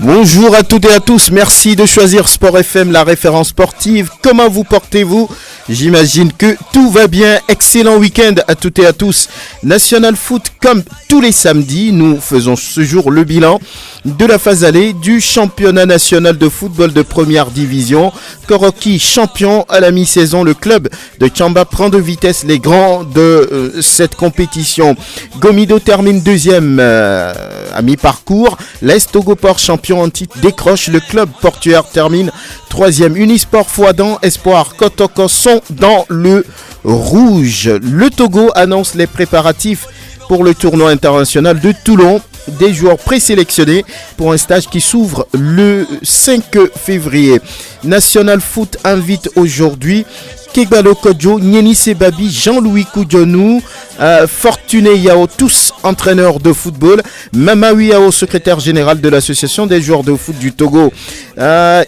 Bonjour à toutes et à tous, merci de choisir Sport FM, la référence sportive. Comment vous portez-vous? J'imagine que tout va bien. Excellent week-end à toutes et à tous. National Foot, comme tous les samedis, nous faisons ce jour le bilan de la phase allée du championnat national de football de première division. Koroki, champion à la mi-saison. Le club de Tchamba prend de vitesse les grands de cette compétition. Gomido termine deuxième à mi-parcours. L'Est Togoport, champion en titre, décroche. Le club portuaire termine troisième. Unisport Fouadan, Espoir, Kotoko sont dans le rouge. Le Togo annonce les préparatifs pour le tournoi international de Toulon. Des joueurs présélectionnés pour un stage qui s'ouvre le 5 février. National Foot invite aujourd'hui Kegbalo Kodjo, Nieni Sebabi, Jean-Louis Koudjonou, Fortuné Yao, tous entraîneurs de football. Mamawi Yao, secrétaire général de l'association des joueurs de foot du Togo.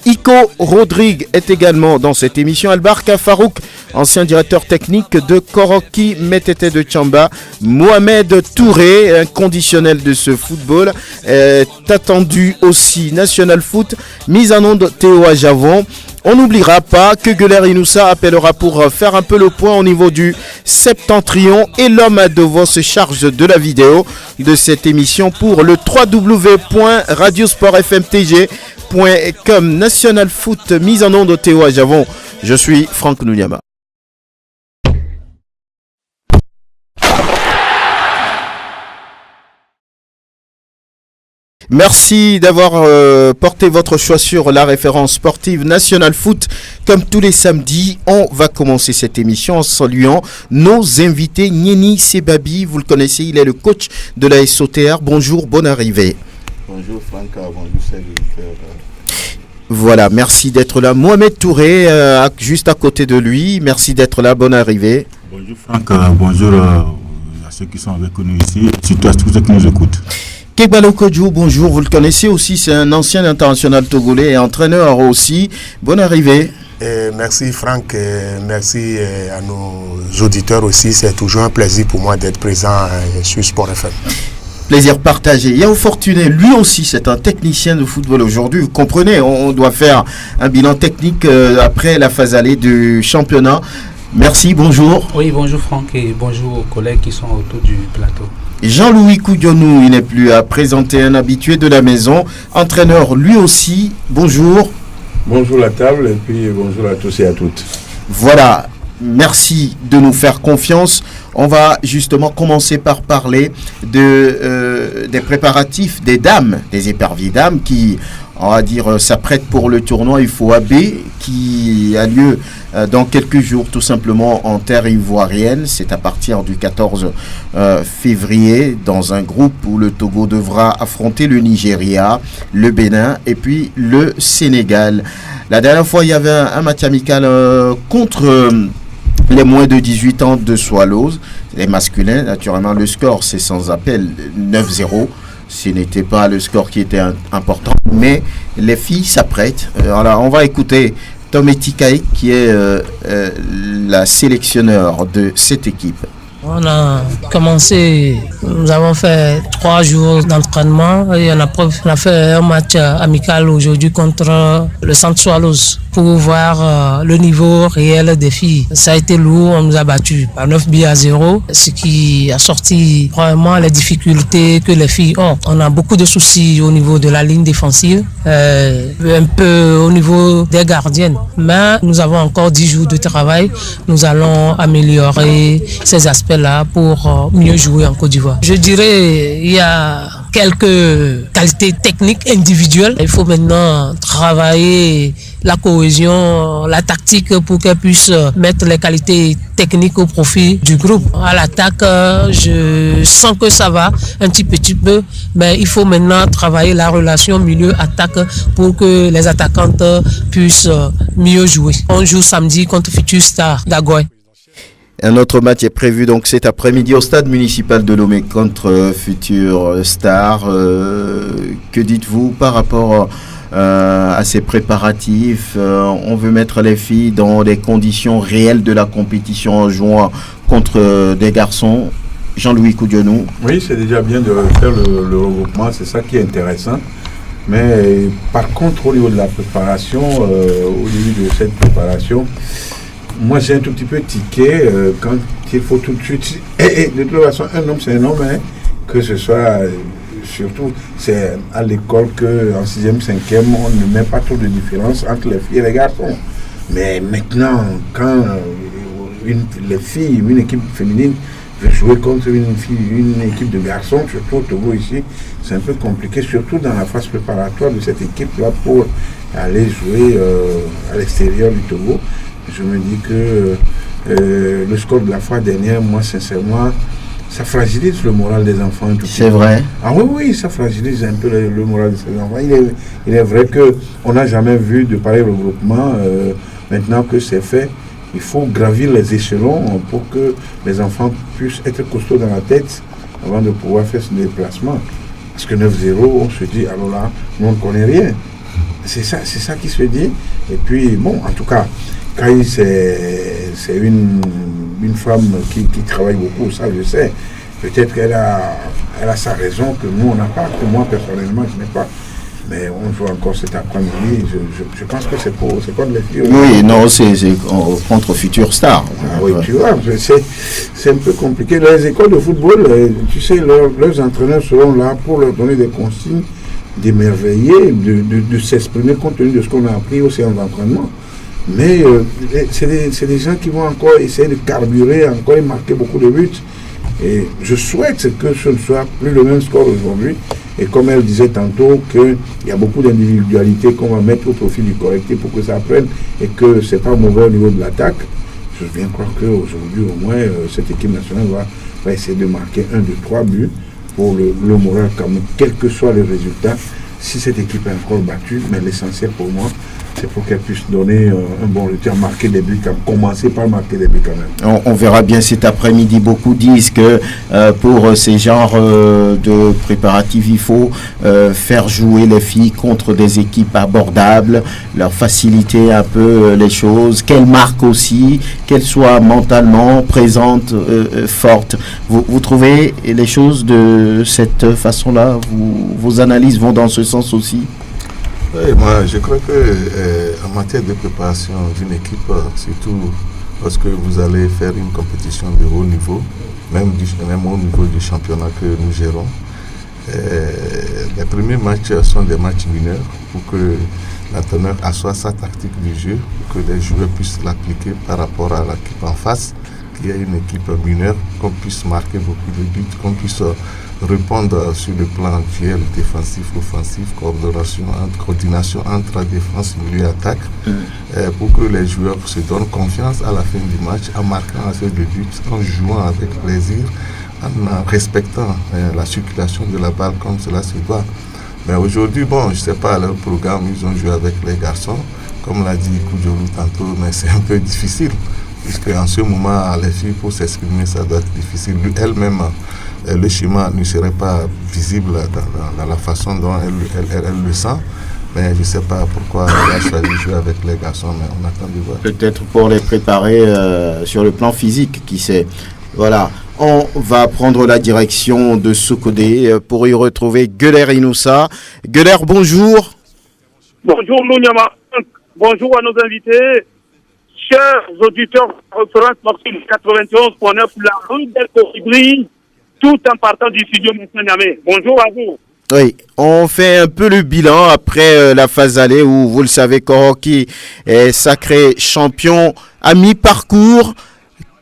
Iko Rodrigue est également dans cette émission. Albarka Farouk, ancien directeur technique de Koroki Metete de Tchamba. Mohamed Touré, un conditionnel de ce football, est attendu aussi. National Foot, mise en onde Théo Ajavon. On n'oubliera pas que Guler Inoussa appellera pour faire un peu le point au niveau du septentrion et l'homme à Devo se charge de la vidéo de cette émission pour le www.radiosportfmtg.com. National Foot, mise en onde Théo Ajavon. Je suis Franck Nounyama. Merci d'avoir porté votre choix sur la référence sportive National Foot. Comme tous les samedis, on va commencer cette émission en saluant nos invités. Nieni Sebabi, vous le connaissez, il est le coach de la SOTR. Bonjour, bonne arrivée. Bonjour Franck, bonjour salut. Voilà, merci d'être là. Mohamed Touré, juste à côté de lui, merci d'être là, bonne arrivée. Bonjour Franck, bonjour à ceux qui sont avec nous ici, surtout à tous ceux qui nous écoutent. Kegbalo Kodjo, bonjour, vous le connaissez aussi, c'est un ancien international togolais et entraîneur aussi. Bonne arrivée. Merci Franck, merci à nos auditeurs aussi. C'est toujours un plaisir pour moi d'être présent sur Sport FM. Plaisir partagé. Yao Fortuné, lui aussi, c'est un technicien de football aujourd'hui. Vous comprenez, on doit faire un bilan technique après la phase allée du championnat. Merci, bonjour. Oui, bonjour Franck et bonjour aux collègues qui sont autour du plateau. Jean-Louis Koudjonou, il n'est plus à présenter, un habitué de la maison, entraîneur lui aussi. Bonjour. Bonjour la table et puis bonjour à tous et à toutes. Voilà, merci de nous faire confiance. On va justement commencer par parler des préparatifs des dames, des éperviers dames qui, on va dire, s'apprêtent pour le tournoi UFOAB qui a lieu dans quelques jours tout simplement en terre ivoirienne. C'est à partir du 14 février dans un groupe où le Togo devra affronter le Nigeria, le Bénin et puis le Sénégal. La dernière fois, il y avait un match amical contre les moins de 18 ans de Swallows, les masculins. Naturellement, le score, c'est sans appel 9-0. Ce n'était pas le score qui était important, mais les filles s'apprêtent. Alors, on va écouter Tom Etikaï, qui est la sélectionneur de cette équipe. On a commencé, nous avons fait 3 jours d'entraînement et on a fait un match amical aujourd'hui contre le Centre Swallows pour voir le niveau réel des filles. Ça a été lourd, on nous a battus par 9-0, ce qui a sorti probablement les difficultés que les filles ont. On a beaucoup de soucis au niveau de la ligne défensive, un peu au niveau des gardiennes, mais nous avons encore 10 jours de travail. Nous allons améliorer ces aspects-là pour mieux jouer en Côte d'Ivoire. Je dirais il y a quelques qualités techniques individuelles. Il faut maintenant travailler la cohésion, la tactique pour qu'elles puissent mettre les qualités techniques au profit du groupe. À l'attaque, je sens que ça va un petit peu, mais il faut maintenant travailler la relation milieu-attaque pour que les attaquantes puissent mieux jouer. On joue samedi contre Future Star d'Agoy. Un autre match est prévu donc cet après-midi au stade municipal de Lomé contre Future Star. Que dites-vous par rapport à ces préparatifs? On veut mettre les filles dans les conditions réelles de la compétition en jouant contre des garçons. Jean-Louis Koudjonou. Oui, c'est déjà bien de faire le regroupement, c'est ça qui est intéressant. Mais par contre, au niveau de la préparation, au début de cette préparation, moi j'ai un tout petit peu tiqué quand il faut tout de suite. Et de toute façon, un homme c'est un homme, hein, que ce soit. Surtout, c'est à l'école qu'en 6e, 5e, on ne met pas trop de différence entre les filles et les garçons. Mais maintenant, quand les filles, une équipe féminine veut jouer contre une équipe de garçons, surtout au Togo ici, c'est un peu compliqué, surtout dans la phase préparatoire de cette équipe-là pour aller jouer à l'extérieur du Togo. Je me dis que le score de la fois dernière, moi, sincèrement, ça fragilise le moral des enfants. C'est vrai. Ah oui, ça fragilise un peu le moral de ces enfants. Il est vrai qu'on n'a jamais vu de pareil regroupement. Maintenant que c'est fait, il faut gravir les échelons pour que les enfants puissent être costauds dans la tête avant de pouvoir faire ce déplacement. Parce que 9-0, on se dit, alors là, nous on ne connaît rien. C'est ça qui se dit. Et puis, bon, en tout cas, Kai, c'est une femme qui travaille beaucoup, ça je sais. Peut-être qu'elle a sa raison que nous on n'a pas, que moi personnellement je n'ai pas. Mais on joue encore cet après-midi. Je pense que c'est contre les filles. Oui, non, c'est contre Future Star. Ah oui, tu vois, c'est un peu compliqué. Les écoles de football, tu sais, leurs entraîneurs seront là pour leur donner des consignes, d'émerveiller, de s'exprimer compte tenu de ce qu'on a appris au séance d'entraînement. Mais c'est des gens qui vont encore essayer de carburer, encore et marquer beaucoup de buts. Et je souhaite que ce ne soit plus le même score aujourd'hui. Et comme elle disait tantôt, qu'il y a beaucoup d'individualités qu'on va mettre au profit du collectif pour que ça prenne et que ce n'est pas mauvais au niveau de l'attaque. Je veux bien croire qu'aujourd'hui, au moins, cette équipe nationale va essayer de marquer 1, 2, 3 buts pour le moral quand même, quel que soit le résultat. Si cette équipe est encore battue, mais l'essentiel pour moi, c'est pour qu'elle puisse donner un bon résultat, marquer des buts, commencer par marquer des buts quand même. On verra bien cet après-midi. Beaucoup disent que pour ces genres de préparatifs, il faut faire jouer les filles contre des équipes abordables, leur faciliter un peu les choses, qu'elles marquent aussi, qu'elles soient mentalement présentes, fortes. Vous trouvez les choses de cette façon-là? Vos analyses vont dans ce sens aussi? Oui, moi je crois que en matière de préparation d'une équipe, surtout lorsque vous allez faire une compétition de haut niveau, même au niveau du championnat que nous gérons, les premiers matchs sont des matchs mineurs pour que l'entraîneur assoie sa tactique du jeu, pour que les joueurs puissent l'appliquer par rapport à l'équipe en face, qu'il y ait une équipe mineure, qu'on puisse marquer beaucoup de buts, qu'on puisse répondre sur le plan duel défensif, offensif, coordination entre la défense, milieu et attaque, pour que les joueurs se donnent confiance à la fin du match en marquant assez de buts, en jouant avec plaisir, en respectant la circulation de la balle comme cela se doit. Mais aujourd'hui, bon, je ne sais pas, leur programme, ils ont joué avec les garçons, comme l'a dit Koudjoulou tantôt, mais c'est un peu difficile, puisque en ce moment, les filles, pour s'exprimer, ça doit être difficile. Elle-même, le schéma ne serait pas visible dans la façon dont elle le sent. Mais je ne sais pas pourquoi elle a choisi de jouer avec les garçons, mais on attend de voir. Peut-être pour les préparer sur le plan physique, qui sait. Voilà, on va prendre la direction de Sokodé pour y retrouver Gueler Inoussa. Gueler, bonjour. Bonjour Louniama, bonjour à nos invités. Chers auditeurs, référence sportive 91.9, la rue des Colibris, tout en partant du studio Messaniamé. Bonjour à vous. Oui, on fait un peu le bilan après la phase aller où, vous le savez, Koroki est sacré champion à mi-parcours.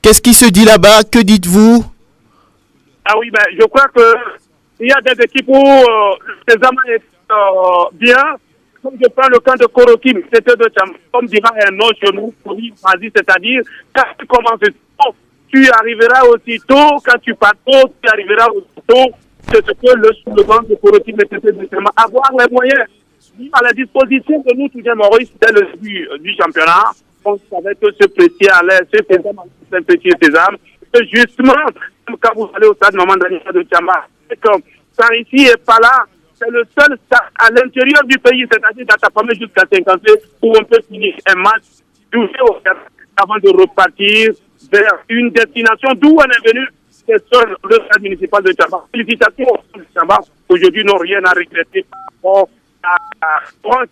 Qu'est-ce qui se dit là-bas? Que dites-vous? Ah oui, ben, je crois qu'il y a des équipes où les amants est bien. Comme je prends le camp de Koroki, c'était de champion, comme dira un nom chez nous, c'est-à-dire, quand tu commences tôt, tu arriveras aussitôt. Quand tu pars tôt, tu arriveras aussitôt. C'est ce que le slogan de Koroki était de avoir les moyens. À la disposition de nous, tout Maurice, dès le début du championnat, on savait que ce petit allait, ce petit sésame, que justement, quand vous allez au stade Maman Daniel de Tchamba, par ici et par là, c'est le seul stade à l'intérieur du pays, c'est-à-dire d'Atapamé jusqu'à 50, où on peut finir un match touché au stade avant de repartir vers une destination d'où on est venu, c'est seul le stade municipal de Tchamba. Félicitations au stade de Tchamba. Aujourd'hui, n'ont rien à regretter par rapport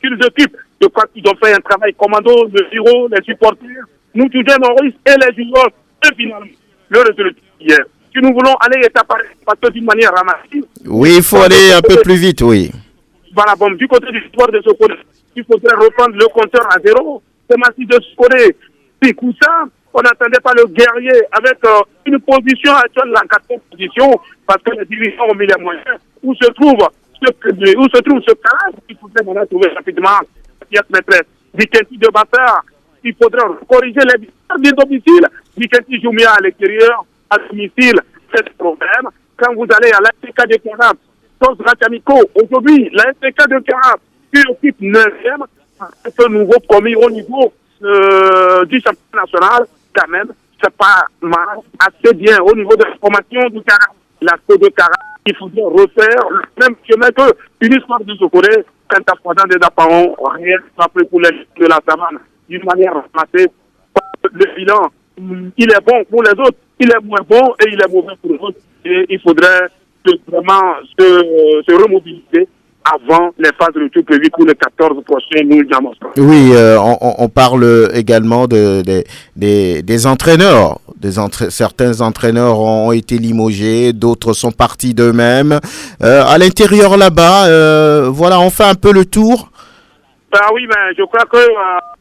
qu'ils occupent. Je crois qu'ils ont fait un travail commando, le bureau, les supporters, nous tous Maurice et les joueurs. Et finalement, le résultat hier. Si nous voulons aller étape par étape, parce que d'une manière ramassée. Oui, il faut aller un peu plus vite, oui. Voilà, bon, du côté du sport de Sokone, il faudrait reprendre le compteur à zéro. C'est Massi de Sokone. C'est ça. On n'attendait pas le guerrier avec une position actuelle, la 4e position, parce que les divisions ont mis les moyens. Où se trouve ce cas? Il faudrait maintenant trouver rapidement la pièce maîtresse. Vicenti de Bata, il faudrait corriger les victoires des domiciles. Vicenti Joumia à l'extérieur, à domicile, c'est le problème. Quand vous allez à l'AFK de Carab, Tos Ratamico, aujourd'hui, l'AFK de Carab, qui occupe 9e, ce nouveau premier au niveau du championnat national, quand même, c'est pas mal, assez bien au niveau de la formation du Carab. L'aspect de Carab, il faudrait refaire le même chemin que une histoire de Sokone, quand à Fouadan des Apparons, rien après pour les de la savane, d'une manière ramassée. Le bilan, il est bon pour les autres, il est moins bon et il est mauvais pour les autres. Et il faudrait vraiment se remobiliser avant les phases de retour prévues pour les 14 prochains nous. Oui, on parle également des entraîneurs. Certains entraîneurs ont été limogés, d'autres sont partis d'eux-mêmes. À l'intérieur là-bas, voilà, on fait un peu le tour. Ah oui, mais je crois que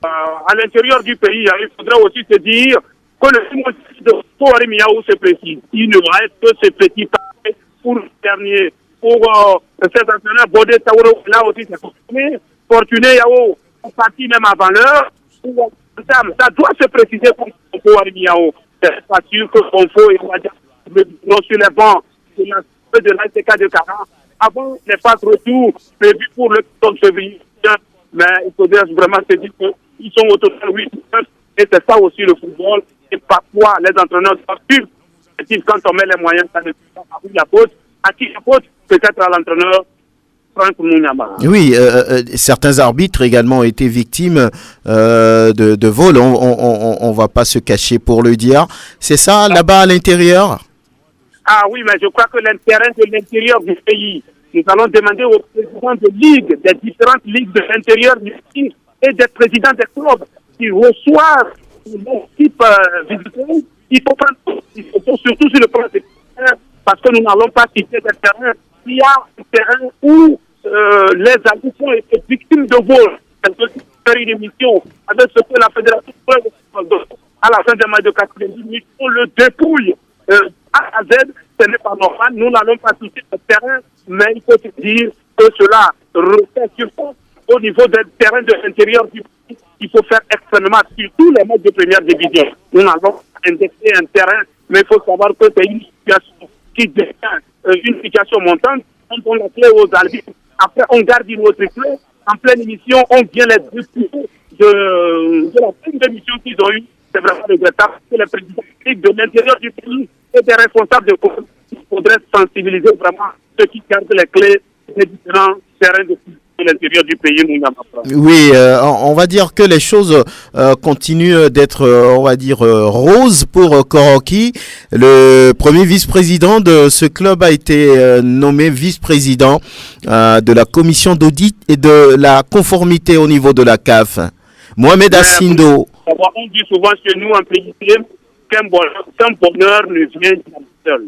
à l'intérieur du pays, il faudrait aussi se dire que le monde de Fouari Miaou se précise. Il ne reste que ce petit paquet pour le dernier. Pour ces entraîneurs, Bodé Taouro, là aussi c'est confirmé. Fortuné Yao, on partit même avant l'heure. Ça doit se préciser pour Fouari Miaou. C'est pas sûr que Fonfo et Ouadja non sur les bancs de l'ATK de Cara avant les phases retour prévues pour le 14 février. Mais il faudrait vraiment se dire qu'ils sont au total 8 et c'est ça aussi le football. Et parfois, les entraîneurs doivent suivre. Et quand on met les moyens, ça ne peut pas à la faute. À qui la faute? Peut-être à l'entraîneur Franck Mouniama. Oui, certains arbitres également ont été victimes de vol. On va pas se cacher pour le dire. C'est ça, là-bas à l'intérieur? Ah oui, mais je crois que l'intérêt de l'intérieur du pays, nous allons demander aux présidents de ligue, des différentes ligues de l'intérieur du pays et des présidents des clubs qui reçoivent l'équipe visiteurs. Il faut prendre, surtout sur le plan des terrains, parce que nous n'allons pas citer des terrains. Il y a un terrain où les arbitres ont été victimes de vol. C'est faire une émission avec ce que la fédération à la fin des matchs de 90 minutes, on le dépouille A à Z. Ce n'est pas normal. Nous n'allons pas citer ce terrain, mais il faut se dire que cela refait surtout au niveau des terrains de l'intérieur du pays. Il faut faire extrêmement sur tous les matchs de première division. Nous n'allons pas indexer un terrain, mais il faut savoir que c'est une situation qui devient une situation montante. On donne la clé aux arbitres. Après, on garde une autre clé. En pleine émission, on vient les discuter de la pleine émission qu'ils ont eue. C'est vraiment regrettable que les présidents de l'intérieur du pays et des responsables de cours, il faudrait sensibiliser vraiment ceux qui gardent les clés des différents terrains de l'intérieur du pays. Oui, on va dire que les choses continuent d'être, on va dire, roses pour Koroki. Le premier vice-président de ce club a été nommé vice-président de la commission d'audit et de la conformité au niveau de la CAF. Mohamed Assindo. On dit souvent chez nous en pays qu'un bonheur ne vient jamais seul.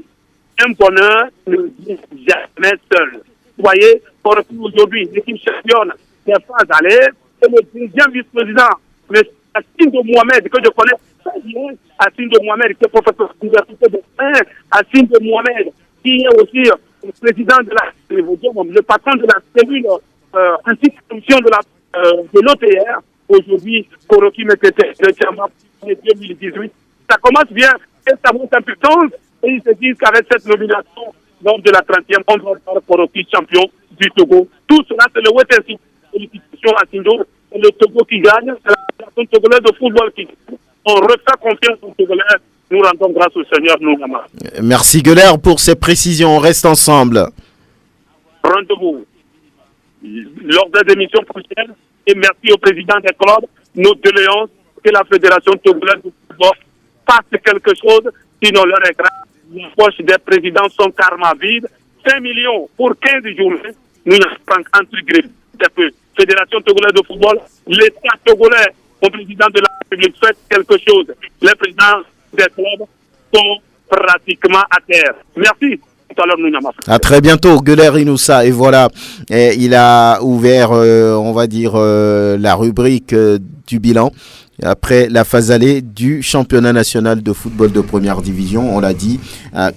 Un bonheur ne vient jamais seul. Vous voyez, aujourd'hui, l'équipe championne n'est pas allée. Et le deuxième vice-président, M. Assindo Mohamed, que je connais très bien, Assindo Mohamed, qui est professeur de l'université de Paris, Assindo Mohamed, qui est aussi le président de le patron de la cellule anti-corruption de l'OTR. Aujourd'hui, Koroki Mekete, le Tchamba, 2018. Ça commence bien et ça monte en puissance. Et ils se disent qu'avec cette nomination, lors de la 30e, on va faire Koroki champion du Togo. Tout cela, c'est le WTC. Félicitations à Sindo. C'est le Togo qui gagne. C'est la fédération togolaise de football qui gagne. On refait confiance aux Togolais. Nous rendons grâce au Seigneur, nous, Gama. Merci, Gueuler, pour ces précisions. On reste ensemble. Rendez-vous lors des émissions prochaines. Et merci au président des clubs, nos doléances, que la Fédération togolaise de football fasse quelque chose, sinon leur est grave. Les poches des présidents sont karma vides. 5 millions pour 15 journées, nous n'avons pas entre griffes. Fédération togolaise de football, l'État togolais, au président de la République, fait quelque chose. Les présidents des clubs sont pratiquement à terre. Merci. À très bientôt, Guler Inoussa. Et voilà, il a ouvert, on va dire, la rubrique du bilan. Après la phase allée du championnat national de football de première division, on l'a dit,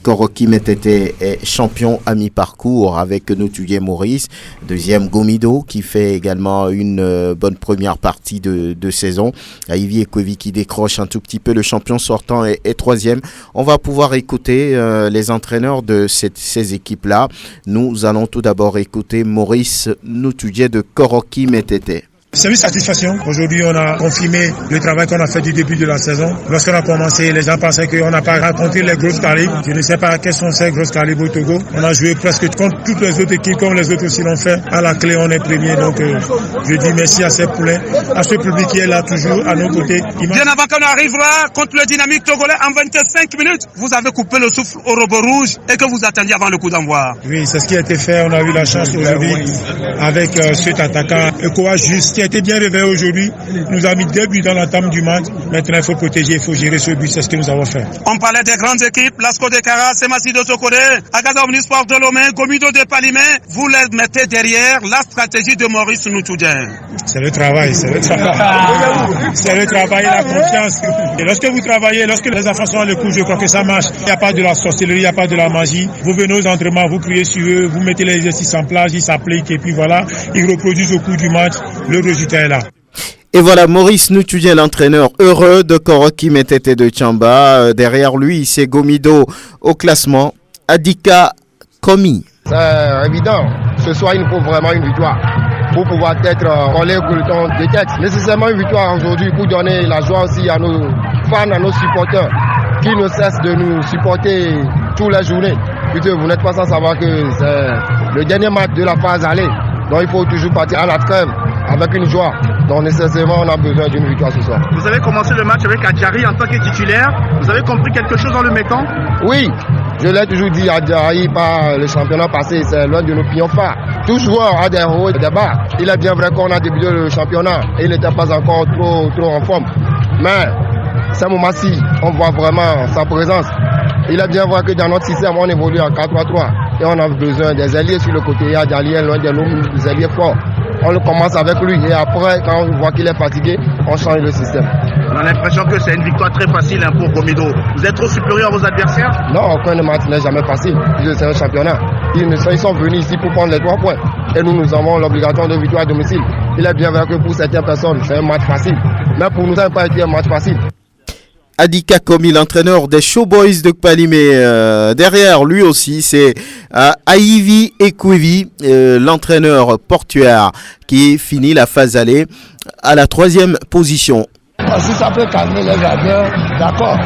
Koroki Metete est champion à mi-parcours avec Notugé Maurice. Deuxième, Gomido qui fait également une bonne première partie de saison. Ivy Ekwevi qui décroche un tout petit peu, le champion sortant est troisième. On va pouvoir écouter les entraîneurs de ces équipes-là. Nous allons tout d'abord écouter Maurice Notugé de Koroki Metete. C'est une satisfaction. Aujourd'hui, on a confirmé le travail qu'on a fait du début de la saison. Lorsqu'on a commencé, les gens pensaient qu'on n'a pas rencontré les grosses calibres. Je ne sais pas quelles sont ces grosses calibres au Togo. On a joué presque contre toutes les autres équipes, comme les autres aussi l'ont fait. À la clé, on est premier. Donc, je dis merci à ces poulains, à ce public qui est là toujours à nos côtés. Bien avant qu'on arrivera contre le Dynamique togolais en 25 minutes, vous avez coupé le souffle au robot rouge et que vous attendiez avant le coup d'envoi. Oui, c'est ce qui a été fait. On a eu la chance aujourd'hui avec cet attaquant Ekoa Juste, qui a été bien réveillé aujourd'hui, nous a mis 2 buts dans l'entame du match. Maintenant, il faut protéger, il faut gérer ce but, c'est ce que nous avons fait. On parlait des grandes équipes, Lasco de Cara, Semasi de Sokode, Agaza Omnisport de Lomé, Gomido de Palimé. Vous les mettez derrière la stratégie de Maurice Noutoudien. C'est le travail, c'est le travail. C'est le travail et la confiance. Et lorsque vous travaillez, lorsque les enfants sont à l'écoute, je crois que ça marche. Il n'y a pas de la sorcellerie, il n'y a pas de la magie. Vous venez aux entraînements, vous criez sur eux, vous mettez les exercices en place, ils s'appliquent et puis voilà, ils reproduisent au cours du match. Le résultat est là. Et voilà, Maurice Noutudien, l'entraîneur heureux de Koroki Metete de Tchamba. Derrière lui, c'est Gomido au classement. Adika Komi. C'est évident. Ce soir, il nous faut vraiment une victoire pour pouvoir être collé au peloton de tête. Nécessairement une victoire aujourd'hui pour donner la joie aussi à nos fans, à nos supporters qui ne cessent de nous supporter toutes les journées. Puisque vous n'êtes pas sans savoir que c'est le dernier match de la phase aller. Donc il faut toujours partir à la trêve avec une joie. Donc nécessairement, on a besoin d'une victoire ce soir. Vous avez commencé le match avec Adjari en tant que titulaire. Vous avez compris quelque chose dans le mécan? Oui, je l'ai toujours dit, Adjari, par le championnat passé, c'est l'un de nos pions phares. Tout joueur a des hauts et des bas. Il est bien vrai qu'on a débuté le championnat et il n'était pas encore trop en forme. Mais, ce moment-ci, on voit vraiment sa présence. Il est bien vrai que dans notre système, on évolue en 4-3-3 et on a besoin des alliés sur le côté. Adjari est l'un des alliés forts. On le commence avec lui et après, quand on voit qu'il est fatigué, on change le système. On a l'impression que c'est une victoire très facile pour Gomido. Vous êtes trop supérieur à vos adversaires? Non, aucun match n'est jamais facile. C'est un championnat. Ils sont venus ici pour prendre les 3 points. Et nous avons l'obligation de victoire à domicile. Il est bien vrai que pour certaines personnes, c'est un match facile. Mais pour nous, ça n'a pas été un match facile. Adika Komi, l'entraîneur des Showboys de Palimé. Derrière lui aussi, c'est Ivy Ekwevi, l'entraîneur portuaire qui finit la phase aller à la 3e position. Si ça peut calmer les adversaires, d'accord,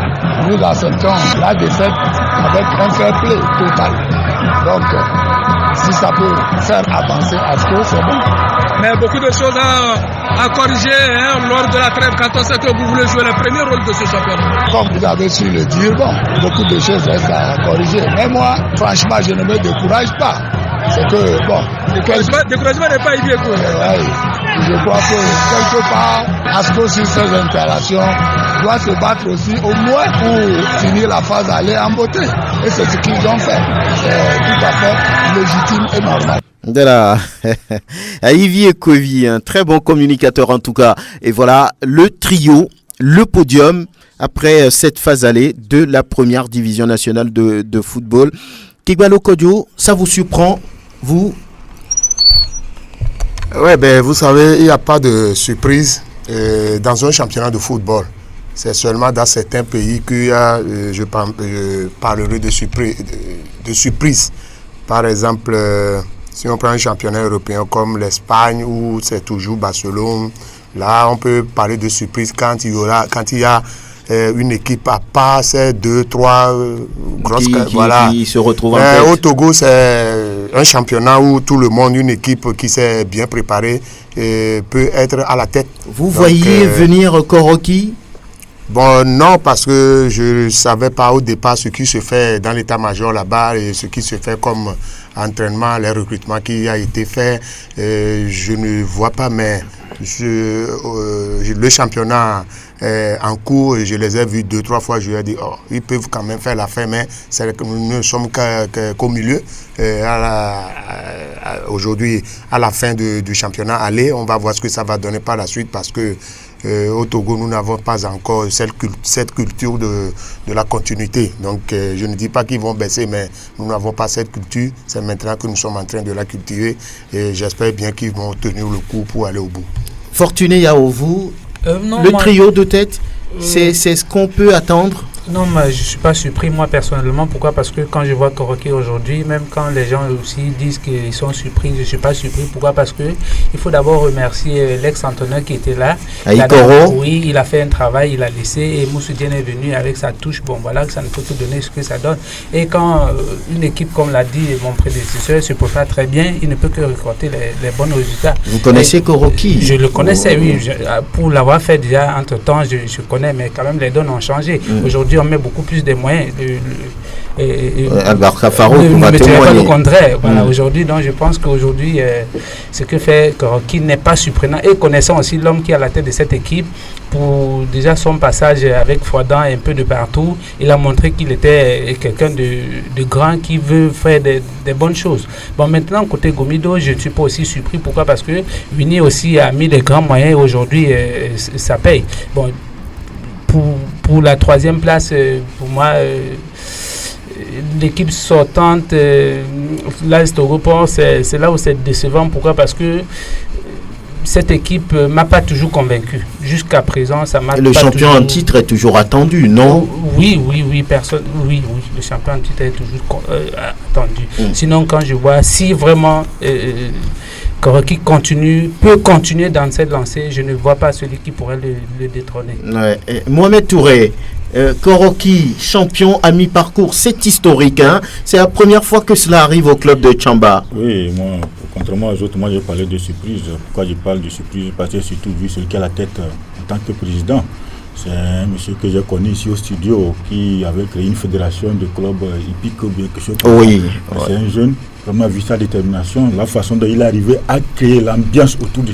nous acceptons la défaite avec un fair play total. Donc, si ça peut faire avancer à ce que c'est bon. Mais beaucoup de choses à corriger lors de la trêve quand on sait que vous voulez jouer le premier rôle de ce championnat. Comme vous avez su le dire, bon, beaucoup de choses restent à corriger. Mais moi, franchement, je ne me décourage pas. C'est que, bon... Découragement n'est pas idée, quoi. Je crois que, quelque part, Asco sur ces interactions doit se battre aussi, au moins pour finir la phase aller en beauté. Et c'est ce qu'ils ont fait. C'est tout à fait légitime et normal. De la Ivy Ekwevi, un très bon communicateur en tout cas. Et voilà le trio, le podium après cette phase allée de la première division nationale de football. Kigbalo Kodjo, ça vous surprend, vous? Ouais, ben vous savez, il n'y a pas de surprise dans un championnat de football. C'est seulement dans certains pays qu'il y a, je parlerai de surprise. Par exemple, si on prend un championnat européen comme l'Espagne où c'est toujours Barcelone, là on peut parler de surprise quand il y a une équipe à part, c'est 2-3 grosses qui se retrouvent au Togo, c'est un championnat où tout le monde, une équipe qui s'est bien préparée peut être à la tête. Vous voyez venir Koroki? Bon, non, parce que je ne savais pas au départ ce qui se fait dans l'état-major là-bas et ce qui se fait comme entraînement, les recrutements qui a été fait. Je ne vois pas, mais le championnat en cours, je les ai vus 2-3 fois, je leur ai dit, ils peuvent quand même faire l'affaire, mais nous ne sommes qu'au milieu. Aujourd'hui, à la fin du championnat, on va voir ce que ça va donner par la suite, parce que au Togo, nous n'avons pas encore cette culture de la continuité. Donc, je ne dis pas qu'ils vont baisser, mais nous n'avons pas cette culture. C'est maintenant que nous sommes en train de la cultiver et j'espère bien qu'ils vont tenir le coup pour aller au bout. Fortuné Yaovu, trio de tête, c'est ce qu'on peut attendre? Non, mais je ne suis pas surpris, moi, personnellement. Pourquoi? Parce que quand je vois Koroki aujourd'hui, même quand les gens aussi disent qu'ils sont surpris, je ne suis pas surpris. Pourquoi? Parce que il faut d'abord remercier l'ex-entraîneur qui était là. Oui, il a fait un travail, il a laissé, et Moussou Dieng est venu avec sa touche. Bon, voilà, ça ne peut que donner ce que ça donne. Et quand une équipe, comme l'a dit mon prédécesseur, se prépare très bien, il ne peut que récolter les bons résultats. Vous connaissez Koroki? Je le connaissais, oui. Pour l'avoir fait déjà entre-temps, je connais, mais quand même, les donnes ont changé. Aujourd'hui, on met beaucoup plus de moyens. Albar Kafarou, ne me dirait pas le contraire. Voilà, aujourd'hui, donc je pense qu'aujourd'hui, ce que fait Koroki n'est pas surprenant. Et connaissant aussi l'homme qui est à la tête de cette équipe, pour déjà son passage avec Froidan un peu de partout, il a montré qu'il était quelqu'un de grand qui veut faire des bonnes choses. Bon, maintenant, côté Gomido, je ne suis pas aussi surpris. Pourquoi? Parce que Winnie aussi a mis des grands moyens et aujourd'hui, ça paye. Bon, pour la 3e place, pour moi, l'équipe sortante, l'Est Européen, c'est là où c'est décevant. Pourquoi? Parce que cette équipe ne m'a pas toujours convaincu. Jusqu'à présent, ça m'a pas Le champion en titre est toujours attendu, non? Oui, le champion en titre est toujours attendu. Sinon, quand je vois, si vraiment Koroki peut continuer dans cette lancée, je ne vois pas celui qui pourrait le détrôner. Ouais. Mohamed Touré, Koroki, champion à mi-parcours, c'est historique, hein? C'est la première fois que cela arrive au club de Tchamba. Oui, moi, contrairement aux autres, moi j'ai parlé de surprise. Pourquoi je parle de surprise? Parce que surtout vu celui qui a la tête en tant que président. C'est un monsieur que j'ai connu ici au studio qui avait créé une fédération de clubs hippiques ou bien quelque chose comme ça. C'est un jeune, vraiment vu sa détermination, la façon dont il est arrivé à créer l'ambiance autour de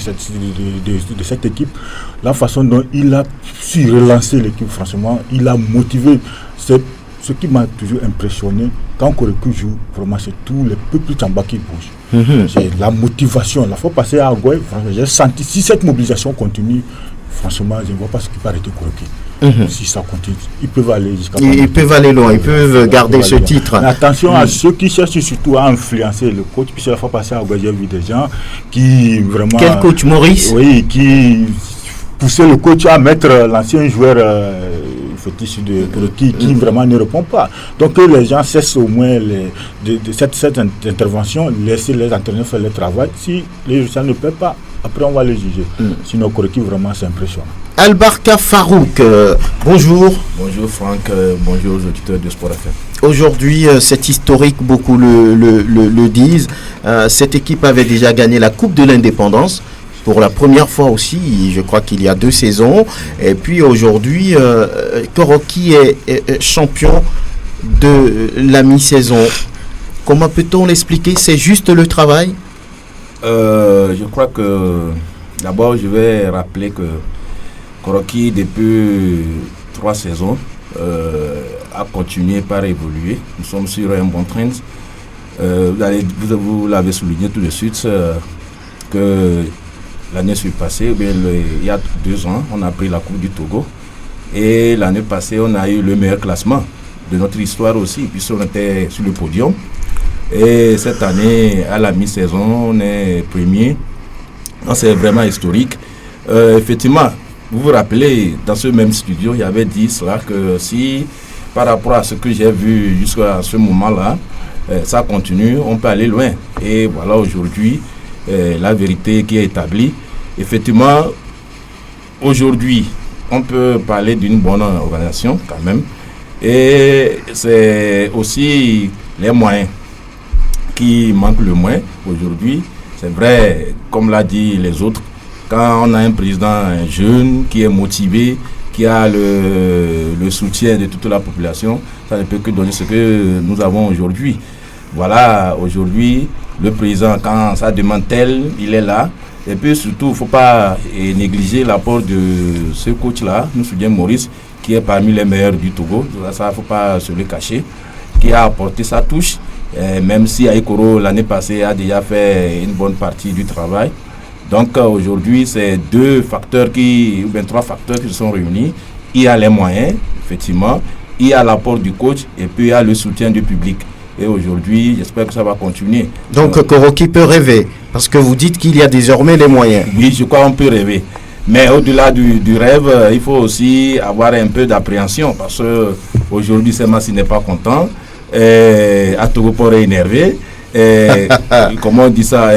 cette équipe, la façon dont il a su relancer l'équipe, franchement, il a motivé. C'est ce qui m'a toujours impressionné. Quand Koroki joue, vraiment, c'est tous les peuples Tchamba qui bougent. C'est la motivation. Il faut passer à Agoué. J'ai senti, si cette mobilisation continue, franchement, je ne vois pas ce qui peut arrêter Koroki. Si ça continue, ils peuvent aller jusqu'à... Ils peuvent aller loin, ils peuvent garder ce titre. Mais attention à ceux qui cherchent surtout à influencer le coach, puisqu'il faut passer à Agoué, j'ai vu des gens qui vraiment... Quel coach, Maurice? Oui, qui poussaient le coach à mettre l'ancien joueur fétiche de Koroki qui vraiment ne répond pas. Donc que les gens cessent au moins de cette intervention, laisser les entraîneurs faire le travail. Si les résultats ne paient pas, après on va les juger. Sinon Koroki vraiment c'est impressionnant. Albarka Farouk, bonjour. Bonjour Franck, bonjour aux auditeurs de Sport FM. Aujourd'hui, c'est historique, beaucoup le disent. Cette équipe avait déjà gagné la Coupe de l'Indépendance. Pour la première fois aussi, je crois qu'il y a 2 saisons. Et puis aujourd'hui, Koroki est champion de la mi-saison. Comment peut-on l'expliquer? C'est juste le travail? Je crois que d'abord je vais rappeler que Koroki depuis 3 saisons a continué par évoluer. Nous sommes sur un bon train. Vous l'avez souligné tout de suite que l'année passée, il y a 2 ans, on a pris la Coupe du Togo. Et l'année passée, on a eu le meilleur classement de notre histoire aussi, puisqu'on était sur le podium. Et cette année, à la mi-saison, on est premier. C'est vraiment historique. Effectivement, vous vous rappelez, dans ce même studio, il y avait dit cela que si, par rapport à ce que j'ai vu jusqu'à ce moment-là, ça continue, on peut aller loin. Et voilà aujourd'hui la vérité qui est établie. Effectivement, aujourd'hui, on peut parler d'une bonne organisation quand même. Et c'est aussi les moyens qui manquent le moins aujourd'hui. C'est vrai, comme l'a dit les autres, quand on a un président jeune qui est motivé, qui a le soutien de toute la population, ça ne peut que donner ce que nous avons aujourd'hui. Voilà, aujourd'hui, le président, quand ça demande tel, il est là. Et puis surtout, il ne faut pas négliger l'apport de ce coach-là, nous souvenons Maurice, qui est parmi les meilleurs du Togo. Ça, il ne faut pas se le cacher, qui a apporté sa touche, même si Aïkoro, l'année passée, a déjà fait une bonne partie du travail. Donc aujourd'hui, c'est trois facteurs qui se sont réunis. Il y a les moyens, effectivement, il y a l'apport du coach et puis il y a le soutien du public. Et aujourd'hui, j'espère que ça va continuer. Donc Koroki peut rêver, parce que vous dites qu'il y a désormais les moyens. Oui, je crois qu'on peut rêver. Mais au-delà du rêve, il faut aussi avoir un peu d'appréhension, parce qu'aujourd'hui, Semassi n'est pas content. Atogopor est énervé. Comment on dit ça,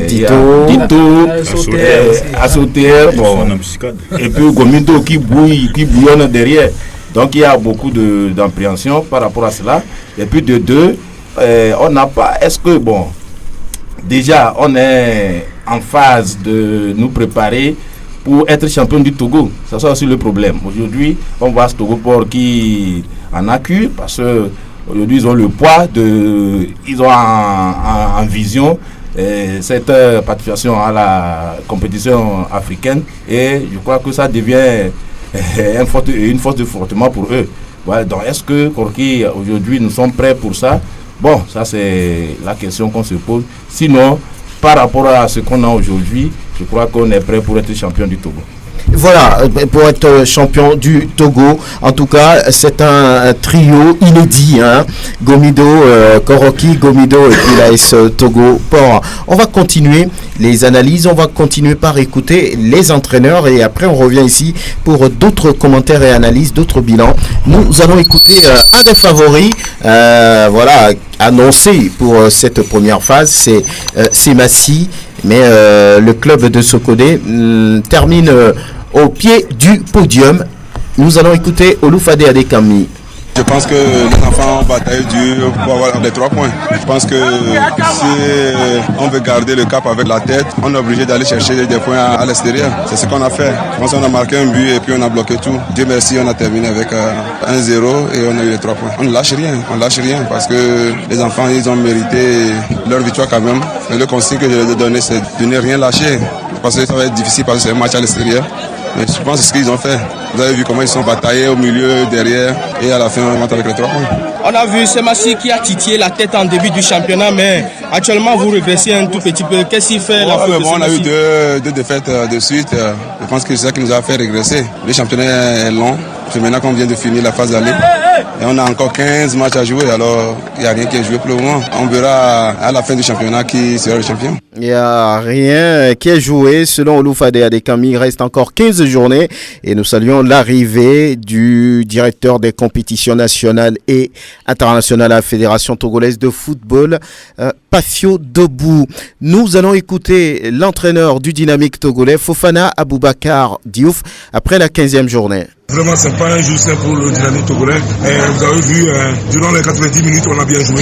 Dito, Assoter, bon, et puis Gomindo qui bouillonne derrière. Donc il y a beaucoup d'appréhension par rapport à cela. Et puis de deux, on n'a pas, est-ce que bon, déjà on est en phase de nous préparer pour être champion du Togo. Ça c'est aussi le problème. Aujourd'hui, on voit ce Togopor qui en accuse parce que aujourd'hui, ils ont le poids ils ont en vision cette participation à la compétition africaine et je crois que ça devient une force de frottement pour eux. Voilà, donc est-ce que Koroki, aujourd'hui, nous sommes prêts pour ça? Bon, ça c'est la question qu'on se pose. Sinon, par rapport à ce qu'on a aujourd'hui, je crois qu'on est prêt pour être champion du Togo. Voilà, pour être champion du Togo, en tout cas, c'est un trio inédit, hein. Gomido, Koroki, Gomido et puis l'AS Togo Port. On va continuer les analyses, on va continuer par écouter les entraîneurs et après on revient ici pour d'autres commentaires et analyses, d'autres bilans. Nous allons écouter un des favoris, voilà, annoncé pour cette première phase, c'est Semassi, mais le club de Sokodé termine au pied du podium. Nous allons écouter Oloufade Adekami. Je pense que les enfants ont bataillé dur pour avoir les 3 points. Je pense que si on veut garder le cap avec la tête, on est obligé d'aller chercher des points à l'extérieur. C'est ce qu'on a fait. Je pense qu'on a marqué un but et puis on a bloqué tout. Dieu merci, on a terminé avec 1-0 et on a eu les 3 points. On ne lâche rien parce que les enfants, ils ont mérité leur victoire quand même. Mais le conseil que je leur ai donné, c'est de ne rien lâcher. Parce que ça va être difficile parce que c'est un match à l'extérieur. Mais je pense que c'est ce qu'ils ont fait. Vous avez vu comment ils sont bataillés au milieu, derrière, et à la fin on rentre avec les 3 points. On a vu Semassi qui a titillé la tête en début du championnat, mais actuellement vous régressez un tout petit peu. Qu'est-ce qu'il fait là? On a eu deux défaites de suite. Je pense que c'est ça qui nous a fait régresser. Le championnat est long. C'est maintenant qu'on vient de finir la phase aller. Et on a encore 15 matchs à jouer, alors il n'y a rien qui est joué pour le moment. On verra à la fin du championnat qui sera le champion. Il n'y a rien qui est joué. Selon Oloufade Adekami, il reste encore 15 journées. Et nous saluons l'arrivée du directeur des compétitions nationales et internationales à la Fédération togolaise de football, Pafio Debou. Nous allons écouter l'entraîneur du Dynamique togolais, Fofana Aboubakar Diouf, après la 15e journée. Vraiment, ce n'est pas un jour simple pour le Dynamique togolais. Vous avez vu, durant les 90 minutes, on a bien joué.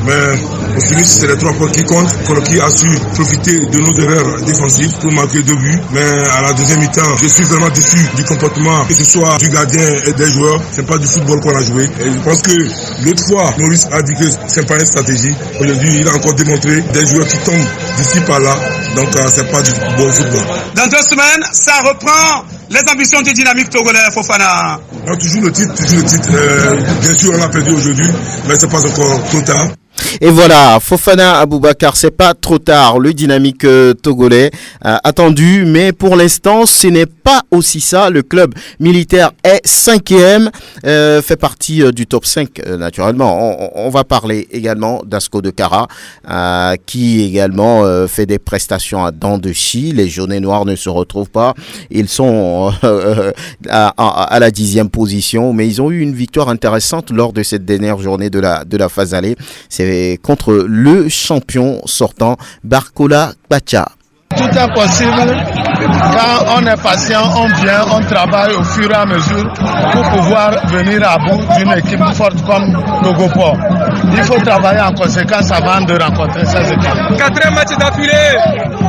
Mais au finish, c'est les 3 points qui comptent. Koroki a su profiter de nos erreurs défensives pour marquer 2 buts. Mais à la deuxième mi-temps, je suis vraiment déçu du comportement, que ce soit du gardien et des joueurs. Ce n'est pas du football qu'on a joué. Et je pense que l'autre fois, Maurice a dit que ce n'est pas une stratégie. Aujourd'hui, il a encore démontré des joueurs qui tombent d'ici par là. Donc, ce n'est pas du bon football. Dans 2 semaines, ça reprend les ambitions du Dynamique togolais, Fofana. Non, toujours le titre. Bien sûr, on a perdu aujourd'hui, mais ce n'est pas encore trop tard. Et voilà, Fofana Aboubakar, c'est pas trop tard, le Dynamique togolais attendu, mais pour l'instant, ce n'est pas aussi ça. Le club militaire est 5e, fait partie du top 5 naturellement. On va parler également d'Asco de Kara, qui également fait des prestations à dents de scie. Les jaunets noirs ne se retrouvent pas. Ils sont à la 10e position, mais ils ont eu une victoire intéressante lors de cette dernière journée de la phase aller. C'est contre le champion sortant, Barcola Bacha. Tout est possible. Quand on est patient, on vient, on travaille au fur et à mesure pour pouvoir venir à bout d'une équipe forte comme Togopor. Il faut travailler en conséquence avant de rencontrer ces équipes. 4e match d'affilée,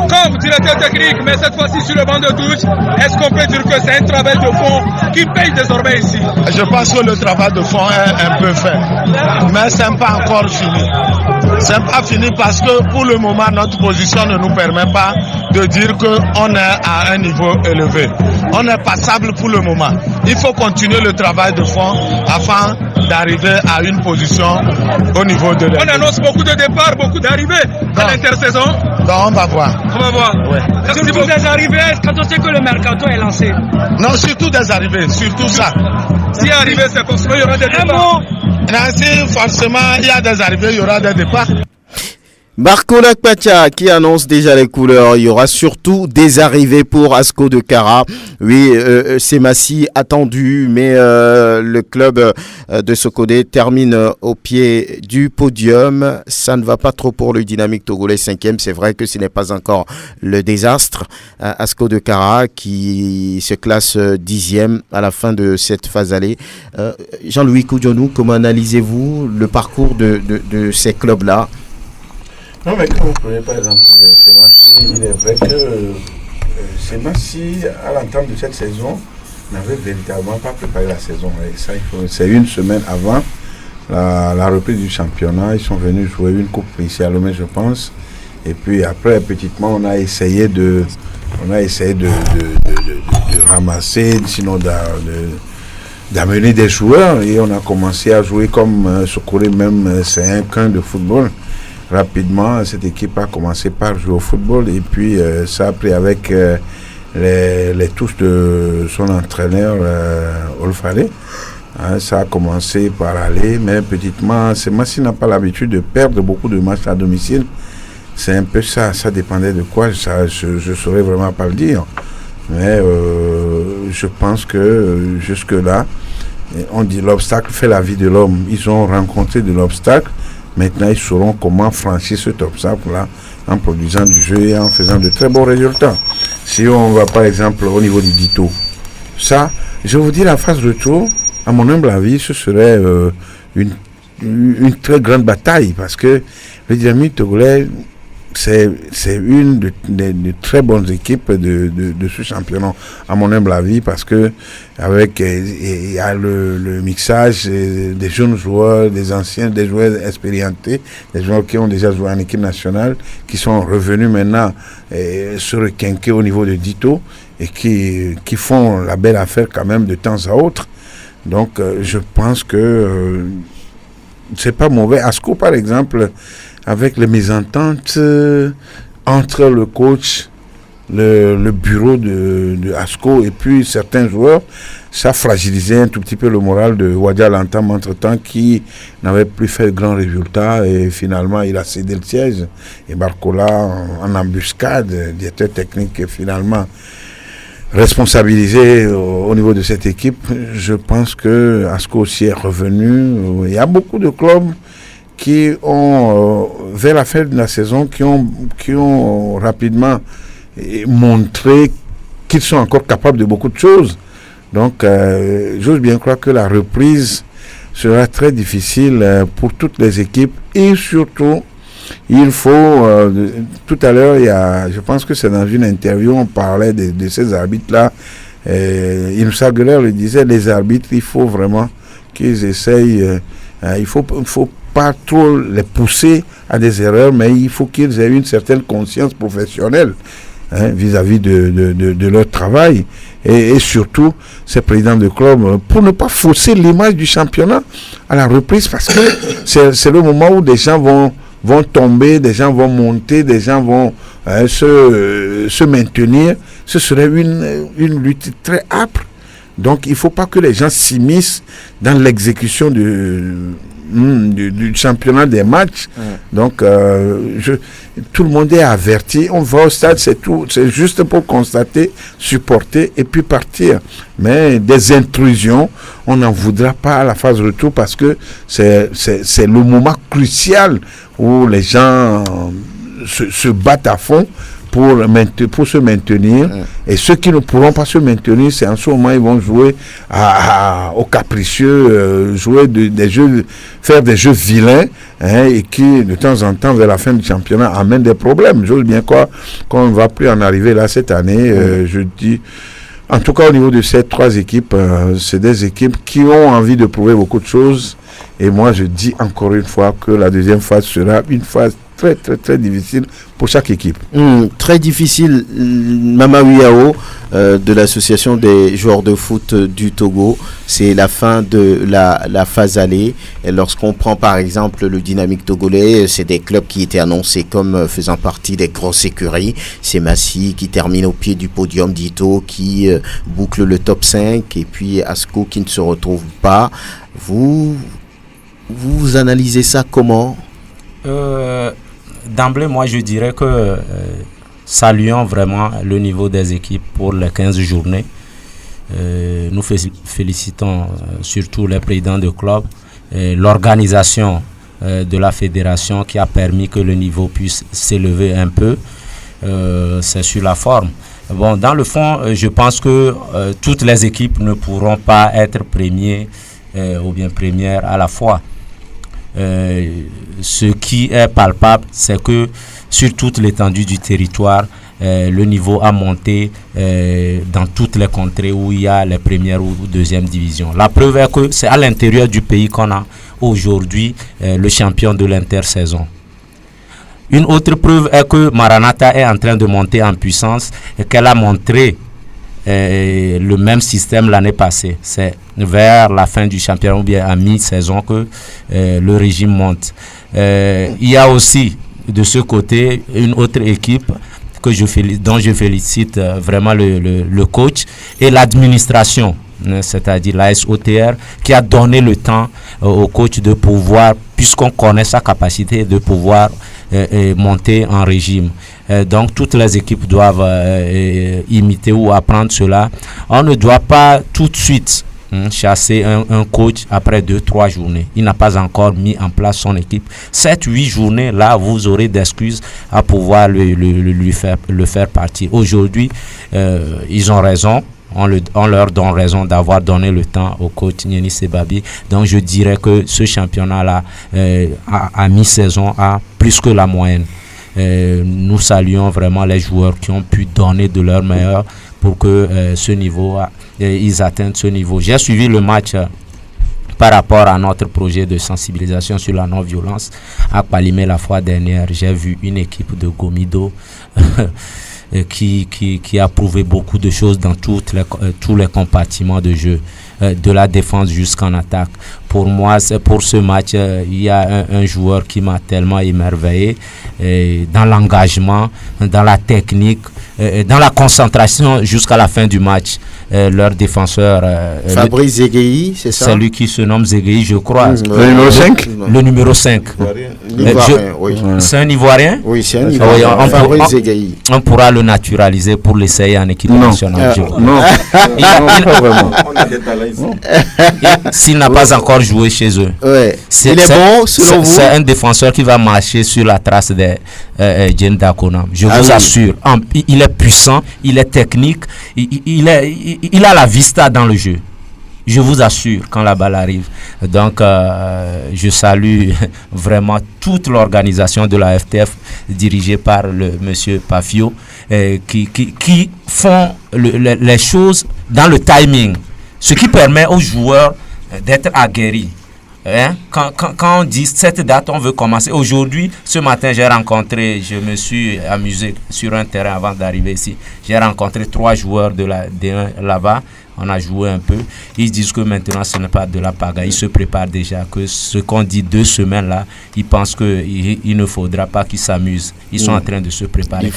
comme directeur technique, mais cette fois-ci sur le banc de touche. Est-ce qu'on peut dire que c'est un travail de fond qui paye désormais ici? Je pense que le travail de fond est un peu fait, mais ce n'est pas encore fini. Ce n'est pas fini parce que pour le moment, notre position ne nous permet pas de dire qu'on est à un niveau élevé. On est passable pour le moment. Il faut continuer le travail de fond afin d'arriver à une position au niveau de l'équipe. On annonce beaucoup de départs, beaucoup d'arrivées à l'intersaison. Donc on va voir. On va voir. Ouais. Surtout des arrivées quand on sait que le mercato est lancé. Non, surtout des arrivées, surtout ça. Si arrivé, c'est forcément il y aura des départs. Si forcément il y a des arrivées, il y aura des départs. Marco Lacpatia qui annonce déjà les couleurs. Il y aura surtout des arrivées pour Asco de Cara. Oui, c'est Massi attendu, mais le club de Sokodé termine au pied du podium. Ça ne va pas trop pour le Dynamique Togolais 5e. C'est vrai que ce n'est pas encore le désastre. Asco de Cara qui se classe 10e à la fin de cette phase allée. Jean-Louis Koudjonou, comment analysez-vous le parcours de ces clubs-là? Non, mais quand vous prenez par exemple Semassi, il est vrai que Semassi, à l'entame de cette saison, n'avait véritablement pas préparé la saison. Et ça, c'est une semaine avant la reprise du championnat. Ils sont venus jouer une coupe ici à Lomé, je pense. Et puis après, petitement, on a essayé de ramasser, sinon d'amener des joueurs. Et on a commencé à jouer comme Sokoré, même c'est un camp de football. Rapidement, cette équipe a commencé par jouer au football et puis ça a pris avec les touches de son entraîneur Olfare. Ça a commencé par aller, mais petitement, Semassi n'a pas l'habitude de perdre beaucoup de matchs à domicile. C'est un peu ça, ça dépendait de quoi, ça, je ne saurais vraiment pas le dire. Mais je pense que jusque-là, on dit l'obstacle fait la vie de l'homme. Ils ont rencontré de l'obstacle. Maintenant, ils sauront comment franchir cet obstacle-là en produisant du jeu et en faisant de très bons résultats. Si on va par exemple au niveau du Dito, ça, je vous dis la phase retour, à mon humble avis, ce serait une très grande bataille parce que le Dynamique Togolais, c'est une de très bonnes équipes de ce championnat, à mon humble avis, parce que avec il y a le mixage des jeunes joueurs, des anciens, des joueurs expérimentés, des joueurs qui ont déjà joué en équipe nationale, qui sont revenus maintenant se requinquer au niveau de Dito et qui font la belle affaire quand même de temps à autre. Donc je pense que c'est pas mauvais. Asco par exemple, avec les mésententes entre le coach, le bureau de Asco et puis certains joueurs, ça fragilisait un tout petit peu le moral de Wadia Lantam entre-temps qui n'avait plus fait de grands résultats et finalement il a cédé le siège. Et Barcola en embuscade, directeur technique finalement responsabilisé au niveau de cette équipe. Je pense que Asco aussi est revenu. Il y a beaucoup de clubs qui ont, vers la fin de la saison, qui ont rapidement montré qu'ils sont encore capables de beaucoup de choses. Donc, j'ose bien croire que la reprise sera très difficile pour toutes les équipes et surtout, il faut, tout à l'heure, je pense que c'est dans une interview, on parlait de ces arbitres-là, Inoussa Gueler le disait, les arbitres, il faut vraiment qu'ils essayent, il faut pas trop les pousser à des erreurs, mais il faut qu'ils aient une certaine conscience professionnelle vis-à-vis de leur travail et surtout ces présidents de club pour ne pas fausser l'image du championnat à la reprise parce que c'est le moment où des gens vont tomber, des gens vont monter, des gens vont se maintenir. Ce serait une lutte très âpre. Donc il ne faut pas que les gens s'immiscent dans l'exécution du championnat des matchs. Donc tout le monde est averti, on va au stade, c'est tout, c'est juste pour constater, supporter et puis partir. Mais des intrusions, on n'en voudra pas à la phase retour parce que c'est le moment crucial où les gens se battent à fond pour se maintenir. Et ceux qui ne pourront pas se maintenir, c'est en ce moment ils vont jouer aux capricieux, faire des jeux vilains, et qui de temps en temps vers la fin du championnat amènent des problèmes. J'ose bien croire qu'on ne va plus en arriver là cette année. Je dis, en tout cas au niveau de ces 3 équipes, c'est des équipes qui ont envie de prouver beaucoup de choses. Et moi je dis encore une fois que la deuxième phase sera une phase très très très difficile pour chaque équipe. Très difficile. Mama Wiao de l'association des joueurs de foot du Togo, c'est la fin de la phase aller. Et lorsqu'on prend par exemple le Dynamique togolais, c'est des clubs qui étaient annoncés comme faisant partie des grosses écuries. C'est Massy qui termine au pied du podium, Dito qui boucle le top 5, et puis Asco qui ne se retrouve pas. Vous analysez ça comment? D'emblée, moi je dirais que saluons vraiment le niveau des équipes pour les 15 journées. Nous félicitons surtout les présidents de club, l'organisation de la fédération qui a permis que le niveau puisse s'élever un peu. C'est sur la forme. Bon, dans le fond, je pense que toutes les équipes ne pourront pas être premiers ou bien premières à la fois. Ce qui est palpable, c'est que sur toute l'étendue du territoire, le niveau a monté dans toutes les contrées où il y a les premières ou deuxièmes divisions. La preuve est que c'est à l'intérieur du pays qu'on a aujourd'hui le champion de l'intersaison. Une autre preuve est que Maranatha est en train de monter en puissance et qu'elle a montré le même système l'année passée. C'est vers la fin du championnat ou bien à mi-saison que le régime monte. Il y a aussi de ce côté une autre équipe dont je félicite vraiment le coach et l'administration, c'est-à-dire la SOTR, qui a donné le temps au coach de pouvoir, puisqu'on connaît sa capacité de pouvoir monter en régime. Donc toutes les équipes doivent imiter ou apprendre cela. On ne doit pas tout de suite chasser un coach après 2-3 journées. Il n'a pas encore mis en place son équipe. 7-8 journées, là, vous aurez d'excuses à pouvoir le faire partir. Aujourd'hui, ils ont raison. On leur donne raison d'avoir donné le temps au coach Nieni Sebabi. Donc je dirais que ce championnat-là, à mi-saison, a plus que la moyenne. Nous saluons vraiment les joueurs qui ont pu donner de leur meilleur pour que ce niveau, ils atteignent ce niveau. J'ai suivi le match par rapport à notre projet de sensibilisation sur la non-violence à Palimé la fois dernière. J'ai vu une équipe de Gomido qui a prouvé beaucoup de choses dans tous les compartiments de jeu, de la défense jusqu'en attaque. Pour moi, pour ce match, il y a un joueur qui m'a tellement émerveillé dans l'engagement, dans la technique, dans la concentration jusqu'à la fin du match. Leur défenseur Fabrice Zegei, c'est ça? C'est lui qui se nomme Zegei, je crois. Le numéro 5? Le numéro 5. Oui. C'est un Ivoirien? Oui, c'est un Ivoirien. Fabrice Zegei. On pourra le naturaliser pour l'essayer en équipe nationale. Non, pas vraiment. S'il n'a pas encore joué chez eux. Ouais. Il est bon, selon vous? C'est un défenseur qui va marcher sur la trace de Jen Dakonam. Je vous assure. Il est puissant, il est technique, il a la vista dans le jeu. Je vous assure quand la balle arrive. Donc, je salue vraiment toute l'organisation de la FTF dirigée par le monsieur Pafio qui font les choses dans le timing. Ce qui permet aux joueurs d'être aguerris. Quand on dit cette date, on veut commencer. Aujourd'hui, ce matin, je me suis amusé sur un terrain avant d'arriver ici. J'ai rencontré 3 joueurs de la D1 là-bas. On a joué un peu. Ils disent que maintenant, ce n'est pas de la pagaille. Ils se préparent déjà. Que ce qu'on dit 2 semaines là, ils pensent qu'il ne faudra pas qu'ils s'amusent. Ils sont en train de se préparer.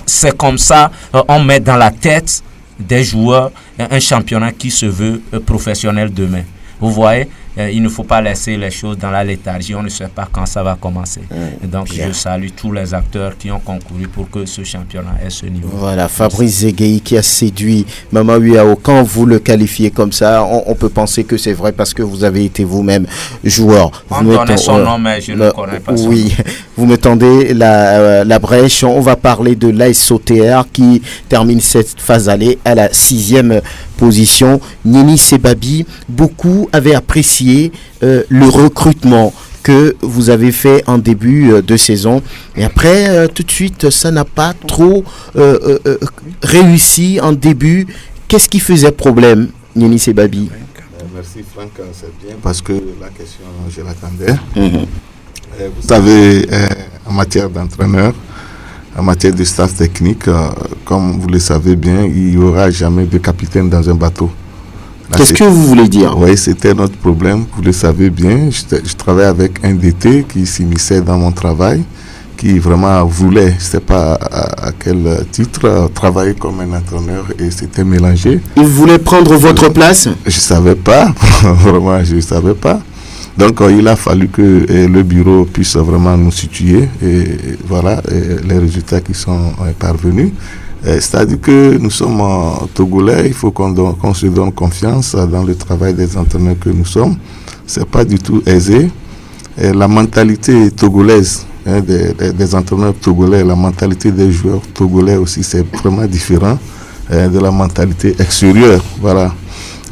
C'est comme ça, on met dans la tête des joueurs un championnat qui se veut professionnel demain. Vous voyez, il ne faut pas laisser les choses dans la léthargie. On ne sait pas quand ça va commencer. Et donc, je salue tous les acteurs qui ont concouru pour que ce championnat ait ce niveau. Voilà, Fabrice Zegueï qui a séduit Mama Uyao. Quand vous le qualifiez comme ça, on peut penser que c'est vrai parce que vous avez été vous-même joueur. On donnait son nom, mais je ne connais pas son nom. Oui, vous me tendez la brèche. On va parler de l'AS OTR qui termine cette phase aller à la 6e position. Nini Sebabi, beaucoup avaient apprécié le recrutement que vous avez fait en début de saison. Et après, tout de suite, ça n'a pas trop réussi en début. Qu'est-ce qui faisait problème, Nini Sebabi? Merci Franck, c'est bien parce que la question, je l'attendais. Vous savez, en matière d'entraîneur, en matière de staff technique, comme vous le savez bien, il n'y aura jamais de capitaine dans un bateau. Qu'est-ce que vous voulez dire? Oui, c'était notre problème, vous le savez bien. Je travaillais avec un DT qui s'immisçait dans mon travail, qui vraiment voulait, je ne sais pas à quel titre, travailler comme un entraîneur et c'était mélangé. Il voulait prendre votre place? Je ne savais pas, vraiment, je ne savais pas. Donc, il a fallu que le bureau puisse vraiment nous situer et voilà les résultats qui sont parvenus. C'est-à-dire que nous sommes Togolais, il faut qu'on se donne confiance dans le travail des entraîneurs que nous sommes. Ce n'est pas du tout aisé. Et la mentalité togolaise des entraîneurs togolais, la mentalité des joueurs togolais aussi, c'est vraiment différent de la mentalité extérieure. Voilà.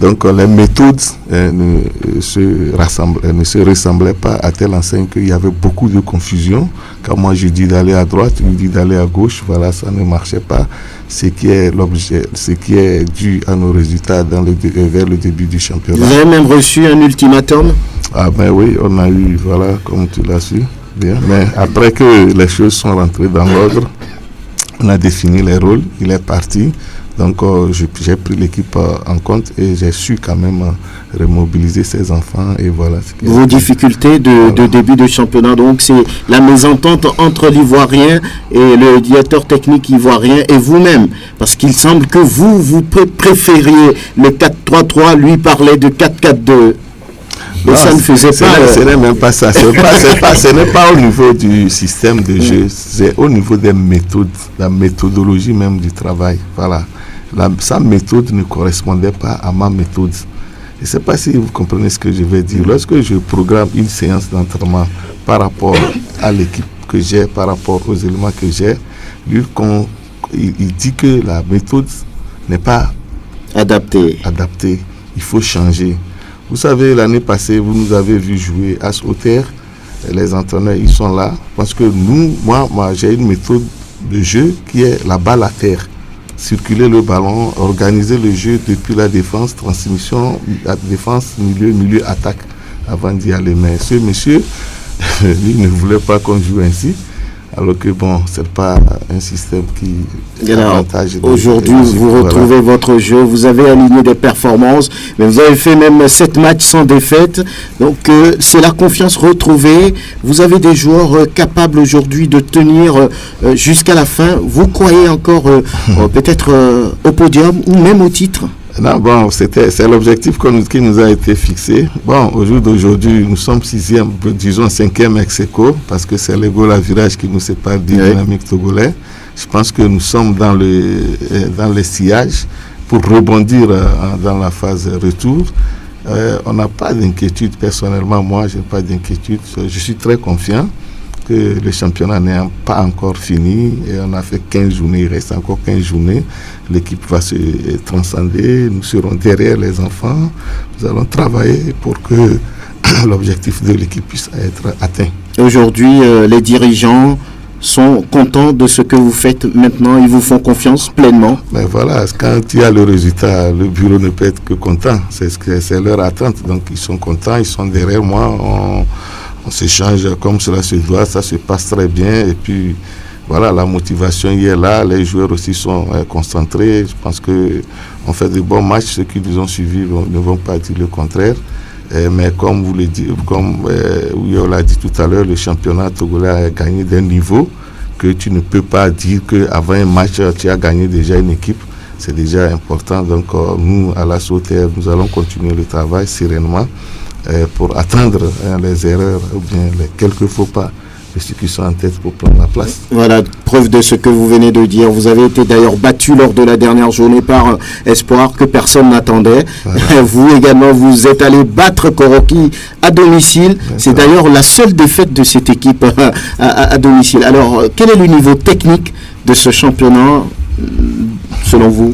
Donc les méthodes ne se ressemblaient pas à telle enseigne qu'il y avait beaucoup de confusion. Quand moi je dis d'aller à droite, il dit d'aller à gauche, voilà, ça ne marchait pas. Ce qui est dû à nos résultats vers le début du championnat. Vous avez même reçu un ultimatum? Ah ben oui, on a eu, voilà, comme tu l'as su, bien. Mais après que les choses sont rentrées dans l'ordre, on a défini les rôles, il est parti. Donc j'ai pris l'équipe en compte et j'ai su quand même remobiliser ces enfants et voilà. Vos difficultés de début de championnat, donc c'est la mésentente entre l'Ivoirien et le directeur technique ivoirien et vous-même, parce qu'il semble que vous préfériez le 4-3-3, lui parlait de 4-4-2. Non, ça ne faisait pas. Ce n'est même pas ça. Ce n'est pas au niveau du système de jeu, c'est au niveau des méthodes, la méthodologie même du travail. Voilà. Sa méthode ne correspondait pas à ma méthode. Je ne sais pas si vous comprenez ce que je vais dire. Lorsque je programme une séance d'entraînement par rapport à l'équipe que j'ai, par rapport aux éléments que j'ai, lui, il dit que la méthode n'est pas adaptée. Il faut changer. Vous savez, l'année passée, vous nous avez vu jouer à OTR. Les entraîneurs, ils sont là. Parce que moi, j'ai une méthode de jeu qui est la balle à terre. Circuler le ballon, organiser le jeu depuis la défense, transmission, la défense, milieu, attaque, avant d'y aller. Mais ce monsieur, lui, ne voulait pas qu'on joue ainsi. Alors que bon, c'est pas un système qui avantage. Aujourd'hui, vous retrouvez votre jeu, vous avez aligné des performances, mais vous avez fait même 7 matchs sans défaite. Donc c'est la confiance retrouvée. Vous avez des joueurs capables aujourd'hui de tenir jusqu'à la fin. Vous croyez encore peut-être au podium ou même au titre? Non, bon, c'est l'objectif qui nous a été fixé. Bon, au jour d'aujourd'hui, nous sommes 6e, disons 5e ex-aequo, parce que c'est l'Ego Virage qui nous sépare du dynamique togolais. Je pense que nous sommes dans les sillages pour rebondir dans la phase retour. On n'a pas d'inquiétude, personnellement, moi, je n'ai pas d'inquiétude. Je suis très confiant que le championnat n'est pas encore fini et on a fait 15 journées, il reste encore 15 journées, l'équipe va se transcender, nous serons derrière les enfants, nous allons travailler pour que l'objectif de l'équipe puisse être atteint. Aujourd'hui, les dirigeants sont contents de ce que vous faites maintenant, ils vous font confiance pleinement? Mais voilà, quand il y a le résultat, le bureau ne peut être que content, c'est leur attente, donc ils sont contents, ils sont derrière moi, on s'échange comme cela se doit, ça se passe très bien et puis voilà, la motivation y est là, les joueurs aussi sont concentrés, je pense qu'on fait de bons matchs, ceux qui nous ont suivis ne vont pas dire le contraire, mais comme vous le dites, comme on l'a dit tout à l'heure, le championnat togolais a gagné d'un niveau que tu ne peux pas dire qu'avant un match tu as gagné déjà une équipe, c'est déjà important, donc nous à la OTR, nous allons continuer le travail sereinement pour attendre les erreurs ou bien les quelques faux pas de ceux qui sont en tête pour prendre la place. Voilà, preuve de ce que vous venez de dire. Vous avez été d'ailleurs battu lors de la dernière journée par Espoir que personne n'attendait. Voilà. Vous également, vous êtes allé battre Koroki à domicile. C'est d'ailleurs la seule défaite de cette équipe à domicile. Alors, quel est le niveau technique de ce championnat selon vous?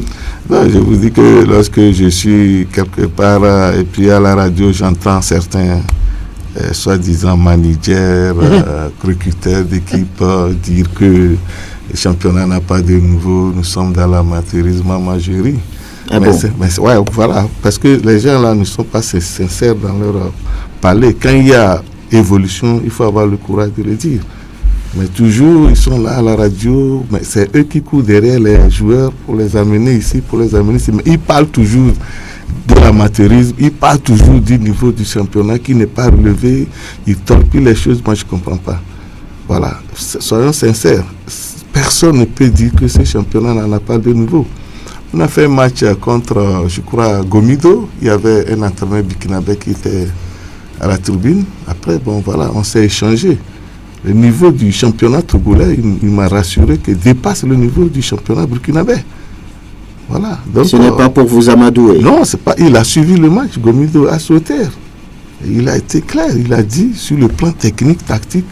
Je vous dis que lorsque je suis quelque part et puis à la radio, j'entends certains soi-disant managers, recruteurs d'équipe dire que le championnat n'a pas de nouveau, nous sommes dans l'amateurisme, majorie. Ouais, voilà, parce que les gens là ne sont pas sincères dans leur parler. Quand il y a évolution, il faut avoir le courage de le dire. Mais toujours, ils sont là à la radio, mais c'est eux qui courent derrière les joueurs pour les amener ici, Mais ils parlent toujours de l'amateurisme, ils parlent toujours du niveau du championnat qui n'est pas relevé, ils torpillent les choses, moi je ne comprends pas. Voilà, soyons sincères, personne ne peut dire que ce championnat n'en a pas de niveau. On a fait un match contre, je crois, Gomido, il y avait un entraîneur burkinabé qui était à la tribune, après, on s'est échangé. Le niveau du championnat togolais, il m'a rassuré qu'il dépasse le niveau du championnat burkinabé. Voilà. Donc, ce n'est pas pour vous amadouer. Non, c'est pas. Il a suivi le match, Gomido à sauter. Il a été clair, il a dit sur le plan technique, tactique,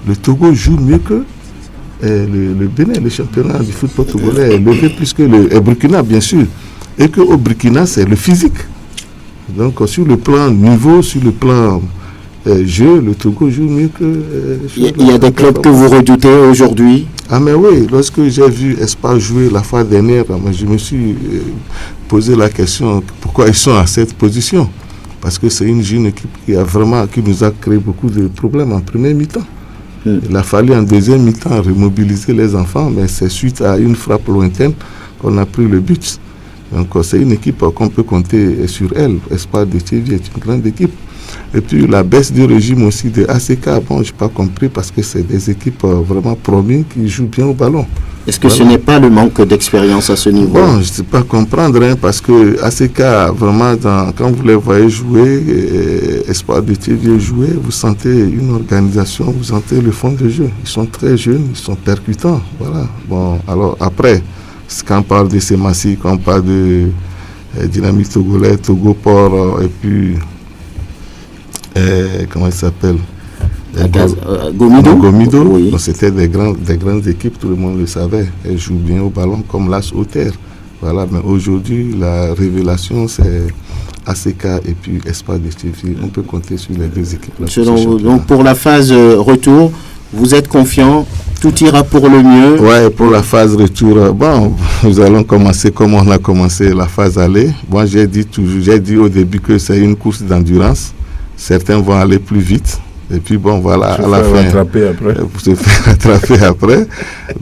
le Togo joue mieux que le Bénin, le championnat du football togolais est levé plus que le Burkina, bien sûr. Et qu'au Burkina, c'est le physique. Donc, sur le plan niveau, sur le plan jeu, le Togo joue mieux que... il y a des clubs que vous redoutez aujourd'hui? Ah mais oui, lorsque j'ai vu Espoir jouer la fois dernière, je me suis posé la question, pourquoi ils sont à cette position? Parce que c'est une jeune équipe qui nous a créé beaucoup de problèmes en première mi-temps. Il a fallu en deuxième mi-temps remobiliser les enfants, mais c'est suite à une frappe lointaine qu'on a pris le but. Donc c'est une équipe qu'on peut compter sur elle. Espoir de Tchévi est une grande équipe. Et puis la baisse du régime aussi de ACK, je n'ai pas compris parce que c'est des équipes vraiment promues qui jouent bien au ballon. Est-ce que ce n'est pas le manque d'expérience à ce niveau? Je ne sais pas comprendre, parce que ACK, vraiment, quand vous les voyez jouer, Espoir de TV jouer, vous sentez une organisation, vous sentez le fond de jeu. Ils sont très jeunes, ils sont percutants. Voilà. Alors après, quand on parle de Semassi, quand on parle de Dynamique Togolais, Togo Port, et puis... comment il s'appelle? Gomido. Oui. Donc, c'était des grandes équipes, tout le monde le savait. Elles jouent bien au ballon comme l'As Auxerre. Voilà, mais aujourd'hui, la révélation, c'est ACK et puis Espoir de Tchévi. On peut compter sur les deux équipes. Donc pour la phase retour, vous êtes confiant, tout ira pour le mieux? Oui, pour la phase retour, nous allons commencer comme on a commenccommencé la phase aller. J'ai dit au début que c'est une course d'endurance. Certains vont aller plus vite. Et puis à la fin, pour se faire rattraper après.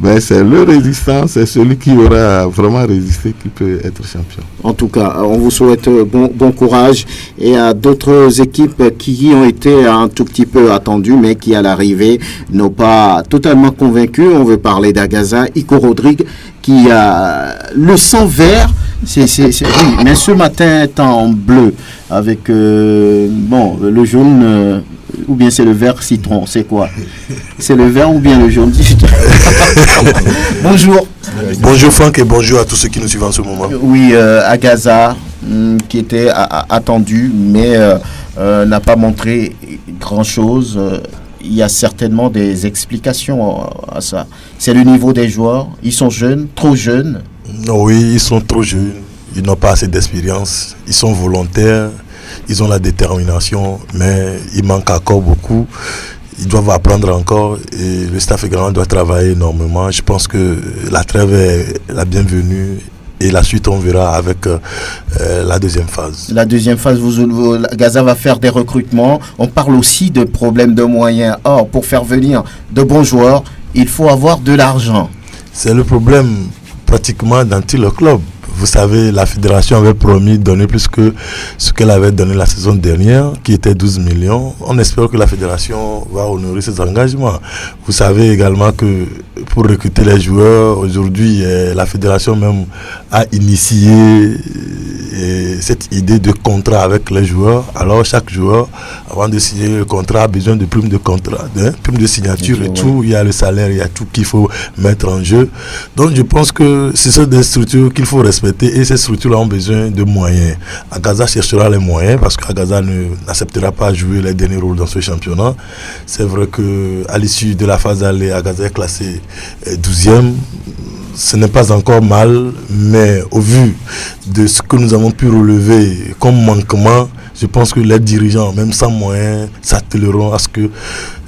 Mais c'est le résistant, c'est celui qui aura vraiment résisté qui peut être champion. En tout cas, on vous souhaite bon courage. Et à d'autres équipes qui ont été un tout petit peu attendues, mais qui à l'arrivée n'ont pas totalement convaincu. On veut parler d'Agaza, Iko Rodrigue, qui a le sang vert. Oui, mais ce matin est en bleu avec le jaune ou bien c'est le vert citron, c'est quoi? C'est le vert ou bien le jaune? Bonjour. Bonjour Franck et bonjour à tous ceux qui nous suivent en ce moment. Oui, Agaza qui était attendu mais n'a pas montré grand chose. Il y a certainement des explications à ça. C'est le niveau des joueurs, ils sont jeunes, trop jeunes. Oui, ils sont trop jeunes, ils n'ont pas assez d'expérience, ils sont volontaires, ils ont la détermination, mais il manque encore beaucoup. Ils doivent apprendre encore et le staff également doit travailler énormément. Je pense que la trêve est la bienvenue et la suite on verra avec la deuxième phase. La deuxième phase, Gaza va faire des recrutements. On parle aussi de problèmes de moyens. Or, pour faire venir de bons joueurs, il faut avoir de l'argent. C'est le problème pratiquement dans tout le club. Vous savez, la fédération avait promis de donner plus que ce qu'elle avait donné la saison dernière, qui était 12 millions. On espère que la fédération va honorer ses engagements. Vous savez également que pour recruter les joueurs, aujourd'hui, la fédération même a initié cette idée de contrat avec les joueurs. Alors chaque joueur, avant de signer le contrat, a besoin de plumes de contrat, de plumes de signature et tout. Il y a le salaire, il y a tout qu'il faut mettre en jeu. Donc je pense que ce sont des structures qu'il faut respecter et ces structures ont besoin de moyens. Agaza cherchera les moyens parce qu'Agaza n'acceptera pas jouer les derniers rôles dans ce championnat. C'est vrai qu'à l'issue de la phase aller, Agaza est classé 12e. Ce n'est pas encore mal, mais au vu de ce que nous avons pu relever comme manquement, je pense que les dirigeants, même sans moyens, s'attelleront à ce que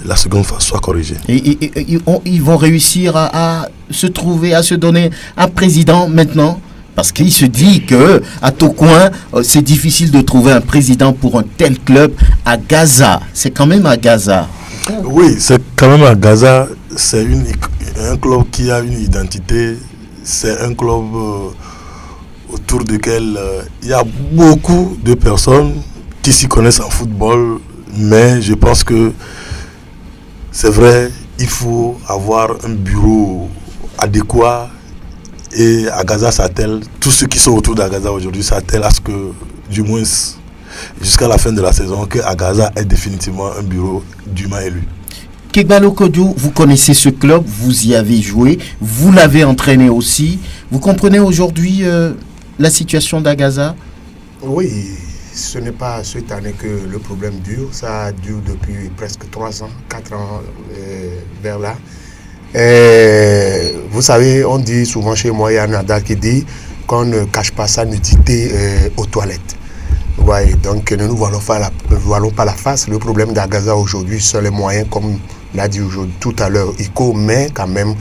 la seconde phase soit corrigée. Et ils vont réussir à se trouver, à se donner un président maintenant, parce qu'il se dit que à Tocoin, c'est difficile de trouver un président pour un tel club à Gaza. C'est quand même à Gaza. Oui, c'est quand même à Gaza. C'est un club qui a une identité. C'est un club autour duquel il y a beaucoup de personnes qui s'y connaissent en football. Mais je pense que c'est vrai, il faut avoir un bureau adéquat. Et à Gaza s'attelle, tous ceux qui sont autour d'Agaza aujourd'hui s'attellent à ce que, du moins jusqu'à la fin de la saison, que Agaza ait définitivement un bureau dûment élu. Kegbalo Kodjo, vous connaissez ce club, vous y avez joué, vous l'avez entraîné aussi. Vous comprenez aujourd'hui la situation d'Agaza? Oui, ce n'est pas cette année que le problème dure. Ça dure depuis presque 3 ans, 4 ans vers là. Et vous savez, on dit souvent chez moi, il y a Nada qui dit qu'on ne cache pas sa nudité aux toilettes. Ouais, donc ne nous voilons pas la face. Le problème d'Agaza aujourd'hui, c'est les moyens, comme l'a dit tout à l'heure Iko, mais quand même,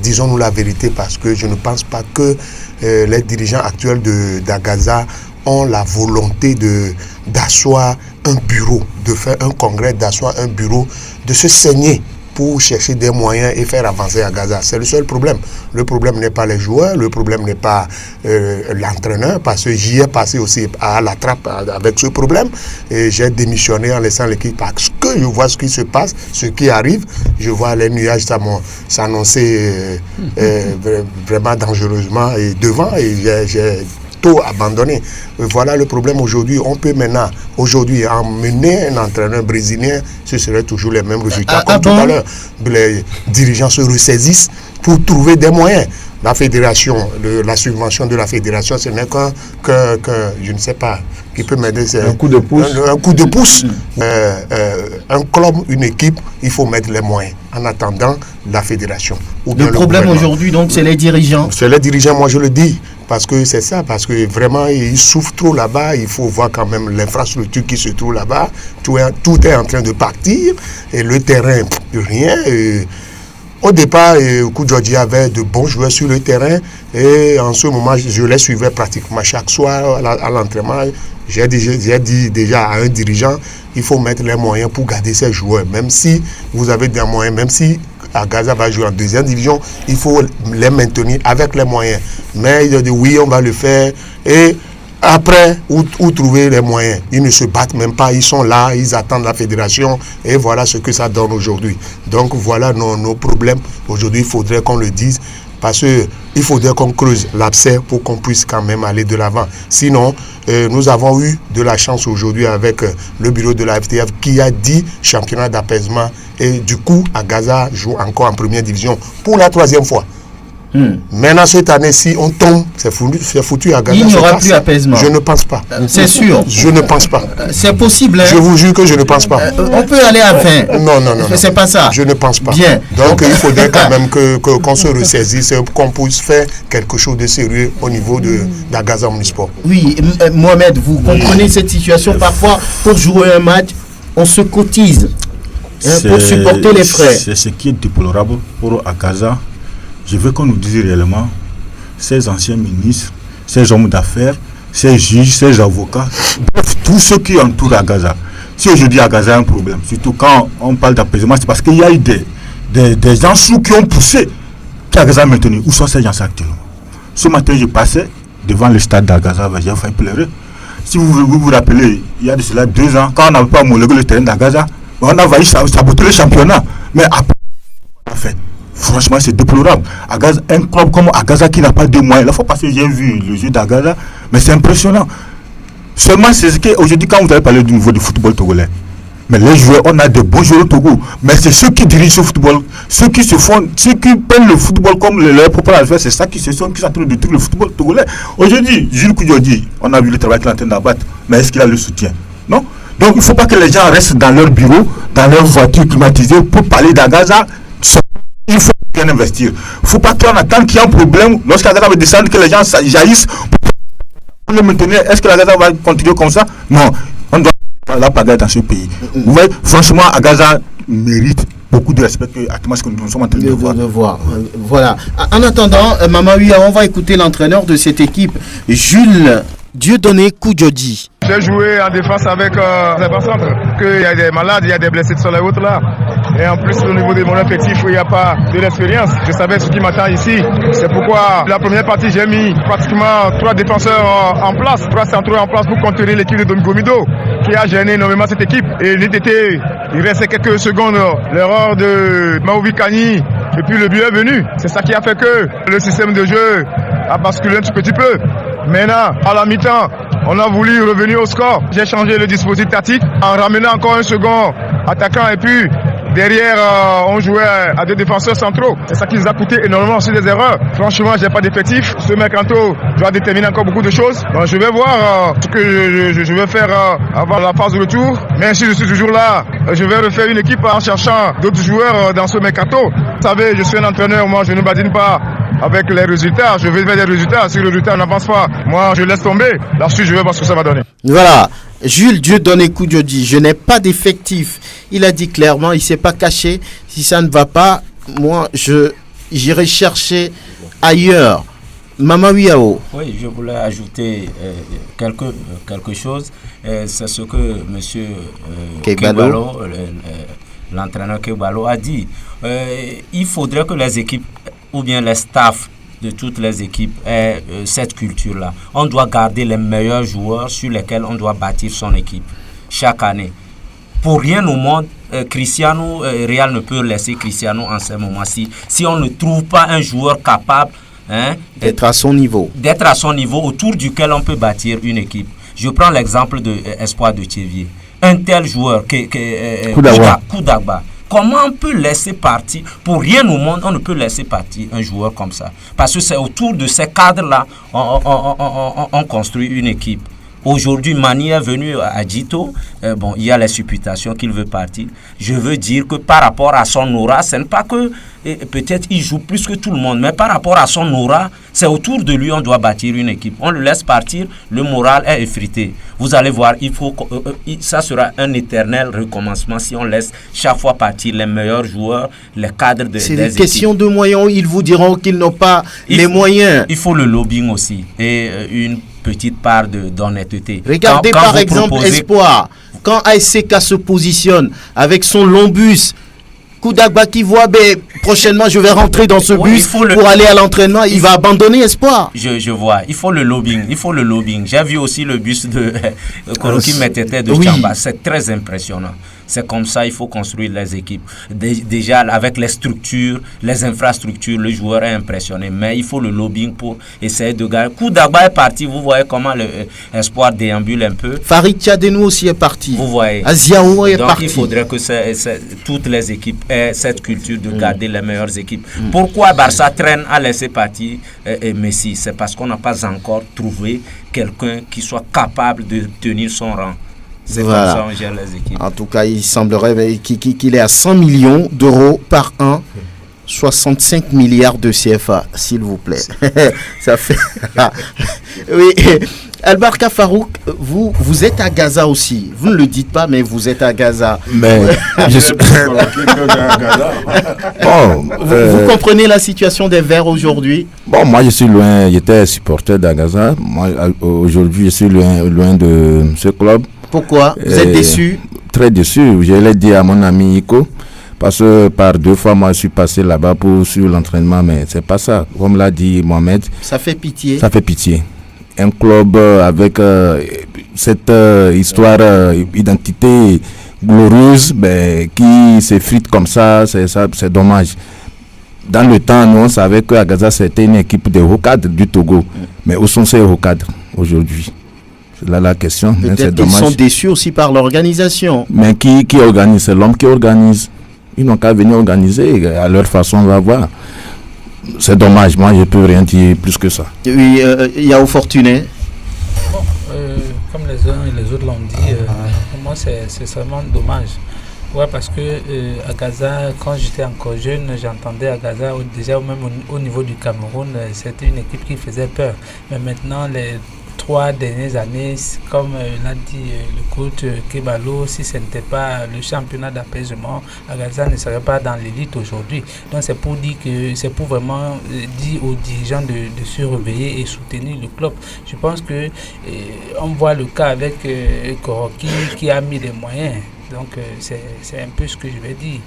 disons-nous la vérité, parce que je ne pense pas que les dirigeants actuels d'Agaza ont la volonté d'asseoir un bureau, de faire un congrès, d'asseoir un bureau, de se saigner pour chercher des moyens et faire avancer à Gaza. C'est le seul problème. Le problème n'est pas les joueurs, le problème n'est pas l'entraîneur, parce que j'y ai passé aussi à la trappe avec ce problème. Et j'ai démissionné en laissant l'équipe parce que je vois ce qui se passe, ce qui arrive. Je vois les nuages s'annoncer vraiment dangereusement et devant, et j'ai tout abandonné. Voilà le problème aujourd'hui. On peut maintenant, aujourd'hui, emmener un entraîneur brésilien, ce serait toujours les mêmes résultats comme tout à l'heure. Les dirigeants se ressaisissent pour trouver des moyens. La fédération, la subvention de la fédération, ce n'est que je ne sais pas, qui peut m'aider. C'est un coup de pouce. Un coup de pouce. Un club, une équipe, il faut mettre les moyens en attendant la fédération. Le problème aujourd'hui, donc, c'est les dirigeants. C'est les dirigeants, moi je le dis. Parce que c'est ça, parce que vraiment, ils souffrent trop là-bas. Il faut voir quand même l'infrastructure qui se trouve là-bas. Tout est en train de partir. Et le terrain, rien. Au départ, Koudjodji avait de bons joueurs sur le terrain. Et en ce moment, je les suivais pratiquement chaque soir à l'entraînement. J'ai dit déjà à un dirigeant, il faut mettre les moyens pour garder ces joueurs. Même si vous avez des moyens, même si Agaza va jouer en 2e division, il faut les maintenir avec les moyens. Mais il a dit oui, on va le faire. Et après, où trouver les moyens? Ils ne se battent même pas, ils sont là, ils attendent la fédération. Et voilà ce que ça donne aujourd'hui. Donc voilà nos problèmes. Aujourd'hui, il faudrait qu'on le dise. Parce qu'il faudrait qu'on creuse l'abcès pour qu'on puisse quand même aller de l'avant. Sinon, nous avons eu de la chance aujourd'hui avec le bureau de la FTF qui a dit championnat d'apaisement. Et du coup, Agaza joue encore en 1e division pour la 3e fois. Maintenant, cette année, si on tombe, c'est foutu à Gaza. Il n'y aura plus apaisement. Je ne pense pas. C'est sûr. Je ne pense pas. C'est possible. Hein? Je vous jure que je ne pense pas. On peut aller à 20. Non. C'est pas ça. Je ne pense pas. Bien. Donc, il faudrait quand même qu'on se ressaisisse, qu'on puisse faire quelque chose de sérieux au niveau d'Agaza Omnisport. Oui, Mohamed, vous comprenez cette situation. Parfois, pour jouer un match, on se cotise pour supporter les frais. C'est ce qui est déplorable pour Agaza. Je veux qu'on nous dise réellement, ces anciens ministres, ces hommes d'affaires, ces juges, ces avocats, bref, tous ceux qui entourent Agaza. Si aujourd'hui Agaza a un problème, surtout quand on parle d'apaisement, c'est parce qu'il y a eu des gens sous qui ont poussé qu'Agaza a maintenu. Où sont ces gens actuellement? Ce matin, je passais devant le stade d'Agaza, j'ai failli pleurer. Si vous rappelez, il y a de cela 2 ans, quand on n'avait pas homologué le terrain d'Agaza, on a failli saboter le championnat. Mais après, on a fait. Franchement, c'est déplorable. Un club comme Agaza qui n'a pas de moyens. La fois passée, j'ai vu le jeu d'Agaza. Mais c'est impressionnant. Seulement, c'est ce qu'aujourd'hui, quand vous avez parlé du niveau du football togolais, mais les joueurs, on a de bons joueurs au Togo. Mais c'est ceux qui dirigent le football, ceux qui prennent le football comme leur propre affaire, c'est ça qui sont en train de détruire le football togolais. Aujourd'hui, Jules Koudjodi, on a vu le travail qu'il est en train d'abattre, mais est-ce qu'il a le soutien? Non. Donc il ne faut pas que les gens restent dans leur bureau, dans leur voiture climatisée pour parler d'Agaza. Il faut bien investir. Il ne faut pas qu'on attende qu'il y ait un problème lorsqu'Agaza va descendre, que les gens jaillissent pour le maintenir. Est-ce que l'Agaza va continuer comme ça? Non. On doit la pagaille dans ce pays. Vous voyez, franchement, Agaza mérite beaucoup de respect à ce que nous sommes en train de voir. Voilà. En attendant, Maman Ouya, on va écouter l'entraîneur de cette équipe, Jules Dieudonné Koudjodi. J'ai joué en défense avec les centres. Il y a des malades, il y a des blessés sur les routes là. Et en plus, au niveau de mon effectif, il n'y a pas de l'expérience. Je savais ce qui m'attend ici. C'est pourquoi la première partie, j'ai mis pratiquement 3 défenseurs en place, 3 centraux en place pour contenir l'équipe de Don Gomido, qui a gêné énormément cette équipe. Et il restait quelques secondes, l'erreur de Maouvi Kani, et puis le but est venu. C'est ça qui a fait que le système de jeu a basculé un petit peu. Maintenant, à la mi-temps, on a voulu revenir au score. J'ai changé le dispositif tactique en ramenant encore un second attaquant et puis derrière, on jouait à 2 défenseurs centraux. C'est ça qui nous a coûté énormément aussi des erreurs. Franchement, j'ai pas d'effectif. Ce mercato doit déterminer encore beaucoup de choses. Donc, je vais voir ce que je vais faire avant la phase de retour. Mais si je suis toujours là, je vais refaire une équipe en cherchant d'autres joueurs dans ce mercato. Vous savez, je suis un entraîneur, moi je ne badine pas avec les résultats, je vais faire des résultats. Si le résultat n'avance pas, moi je laisse tomber. Là-dessus, je vais voir ce que ça va donner. Voilà, Jules Dieudonné Koudjodi, je n'ai pas d'effectif. Il a dit clairement, il ne s'est pas caché. Si ça ne va pas, moi j'irai chercher ailleurs. Maman Ouiao. Oui, je voulais ajouter quelque chose. C'est ce que M. Kebalo, l'entraîneur Kebalo a dit. Il faudrait que les équipes ou bien les staffs de toutes les équipes aient cette culture-là. On doit garder les meilleurs joueurs sur lesquels on doit bâtir son équipe chaque année. Pour rien au monde, Cristiano, Real ne peut laisser Cristiano en ce moment-ci. Si on ne trouve pas un joueur capable d'être à son niveau. D'être à son niveau autour duquel on peut bâtir une équipe. Je prends l'exemple de Espoir de Thiévier. Un tel joueur, Koudagba. Comment on peut laisser partir, pour rien au monde, on ne peut laisser partir un joueur comme ça. Parce que c'est autour de ces cadres-là on construit une équipe. Aujourd'hui, Mani est venu à Djito. Il y a les supputations qu'il veut partir. Je veux dire que par rapport à son aura, ce n'est pas que peut-être il joue plus que tout le monde, mais par rapport à son aura, c'est autour de lui on doit bâtir une équipe. On le laisse partir, le moral est effrité. Vous allez voir, ça sera un éternel recommencement si on laisse chaque fois partir les meilleurs joueurs, les cadres des équipes. C'est une question de moyens. Ils vous diront qu'ils n'ont pas les moyens. Il faut le lobbying aussi et une petite part d'honnêteté. Regardez par exemple Espoir. Quand ASK se positionne avec son long bus, Koudagba qui voit, prochainement je vais rentrer dans ce bus pour aller à l'entraînement, il va abandonner Espoir. Je vois, il faut le lobbying. J'ai vu aussi le bus de Koroki Metete de Chamba, c'est très impressionnant. C'est comme ça il faut construire les équipes. Déjà avec les structures, les infrastructures, le joueur est impressionné, mais il faut le lobbying pour essayer de gagner. Koudagba est parti, vous voyez comment l'Espoir déambule un peu. Farid Tchadenou aussi est parti. Vous voyez. Aziaou est parti. Donc il faudrait que toutes les équipes aient cette culture de garder les meilleures équipes. Pourquoi Barça traîne à laisser partir Messi? C'est parce qu'on n'a pas encore trouvé quelqu'un qui soit capable de tenir son rang. C'est comme ça on gère les équipes. En tout cas, il semblerait qu'il est à 100 millions d'euros par an. 65 milliards de CFA, s'il vous plaît. Ça fait... Oui. Albarka Farouk, vous êtes à Gaza aussi. Vous ne le dites pas, mais vous êtes à Gaza. Mais je suis... vous comprenez la situation des Verts aujourd'hui? Bon, moi je suis loin, j'étais supporter de Gaza. Moi, aujourd'hui, je suis loin de ce club. Pourquoi? Vous êtes déçu? Très déçu. Je l'ai dit à mon ami Iko. Parce que par 2 fois, moi, je suis passé là-bas pour suivre l'entraînement, mais c'est pas ça. Comme l'a dit Mohamed. Ça fait pitié. Ça fait pitié. Un club avec cette histoire, identité glorieuse, qui s'effrite comme ça, c'est dommage. Dans le temps, nous, on savait qu'à Gaza, c'était une équipe de hauts cadres du Togo. Mais où sont ces hauts cadres? aujourd'hui? C'est là la question. Peut-être qu'ils sont déçus aussi par l'organisation. Mais qui organise? C'est l'homme qui organise. Ils n'ont qu'à venir organiser à leur façon, on va voir. C'est dommage, moi je ne peux rien dire plus que ça. Oui, il y a au Fortuné. Bon, comme les uns et les autres l'ont dit, pour moi c'est seulement dommage. Ouais, parce que à Gaza, quand j'étais encore jeune, j'entendais à Gaza, déjà même au niveau du Cameroun, c'était une équipe qui faisait peur. Mais maintenant, les 3 dernières années, comme l'a dit le coach Kebalo, si ce n'était pas le championnat d'apaisement, Gaza ne serait pas dans l'élite aujourd'hui. Donc c'est pour dire que c'est pour vraiment dire aux dirigeants de se réveiller et soutenir le club. Je pense que on voit le cas avec Koroki qui a mis les moyens. Donc c'est un peu ce que je vais dire.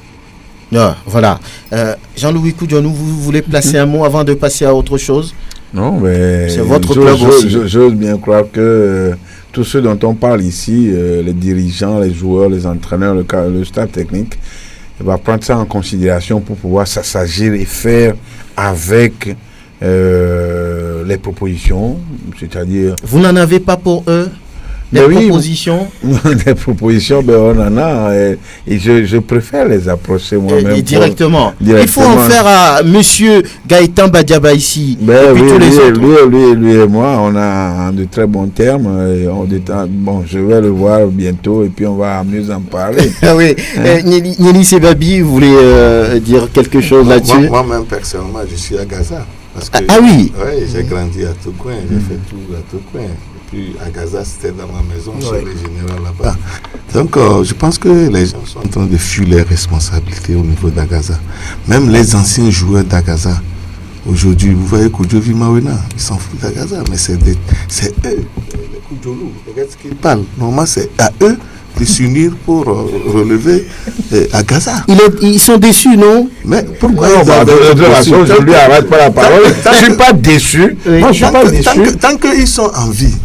Ah, voilà. Jean-Louis Koudjonou, vous voulez placer un mot avant de passer à autre chose? Non, mais c'est votre club aussi. J'ose bien croire que tous ceux dont on parle ici, les dirigeants, les joueurs, les entraîneurs, le staff technique, va prendre ça en considération pour pouvoir s'agir et faire avec les propositions, c'est-à-dire... Vous n'en avez pas pour eux? Des propositions? Des propositions, on en a. Et je préfère les approcher moi-même. Directement. Il faut en faire à monsieur Gaëtan Badiaba ici. Oui, tous les autres. Lui et moi, on a de très bons termes. Bon, je vais le voir bientôt et puis on va mieux en parler. Oui. Nieli Sebabi, vous voulez dire quelque chose là-dessus? Moi-même, personnellement, je suis à Gaza. Parce que, oui? Oui, j'ai grandi à Tocoin, j'ai fait tout à Tocoin. Puis à Gaza, c'était dans ma maison, chez les généraux là-bas. Donc, je pense que les gens sont en train de fuir les responsabilités au niveau d'Agaza. Même les anciens joueurs d'Agaza, aujourd'hui, vous voyez Koudjovi Mawena, ils s'en foutent d'Agaza, mais c'est eux, les Koudjolou, regarde ce qu'ils parlent. Normalement, c'est à eux de s'unir pour relever à Gaza. Ils sont déçus, non? Mais pourquoi je lui arrête pas la parole. Je ne suis pas déçu. Moi, je suis pas déçu. Tant qu'ils sont en vie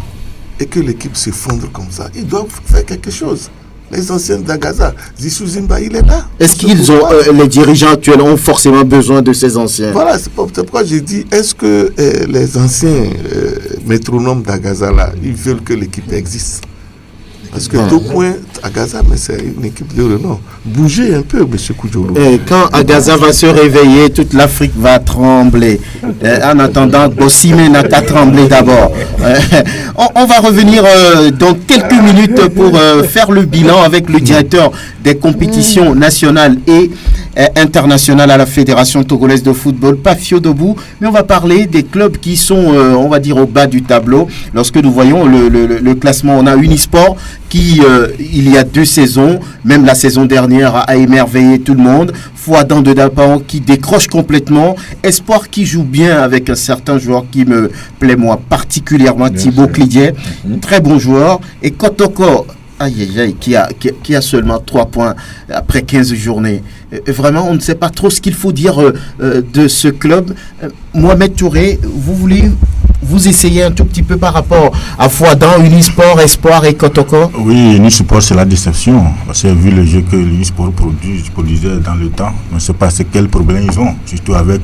et que l'équipe s'effondre comme ça, ils doivent faire quelque chose. Les anciens d'Agaza, Zissou Zimba, il est là. Est-ce qu'ils ont, les dirigeants actuels ont forcément besoin de ces anciens? Voilà, c'est pourquoi j'ai dit, est-ce que les anciens métronomes d'Agaza, là, ils veulent que l'équipe existe? Parce que tout point à Gaza, mais c'est une équipe de renom. Bougez un peu, M. Koudjoulou. Quand Gaza va se réveiller, toute l'Afrique va trembler. En attendant, Bossimé n'a qu'à trembler d'abord. On va revenir dans quelques minutes pour faire le bilan avec le directeur des compétitions nationales et internationales à la Fédération togolaise de football, Pafio Dobou. Mais on va parler des clubs qui sont, on va dire, au bas du tableau. Lorsque nous voyons le classement, on a Unisport qui, il y a 2 saisons, même la saison dernière, a émerveillé tout le monde. Fouadan de Dapan qui décroche complètement. Espoir qui joue bien avec un certain joueur qui me plaît moi particulièrement, Thibaut Clidier. Très bon joueur. Et Kotoko, qui a seulement 3 points après 15 journées. Vraiment, on ne sait pas trop ce qu'il faut dire de ce club. Mohamed Touré, vous voulez vous essayez un tout petit peu par rapport à Fouadan, Unisport, Espoir et Kotoko? Oui, Unisport, c'est la déception. Parce que vu le jeu que l'Unisport produisait dans le temps, on ne sait pas quels problèmes ils ont. Surtout avec,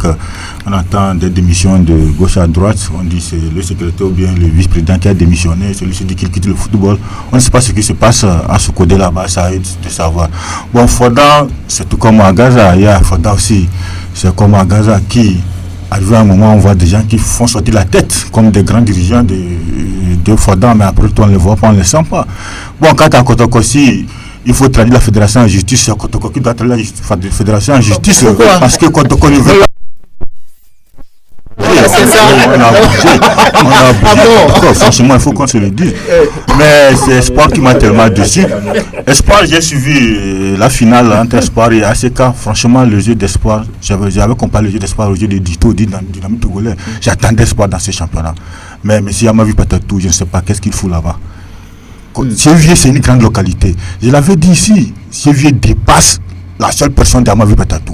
on entend des démissions de gauche à droite. On dit c'est le secrétaire ou bien le vice-président qui a démissionné, celui-ci dit qu'il quitte le football. On ne sait pas ce qui se passe à ce côté là-bas, ça aide de savoir. Bon, Fouadan, c'est tout comme à Gaza. Il y a Fouadan aussi, c'est comme à Gaza qui... Arrivé à un moment, on voit des gens qui font sortir la tête, comme des grands dirigeants de Fouadan, mais après tout, on ne les voit pas, on ne les sent pas. Bon, quand à Kotoko aussi, il faut traduire la fédération en justice, c'est Kotoko qui doit traduire la fédération en justice. Pourquoi? Parce que Kotoko ne veut pas. C'est ça. On a bon. Franchement, il faut qu'on se le dise. Mais c'est Espoir qui m'a tellement déçu. Espoir, j'ai suivi la finale entre Espoir et ACK. Franchement, le jeu d'Espoir, j'avais comparé le jeu d'Espoir au jeu de Dito, Dynamique Togolais. J'attendais Espoir dans ce championnat. Mais M. Yamavi Patatou, je ne sais pas qu'est-ce qu'il fout là-bas. Sévier, c'est une grande localité. Je l'avais dit ici, Sévier dépasse la seule personne d'Yamavi Patatou.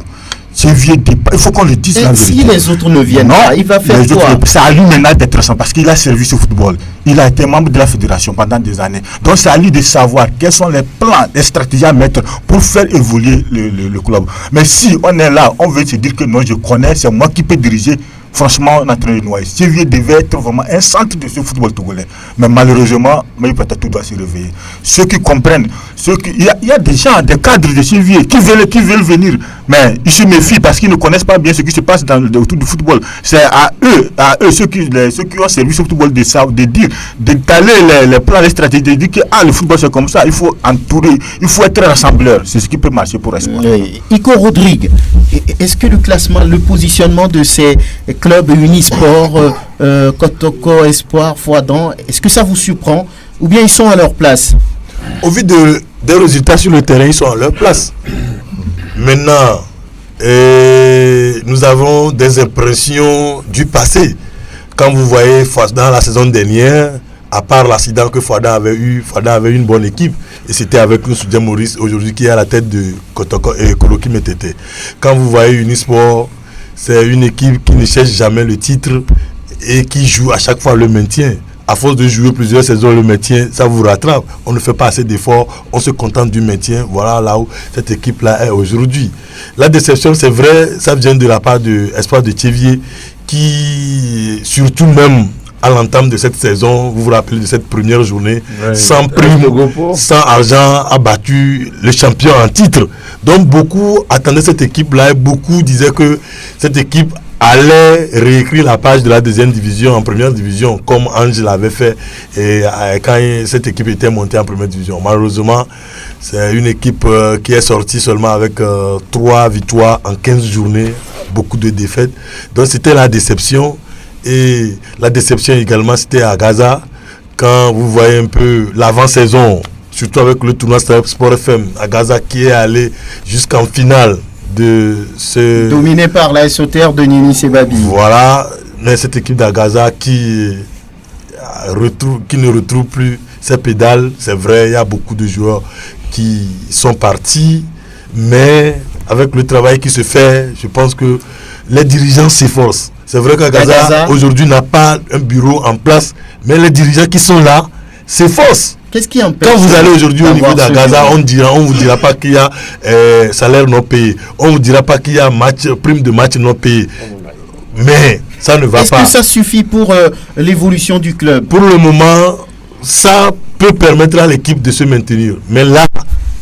Il faut qu'on le dise la vérité. Si les autres ne viennent pas, il va faire quoi? C'est à lui maintenant d'être sans, parce qu'il a servi ce football. Il a été membre de la fédération pendant des années. Donc c'est à lui de savoir quels sont les plans, les stratégies à mettre pour faire évoluer le club. Mais si on est là, on veut se dire que non, je connais, c'est moi qui peux diriger. franchement, on est en train de noyer. Séville devait être vraiment un centre de ce football togolais. Mais malheureusement, peut-être tout doit se réveiller. Ceux qui comprennent, il y a des gens, des cadres de Séville qui veulent venir, mais ils se méfient parce qu'ils ne connaissent pas bien ce qui se passe autour du football. C'est à eux, ceux qui ont servi ce football de dire, d'étaler les plans, les stratégies, de dire que le football c'est comme ça, il faut entourer, il faut être rassembleur. C'est ce qui peut marcher pour Espoir. Ico Rodrigue, est-ce que le classement, le positionnement de ces clubs Unisport, Kotoko, Espoir, Fouadon, est-ce que ça vous surprend ou bien ils sont à leur place? Au vu des résultats sur le terrain, ils sont à leur place. Maintenant, nous avons des impressions du passé. Quand vous voyez Fouadon la saison dernière, à part l'accident que Fouadon avait eu une bonne équipe. Et c'était avec nous Soudien Maurice aujourd'hui qui est à la tête de Kotoko et Koloki Metete. Quand vous voyez Unisport, c'est une équipe qui ne cherche jamais le titre et qui joue à chaque fois le maintien. À force de jouer plusieurs saisons le maintien, ça vous rattrape. On ne fait pas assez d'efforts, on se contente du maintien. Voilà là où cette équipe-là est aujourd'hui. La déception, c'est vrai, ça vient de la part de Espoir de Thiévier qui, surtout même à l'entame de cette saison, vous vous rappelez de cette première journée, sans prime, sans argent, a battu le champion en titre. Donc beaucoup attendaient cette équipe-là et beaucoup disaient que cette équipe allait réécrire la page de la deuxième division en première division, comme Ange l'avait fait quand cette équipe était montée en première division. Malheureusement, c'est une équipe qui est sortie seulement avec 3 victoires en 15 journées, beaucoup de défaites. Donc c'était la déception. Et la déception également, c'était à Gaza, quand vous voyez un peu l'avant-saison, surtout avec le tournoi Sport FM à Gaza qui est allé jusqu'en finale de ce... Dominé par la SOTR de Nini Sebabi. Voilà, mais cette équipe d'Agaza qui ne retrouve plus ses pédales, c'est vrai, il y a beaucoup de joueurs qui sont partis, mais avec le travail qui se fait, je pense que les dirigeants s'efforcent. C'est vrai qu'Agaza aujourd'hui n'a pas un bureau en place, mais les dirigeants qui sont là s'efforcent. Qu'est-ce qui empêche? Quand vous allez aujourd'hui au niveau d'Agaza, on vous dira pas qu'il y a salaire non payé. On vous dira pas qu'il y a prime de match non payé. Mais ça ne va pas. Est-ce que ça suffit pour l'évolution du club? Pour le moment, ça peut permettre à l'équipe de se maintenir. Mais là,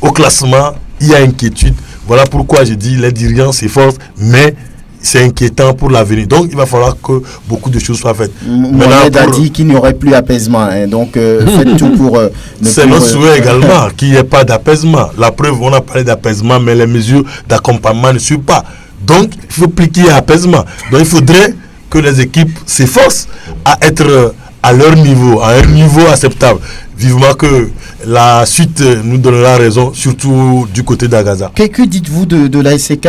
au classement, il y a inquiétude. Voilà pourquoi je dis les dirigeants s'efforcent, mais c'est inquiétant pour l'avenir. Donc, il va falloir que beaucoup de choses soient faites. Mohamed a dit qu'il n'y aurait plus d'apaisement. Hein. Donc, faites tout pour... c'est notre souhait également qu'il n'y ait pas d'apaisement. La preuve, on a parlé d'apaisement, mais les mesures d'accompagnement ne suivent pas. Donc, il faut pliquer apaisement. Donc, il faudrait que les équipes s'efforcent à être à leur niveau, à un niveau acceptable. Vivement que la suite nous donnera raison, surtout du côté d'Agaza. Que dites-vous de la SCK?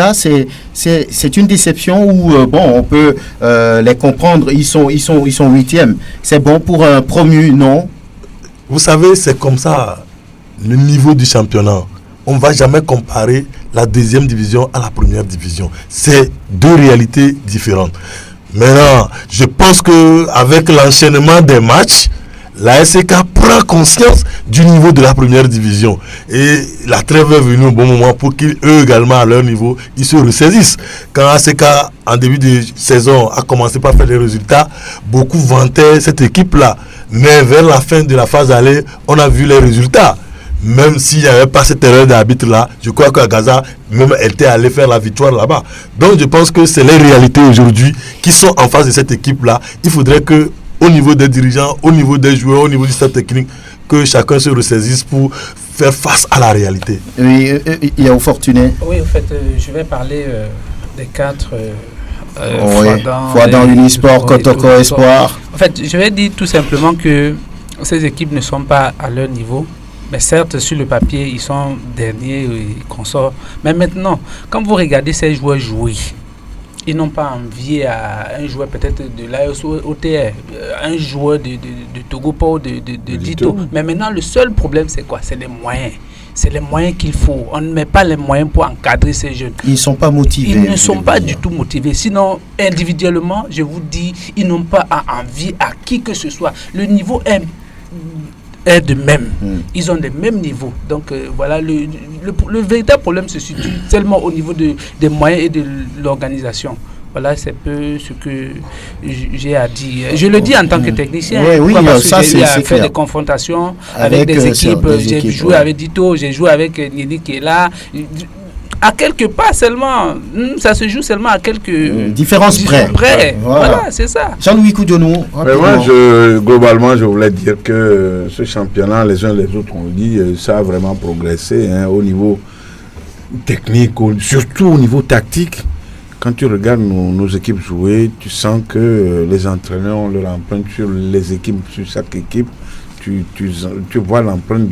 C'est une déception où on peut les comprendre. Ils sont 8e. C'est bon pour un promu, non? Vous savez, c'est comme ça le niveau du championnat. On ne va jamais comparer la deuxième division à la première division. C'est deux réalités différentes. Maintenant, je pense qu'avec l'enchaînement des matchs, la SCK prend conscience du niveau de la première division. Et la trêve est venue au bon moment pour qu'eux également, à leur niveau, ils se ressaisissent. Quand SCK, en début de saison, a commencé par faire des résultats, beaucoup vantaient cette équipe-là. Mais vers la fin de la phase aller, on a vu les résultats. Même s'il n'y avait pas cette erreur d'arbitre-là, je crois qu'à Gaza, même elle était allée faire la victoire là-bas. Donc je pense que c'est les réalités aujourd'hui qui sont en face de cette équipe-là. Il faudrait que, au niveau des dirigeants, au niveau des joueurs, au niveau du staff technique, que chacun se ressaisisse pour faire face à la réalité. Oui, il y a au Fortuné. Oui, en fait, je vais parler des 4... Fouadon, Unisport, Kotoko, Espoir. En fait, je vais dire tout simplement que ces équipes ne sont pas à leur niveau. Mais certes, sur le papier, ils sont derniers et consorts. Mais maintenant, quand vous regardez ces joueurs jouer, ils n'ont pas envie à un joueur peut-être de l'ASOTR, un joueur de Togo, pas de Dito. Mais maintenant, le seul problème, c'est quoi? C'est les moyens. C'est les moyens qu'il faut. On ne met pas les moyens pour encadrer ces jeunes. Ils ne sont pas motivés. Ils ne sont pas du tout motivés. Sinon, individuellement, je vous dis, ils n'ont pas envie à qui que ce soit. Le niveau est de même. Ils ont des mêmes niveaux. Donc voilà, le véritable problème se situe seulement au niveau des moyens et de l'organisation. Voilà, c'est peu ce que j'ai à dire. Je le dis en tant que technicien. Oui, parce ça que j'ai eu à c'est faire clair. des confrontations avec des équipes. J'ai joué avec Dito, j'ai joué avec Nini qui est là. À quelques pas seulement, ça se joue seulement à quelques différences près. Voilà, c'est ça. Jean-Louis Koudionou. Mais moi, globalement, je voulais dire que ce championnat, les uns les autres ont dit, ça a vraiment progressé au niveau technique, surtout au niveau tactique. Quand tu regardes nos équipes jouer, tu sens que les entraîneurs ont leur empreinte sur les équipes, sur chaque équipe. Tu vois les empreintes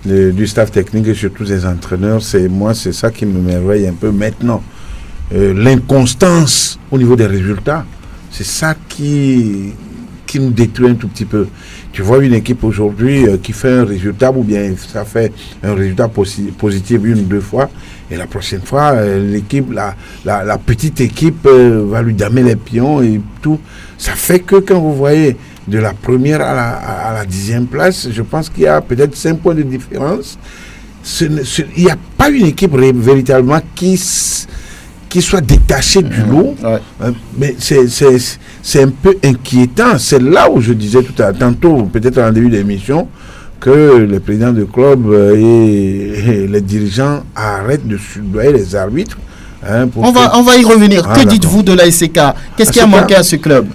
du staff technique et surtout des entraîneurs. C'est ça qui me merveille un peu maintenant. L'inconstance au niveau des résultats, c'est ça qui nous détruit un tout petit peu. Tu vois une équipe aujourd'hui qui fait un résultat, ou bien ça fait un résultat positif une ou deux fois, et la prochaine fois, l'équipe, la petite équipe va lui damer les pions et tout. Ça fait que quand vous voyez de la première à la 10e place, je pense qu'il y a peut-être 5 points de différence. Il n'y a pas une équipe véritablement qui soit détachée du lot. Mais c'est un peu inquiétant. C'est là où je disais tantôt, peut-être en début d'émission, que les présidents de club et les dirigeants arrêtent de surveiller les arbitres. On va y revenir. Que dites-vous de la SCK? Qu'est-ce qui a manqué à ce club?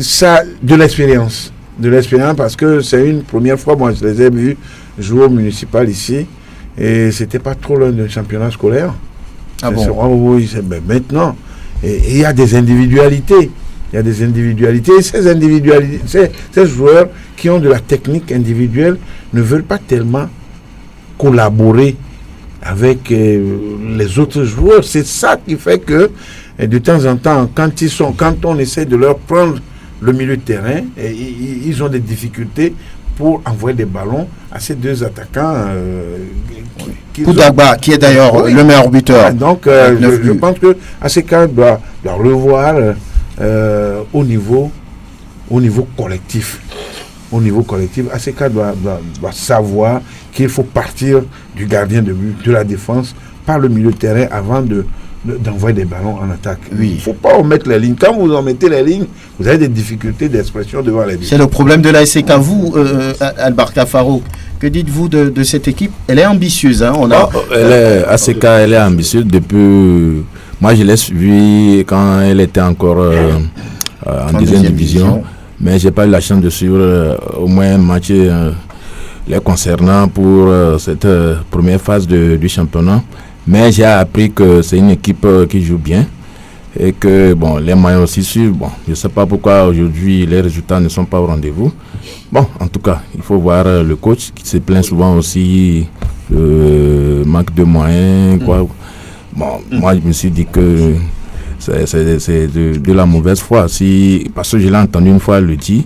Ça, de l'expérience. De l'expérience, parce que c'est une première fois, moi je les ai vus jouer au municipal ici, et c'était pas trop loin d'un championnat scolaire. Ah bon? Oui, maintenant. Et il y a des individualités. Ces joueurs qui ont de la technique individuelle ne veulent pas tellement collaborer avec les autres joueurs. C'est ça qui fait que de temps en temps, quand on essaie de leur prendre le milieu de terrain, ils ont des difficultés pour envoyer des ballons à ces deux attaquants. Koudagba, qui est d'ailleurs le meilleur buteur. Donc, je pense que ACK doit revoir au niveau collectif. Au niveau collectif, ACK doit savoir qu'il faut partir du gardien de but, de la défense, par le milieu de terrain avant d'envoyer des ballons en attaque. Oui. Il ne faut pas omettre les lignes. Quand vous en mettez les lignes, vous avez des difficultés d'expression devant les lignes. C'est le problème de la SCK. Vous, Albarka Farouk, que dites-vous de cette équipe? Elle est ambitieuse. ACK, elle est ambitieuse depuis... Moi, je l'ai suivie quand elle était encore en deuxième division. Mais je n'ai pas eu la chance de suivre au moins un match les concernant pour cette première phase du championnat. Mais j'ai appris que c'est une équipe qui joue bien et que les moyens aussi suivent. Je ne sais pas pourquoi aujourd'hui les résultats ne sont pas au rendez-vous. En tout cas, il faut voir le coach qui se plaint souvent aussi manque de moyens. Moi je me suis dit que c'est de la mauvaise foi, parce que je l'ai entendu une fois le dire.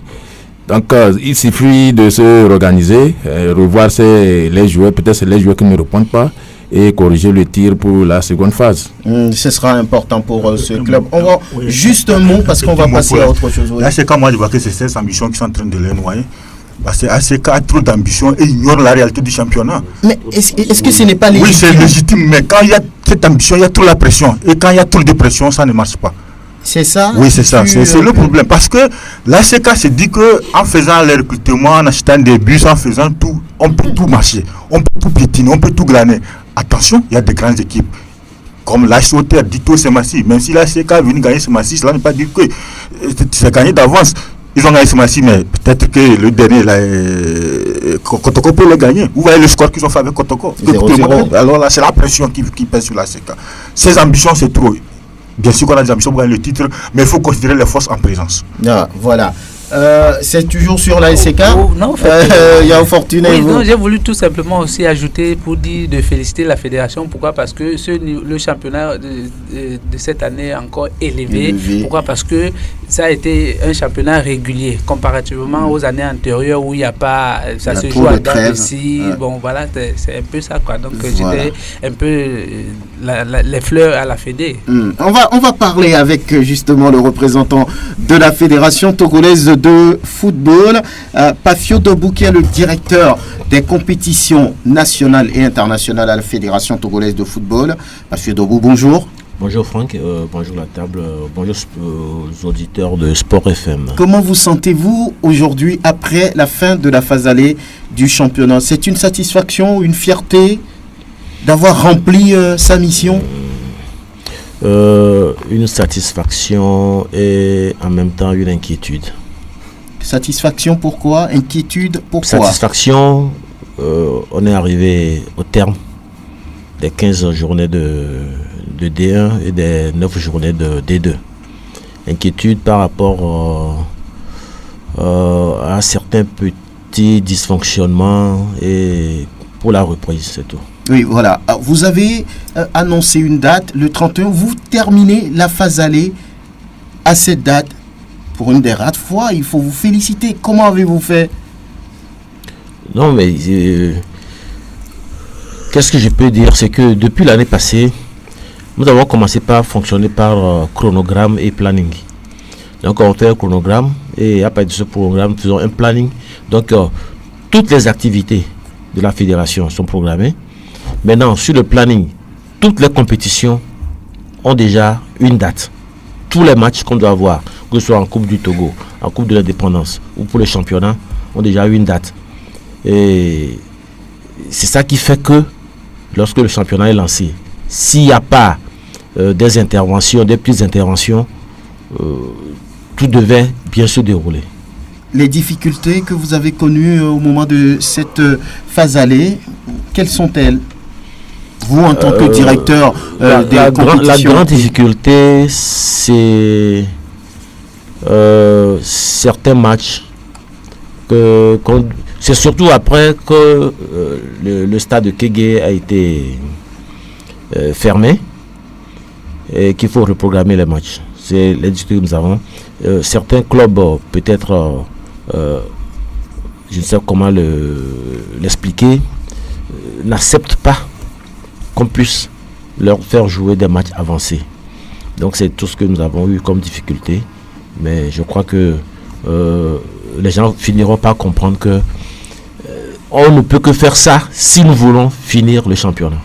Donc il suffit de se organiser, revoir les joueurs, peut-être c'est les joueurs qui ne répondent pas, et corriger le tir pour la seconde phase. Ce sera important pour ce club. On va juste un mot parce qu'on va passer à autre chose. Là, c'est quand moi je vois que c'est ces ambitions qui sont en train de les noyer. Parce que ACK a trop d'ambition et ignore la réalité du championnat. Mais est-ce que ce n'est pas légitime? Oui, c'est légitime, mais quand il y a cette ambition, il y a trop la pression. Et quand il y a trop de pression, ça ne marche pas. C'est ça? Oui, c'est ça. C'est le problème. Parce que l'ACK se dit qu'en faisant les recrutements, en achetant des bus, en faisant tout, on peut tout marcher. On peut tout piétiner, on peut tout glaner. Attention, il y a des grandes équipes. Comme l'ASOTER, Dito, Semassi. Même si l'ACK est venu gagner Semassi, cela ne veut pas dire que c'est gagné d'avance. Ils ont gagné Semassi, mais peut-être que le dernier, Kotoko peut le gagner. Vous voyez le score qu'ils ont fait avec Kotoko. Alors là, c'est la pression qui pèse sur l'ACK. Ces ambitions, c'est trop. Bien sûr qu'on a des ambitions pour gagner le titre, mais il faut considérer les forces en présence. Voilà. C'est toujours sur la SCK. Non, il y a Fortuné. Oui, non, j'ai voulu tout simplement aussi ajouter pour dire de féliciter la fédération. Pourquoi? Parce que le championnat de cette année est encore élevé. Pourquoi? Parce que ça a été un championnat régulier comparativement aux années antérieures où il n'y a pas, ça se joue à date ici. Bon, voilà, c'est un peu ça, quoi. Donc j'étais un peu les fleurs à la fédé. On va parler avec justement le représentant de la fédération togolaise de football, Pafio Dobou, qui est le directeur des compétitions nationales et internationales à la fédération togolaise de football. Pafio Dobou, bonjour. Bonjour Franck, bonjour la table, bonjour aux auditeurs de Sport FM. Comment vous sentez-vous aujourd'hui après la fin de la phase aller du championnat? C'est une satisfaction, une fierté d'avoir rempli sa mission? Une satisfaction et en même temps une inquiétude. Satisfaction pourquoi? Inquiétude pourquoi? Satisfaction, on est arrivé au terme des 15 journées de D1 et des 9 journées de D2. Inquiétude par rapport à certains petits dysfonctionnements et pour la reprise, c'est tout. Oui, voilà. Vous avez annoncé une date, le 31. Vous terminez la phase aller à cette date. Pour une des rares fois, il faut vous féliciter. Comment avez-vous fait? Non, mais qu'est-ce que je peux dire? C'est que depuis l'année passée, nous avons commencé par fonctionner par chronogramme et planning. Donc, on fait un chronogramme et à partir de ce programme, nous faisons un planning. Donc, toutes les activités de la fédération sont programmées. Maintenant, sur le planning, toutes les compétitions ont déjà une date. Tous les matchs qu'on doit avoir, que ce soit en Coupe du Togo, en Coupe de l'Indépendance ou pour le championnat, ont déjà une date. Et c'est ça qui fait que lorsque le championnat est lancé, s'il n'y a pas des interventions, des petites interventions, tout devait bien se dérouler. Les difficultés que vous avez connues au moment de cette phase aller, quelles sont-elles? Vous, en tant que directeur des compétitions. La grande difficulté, c'est certains matchs. C'est surtout après que le stade de Kégué a été fermé et qu'il faut reprogrammer les matchs. C'est les difficultés que nous avons. Certains clubs, peut-être, je ne sais comment l'expliquer, n'acceptent pas qu'on puisse leur faire jouer des matchs avancés. Donc c'est tout ce que nous avons eu comme difficulté. Mais je crois que les gens finiront par comprendre que on ne peut que faire ça si nous voulons finir le championnat.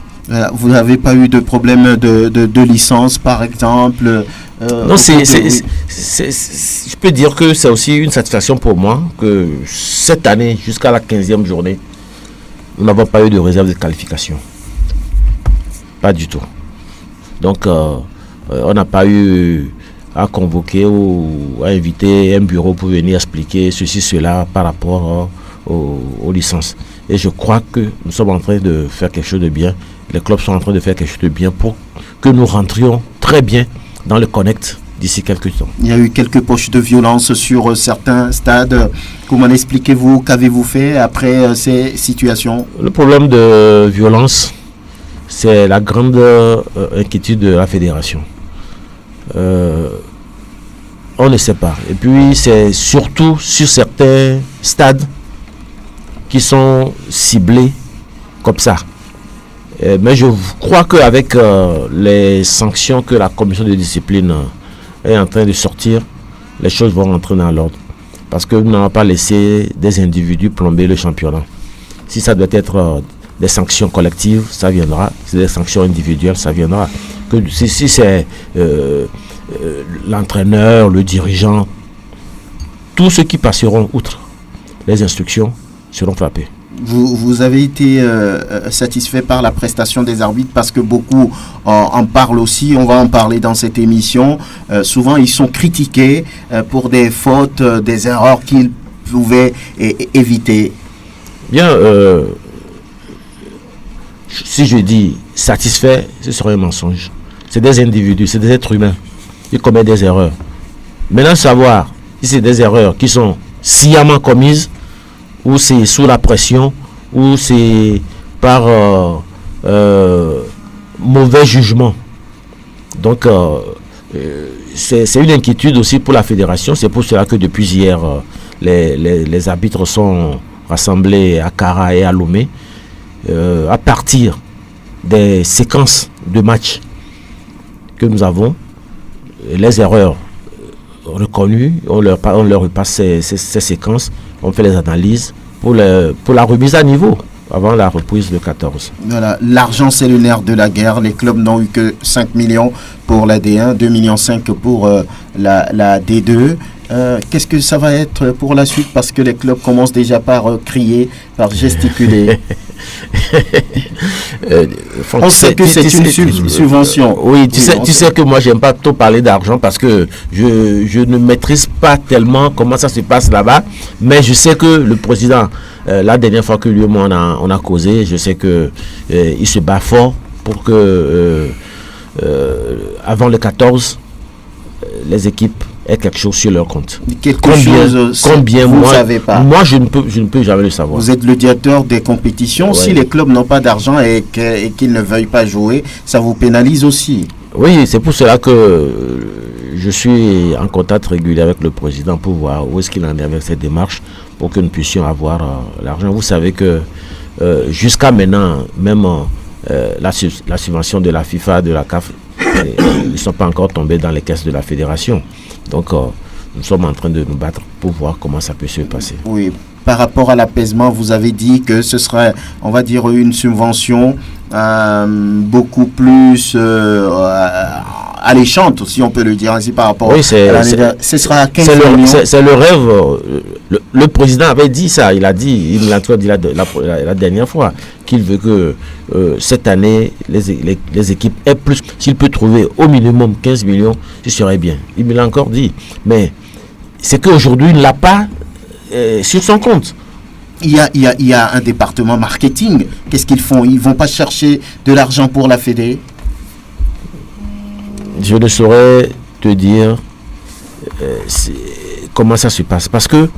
Vous n'avez pas eu de problème de licence, par exemple? Non, je peux dire que c'est aussi une satisfaction pour moi que cette année, jusqu'à la 15e journée, nous n'avons pas eu de réserve de qualification. Pas du tout. Donc, on n'a pas eu à convoquer ou à inviter un bureau pour venir expliquer ceci, cela par rapport aux licences. Et je crois que nous sommes en train de faire quelque chose de bien. Les clubs sont en train de faire quelque chose de bien pour que nous rentrions très bien dans le Connect d'ici quelques temps. Il y a eu quelques poches de violence sur certains stades. Comment expliquez-vous? Qu'avez-vous fait après ces situations? Le problème de violence, c'est la grande inquiétude de la fédération. On ne sait pas. Et puis, c'est surtout sur certains stades qui sont ciblés comme ça. Mais je crois qu'avec les sanctions que la commission de discipline est en train de sortir, les choses vont rentrer dans l'ordre. Parce que nous n'avons pas laissé des individus plomber le championnat. Si ça doit être des sanctions collectives, ça viendra. Si c'est des sanctions individuelles, ça viendra. Si c'est l'entraîneur, le dirigeant, tous ceux qui passeront outre les instructions seront frappés. Vous avez été satisfait par la prestation des arbitres parce que beaucoup en parlent aussi, on va en parler dans cette émission. Souvent, ils sont critiqués pour des fautes, des erreurs qu'ils pouvaient éviter. Bien, si je dis satisfait, ce serait un mensonge. C'est des individus, c'est des êtres humains. Ils commettent des erreurs. Maintenant, savoir si c'est des erreurs qui sont sciemment commises, ou c'est sous la pression, ou c'est par mauvais jugement. Donc, c'est une inquiétude aussi pour la fédération. C'est pour cela que depuis hier, les arbitres sont rassemblés à Kara et à Lomé à partir des séquences de matchs que nous avons. Les erreurs reconnues, on leur repasse ces séquences, on fait les analyses pour la remise à niveau. avant la reprise le 14. Voilà, l'argent c'est le nerf de la guerre. Les clubs n'ont eu que 5 millions pour la D1, 2,5 millions pour la D2. Qu'est-ce que ça va être pour la suite? Parce que les clubs commencent déjà par crier, par gesticuler. On sait que c'est une subvention. Oui, tu sais que moi j'aime pas trop parler d'argent parce que je ne maîtrise pas tellement comment ça se passe là-bas, mais je sais que le président, la dernière fois que lui et moi on a causé, je sais que il se bat fort pour que avant le 14 les équipes aient quelque chose sur leur compte. Combien vous ne savez pas. Moi je ne peux jamais le savoir. Vous êtes le directeur des compétitions. Ouais. Si les clubs n'ont pas d'argent et qu'ils ne veuillent pas jouer, ça vous pénalise aussi. Oui, c'est pour cela que je suis en contact régulier avec le président pour voir où est-ce qu'il en est avec cette démarche pour que nous puissions avoir l'argent. Vous savez que jusqu'à maintenant, même la subvention de la FIFA, de la CAF, ils ne sont pas encore tombés dans les caisses de la fédération. Donc, nous sommes en train de nous battre pour voir comment ça peut se passer. Oui, par rapport à l'apaisement, vous avez dit que ce serait, on va dire, une subvention beaucoup plus alléchante, si on peut le dire ainsi, par rapport à ce sera à 15 millions. C'est le rêve. Le président avait dit ça. Il a dit, il l'a dit la dernière fois, qu'il veut que cette année, les équipes aient plus. S'il peut trouver au minimum 15 millions, ce serait bien. Il me l'a encore dit. Mais c'est qu'aujourd'hui, il ne l'a pas sur son compte. Il y a un département marketing. Qu'est-ce qu'ils font? Ils ne vont pas chercher de l'argent pour la Fédé? Je ne saurais te dire comment ça se passe. Parce que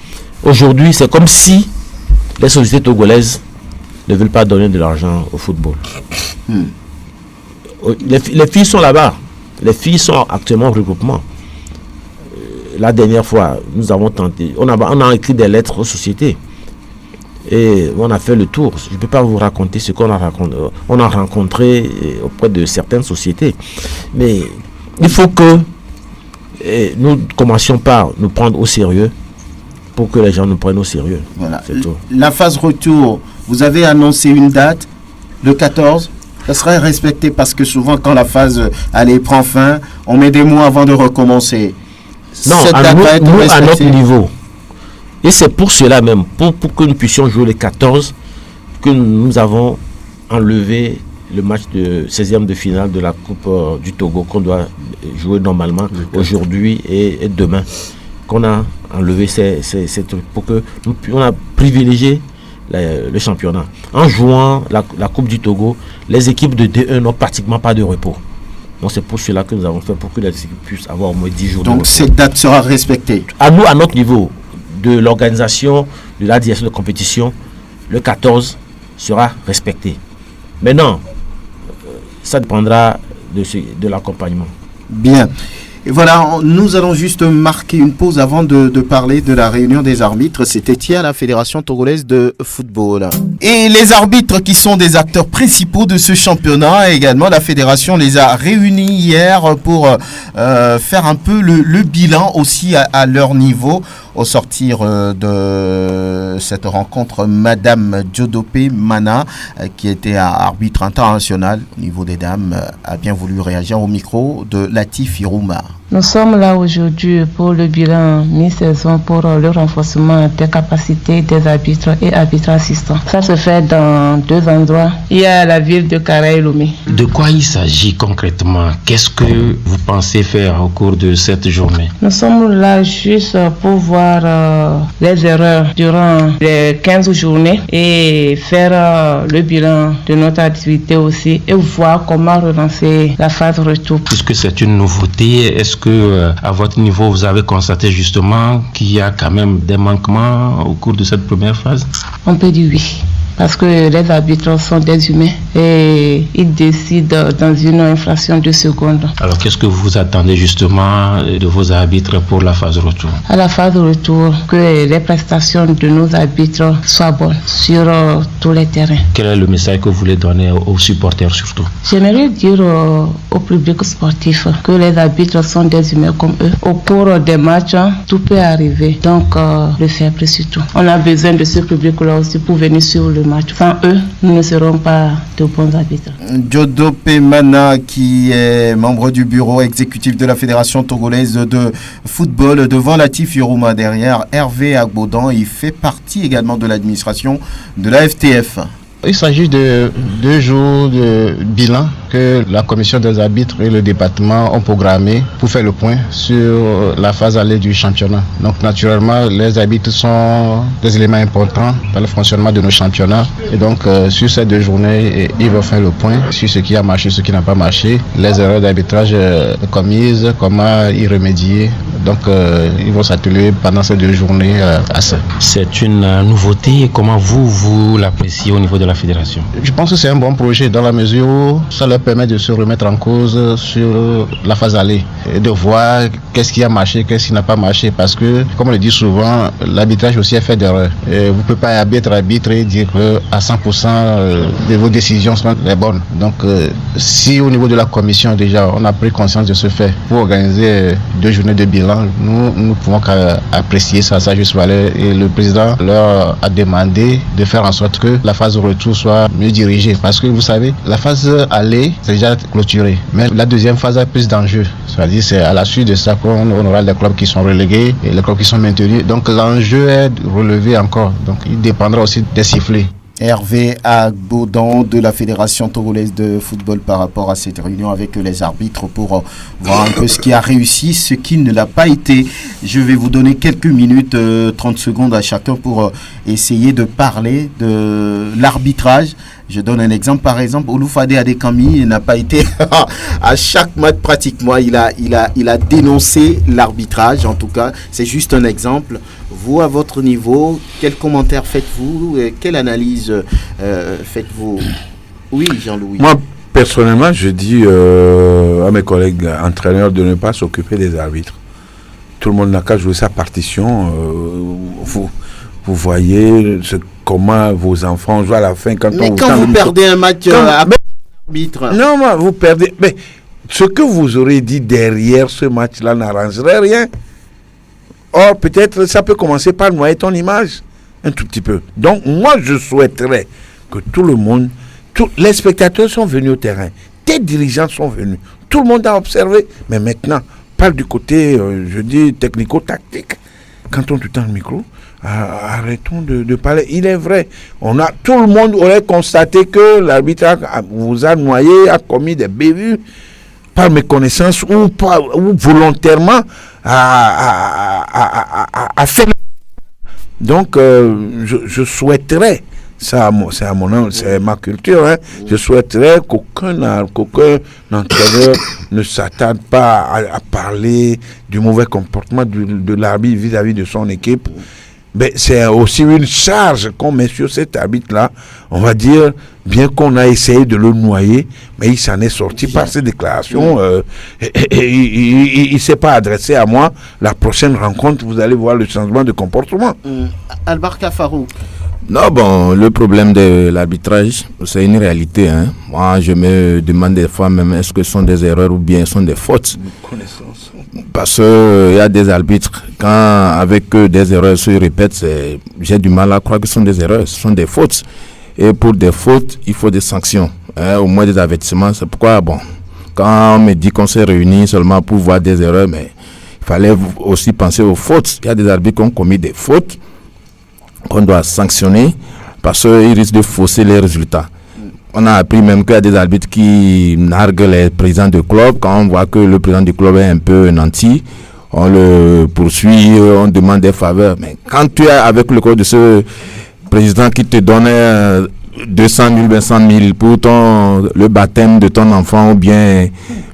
aujourd'hui, c'est comme si les sociétés togolaises ne veulent pas donner de l'argent au football. Les filles sont là-bas. Les filles sont actuellement en regroupement. La dernière fois, nous avons tenté. On a écrit des lettres aux sociétés. Et on a fait le tour. Je ne peux pas vous raconter ce qu'on a raconté. On a rencontré auprès de certaines sociétés. Mais il faut que nous commencions par nous prendre au sérieux pour que les gens nous prennent au sérieux. Voilà. La phase retour, vous avez annoncé une date, le 14. Ça serait respecté parce que souvent quand la phase prend fin, on met des mois avant de recommencer. Non, nous à notre niveau. Et c'est pour cela même, pour que nous puissions jouer les 14, que nous avons enlevé le match de 16e de finale de la Coupe du Togo qu'on doit jouer normalement aujourd'hui et demain. Qu'on a enlevé ces trucs pour que on a privilégié le championnat. En jouant la Coupe du Togo, les équipes de D1 n'ont pratiquement pas de repos. Donc c'est pour cela que nous avons fait, pour que les équipes puissent avoir au moins 10 jours. Donc cette date sera respectée. À nous, à notre niveau, de l'organisation, de la direction de compétition, le 14 sera respecté. Maintenant, ça dépendra de l'accompagnement. Bien. Et voilà, nous allons juste marquer une pause avant de parler de la réunion des arbitres. C'était hier la Fédération togolaise de football. Et les arbitres qui sont des acteurs principaux de ce championnat, également la Fédération les a réunis hier pour faire un peu le bilan aussi à leur niveau. Au sortir de cette rencontre, Madame Djodopé Mana, qui était arbitre international au niveau des dames, a bien voulu réagir au micro de Latif Irouma. Nous sommes là aujourd'hui pour le bilan mi-saison pour le renforcement des capacités des arbitres et arbitres assistants. Ça se fait dans 2 endroits. Il y a la ville de Karaï-Lomé. De quoi il s'agit concrètement? Qu'est-ce que vous pensez faire au cours de cette journée? Nous sommes là juste pour voir les erreurs durant les 15 journées et faire le bilan de notre activité aussi et voir comment relancer la phase retour. Puisque c'est une nouveauté, est-ce que à votre niveau vous avez constaté justement qu'il y a quand même des manquements au cours de cette première phase? On peut dire oui. Parce que les arbitres sont des humains et ils décident dans une infraction de seconde. Alors qu'est-ce que vous attendez justement de vos arbitres pour la phase retour? À la phase retour, que les prestations de nos arbitres soient bonnes sur tous les terrains. Quel est le message que vous voulez donner aux supporters surtout? J'aimerais dire au public sportif que les arbitres sont des humains comme eux. Au cours des matchs, tout peut arriver. Donc le faible surtout. On a besoin de ce public-là aussi pour venir sur le le match. Sans eux, nous ne serons pas de bons arbitres. Diodo Pemana, qui est membre du bureau exécutif de la Fédération togolaise de football, devant Latif Yorouma, derrière Hervé Agbodan. Il fait partie également de l'administration de la FTF. Il s'agit de 2 jours de bilan que la commission des arbitres et le département ont programmé pour faire le point sur la phase allée du championnat. Donc naturellement, les arbitres sont des éléments importants dans le fonctionnement de nos championnats. Et donc sur ces 2 journées, ils vont faire le point sur ce qui a marché, ce qui n'a pas marché, les erreurs d'arbitrage commises, comment y remédier. Donc ils vont s'atteler pendant ces 2 journées à ça. C'est une nouveauté. Comment vous l'appréciez au niveau de la fédération? Je pense que c'est un bon projet dans la mesure où ça leur permet de se remettre en cause sur la phase allée et de voir qu'est-ce qui a marché, qu'est-ce qui n'a pas marché, parce que, comme on le dit souvent, l'arbitrage aussi est fait d'erreurs. Vous ne pouvez pas arbitre et dire qu'à 100% de vos décisions sont les bonnes. Donc si au niveau de la commission déjà on a pris conscience de ce fait pour organiser 2 journées de bilan, nous pouvons apprécier ça, sa juste valeur, et le président leur a demandé de faire en sorte que la phase retour soit mieux dirigée, parce que vous savez, la phase aller c'est déjà clôturé, mais la deuxième phase a plus d'enjeux, c'est-à-dire c'est à la suite de ça qu'on aura les clubs qui sont relégués et les clubs qui sont maintenus, donc l'enjeu est relevé encore, donc il dépendra aussi des sifflets. Hervé Agbodan de la Fédération togolaise de football par rapport à cette réunion avec les arbitres pour voir un peu ce qui a réussi, ce qui ne l'a pas été. Je vais vous donner quelques minutes, 30 secondes à chacun pour essayer de parler de l'arbitrage. Je donne un exemple, par exemple, Oloufade Adekami n'a pas été à chaque match pratiquement, il a dénoncé l'arbitrage, en tout cas, c'est juste un exemple. Vous, à votre niveau, quel commentaire faites-vous, quelle analyse faites-vous? Oui, Jean-Louis. Moi, personnellement, je dis à mes collègues entraîneurs de ne pas s'occuper des arbitres. Tout le monde n'a qu'à jouer sa partition. Vous voyez comment vos enfants jouent à la fin. Quand vous perdez un match avec l'arbitre. Non, mais vous perdez. Mais ce que vous aurez dit derrière ce match-là n'arrangerait rien. Or, peut-être, ça peut commencer par noyer ton image, un tout petit peu. Donc, moi, je souhaiterais que tout le monde, les spectateurs sont venus au terrain, tes dirigeants sont venus, tout le monde a observé, mais maintenant, parle du côté, je dis, technico-tactique. Quand on te tend le micro, arrêtons de parler. Il est vrai, tout le monde aurait constaté que l'arbitre vous a noyé, a commis des bévues, par méconnaissance ou volontairement à faire. Donc je souhaiterais, c'est ma culture, hein, je souhaiterais qu'aucun entraîneur ne s'attarde pas à parler du mauvais comportement de l'arbitre vis-à-vis de son équipe. Mais c'est aussi une charge qu'on met sur cet arbitre-là. On va dire, bien qu'on a essayé de le noyer, mais il s'en est sorti par ses déclarations. Il ne s'est pas adressé à moi. La prochaine rencontre, vous allez voir le changement de comportement. Albar Kafarou. Non, bon, le problème de l'arbitrage, c'est une réalité. Hein. Moi, je me demande des fois même, est-ce que ce sont des erreurs ou bien ce sont des fautes? Parce qu'il y a des arbitres, quand avec eux des erreurs se répètent, j'ai du mal à croire que ce sont des erreurs, ce sont des fautes. Et pour des fautes, il faut des sanctions, hein, au moins des avertissements. C'est pourquoi, bon, quand on me dit qu'on s'est réunis seulement pour voir des erreurs, mais il fallait aussi penser aux fautes. Il y a des arbitres qui ont commis des fautes qu'on doit sanctionner parce qu'ils risquent de fausser les résultats. On a appris même qu'il y a des arbitres qui narguent les présidents de club. Quand on voit que le président du club est un peu nanti, on le poursuit, on demande des faveurs. Mais quand tu es avec le club de ce président qui te donne 200 000, 200 000 pour le baptême de ton enfant ou bien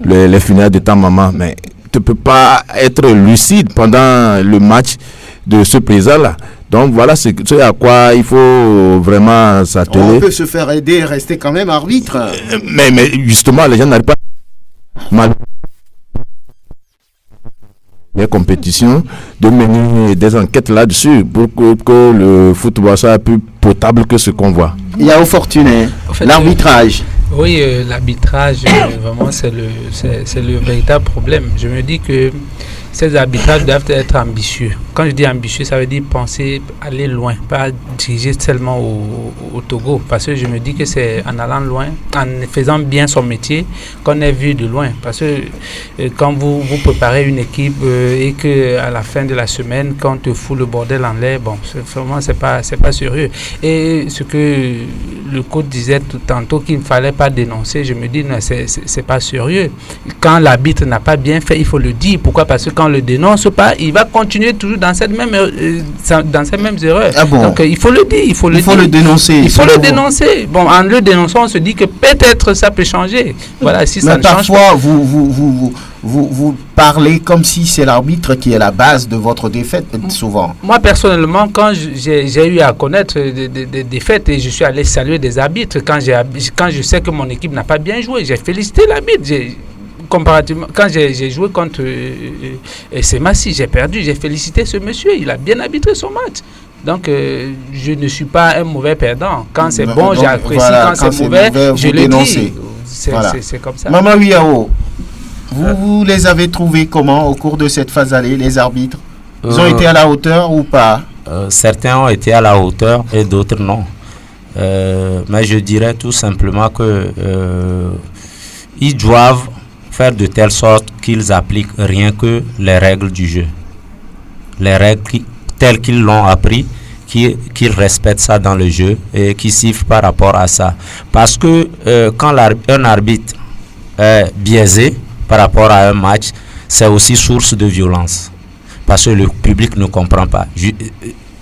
les funérailles de ta maman, mais tu ne peux pas être lucide pendant le match de ce président-là. Donc voilà, c'est à quoi il faut vraiment s'atteler. On peut se faire aider et rester quand même arbitre. Mais justement, les gens n'arrivent pas mal les compétitions de mener des enquêtes là-dessus pour que le football soit plus potable que ce qu'on voit. Il y a au fortuné, en fait, l'arbitrage. Oui, l'arbitrage, vraiment, c'est le véritable problème. Je me dis que ces arbitrages doivent être ambitieux. Quand je dis ambitieux, ça veut dire penser, aller loin, pas diriger seulement au Togo. Parce que je me dis que c'est en allant loin, en faisant bien son métier, qu'on est vu de loin. Parce que quand vous préparez une équipe et qu'à la fin de la semaine, quand on te fout le bordel en l'air, bon, vraiment, c'est pas sérieux. Et ce que le coach disait tout tantôt qu'il ne fallait pas dénoncer, je me dis, non, c'est pas sérieux. Quand l'arbitre n'a pas bien fait, il faut le dire. Pourquoi? Parce que quand on le dénonce pas, il va continuer toujours dans cette même erreur. Ah bon? Donc il faut le dire, il faut le dénoncer. Il faut le dénoncer. Bon, en le dénonçant, on se dit que peut-être ça peut changer. Voilà, si ça ne change pas. Vous parlez comme si c'est l'arbitre qui est la base de votre défaite, souvent. Moi, personnellement, quand j'ai eu à connaître des défaites et je suis allé saluer des arbitres, quand je sais que mon équipe n'a pas bien joué, j'ai félicité l'arbitre. Comparativement, quand j'ai joué contre Semassi, j'ai perdu, j'ai félicité ce monsieur, il a bien arbitré son match. Donc, je ne suis pas un mauvais perdant. Quand c'est bon, j'apprécie. Voilà, quand c'est mauvais, je le dis. C'est comme ça. Maman Wiao, vous les avez trouvés comment au cours de cette phase aller, les arbitres? Ils ont été à la hauteur ou pas? Certains ont été à la hauteur et d'autres non. Mais je dirais tout simplement que ils doivent faire de telle sorte qu'ils appliquent rien que les règles du jeu. Les règles telles qu'ils l'ont appris, qu'ils respectent ça dans le jeu et qu'ils sifflent par rapport à ça. Parce que quand un arbitre est biaisé par rapport à un match, c'est aussi source de violence. Parce que le public ne comprend pas.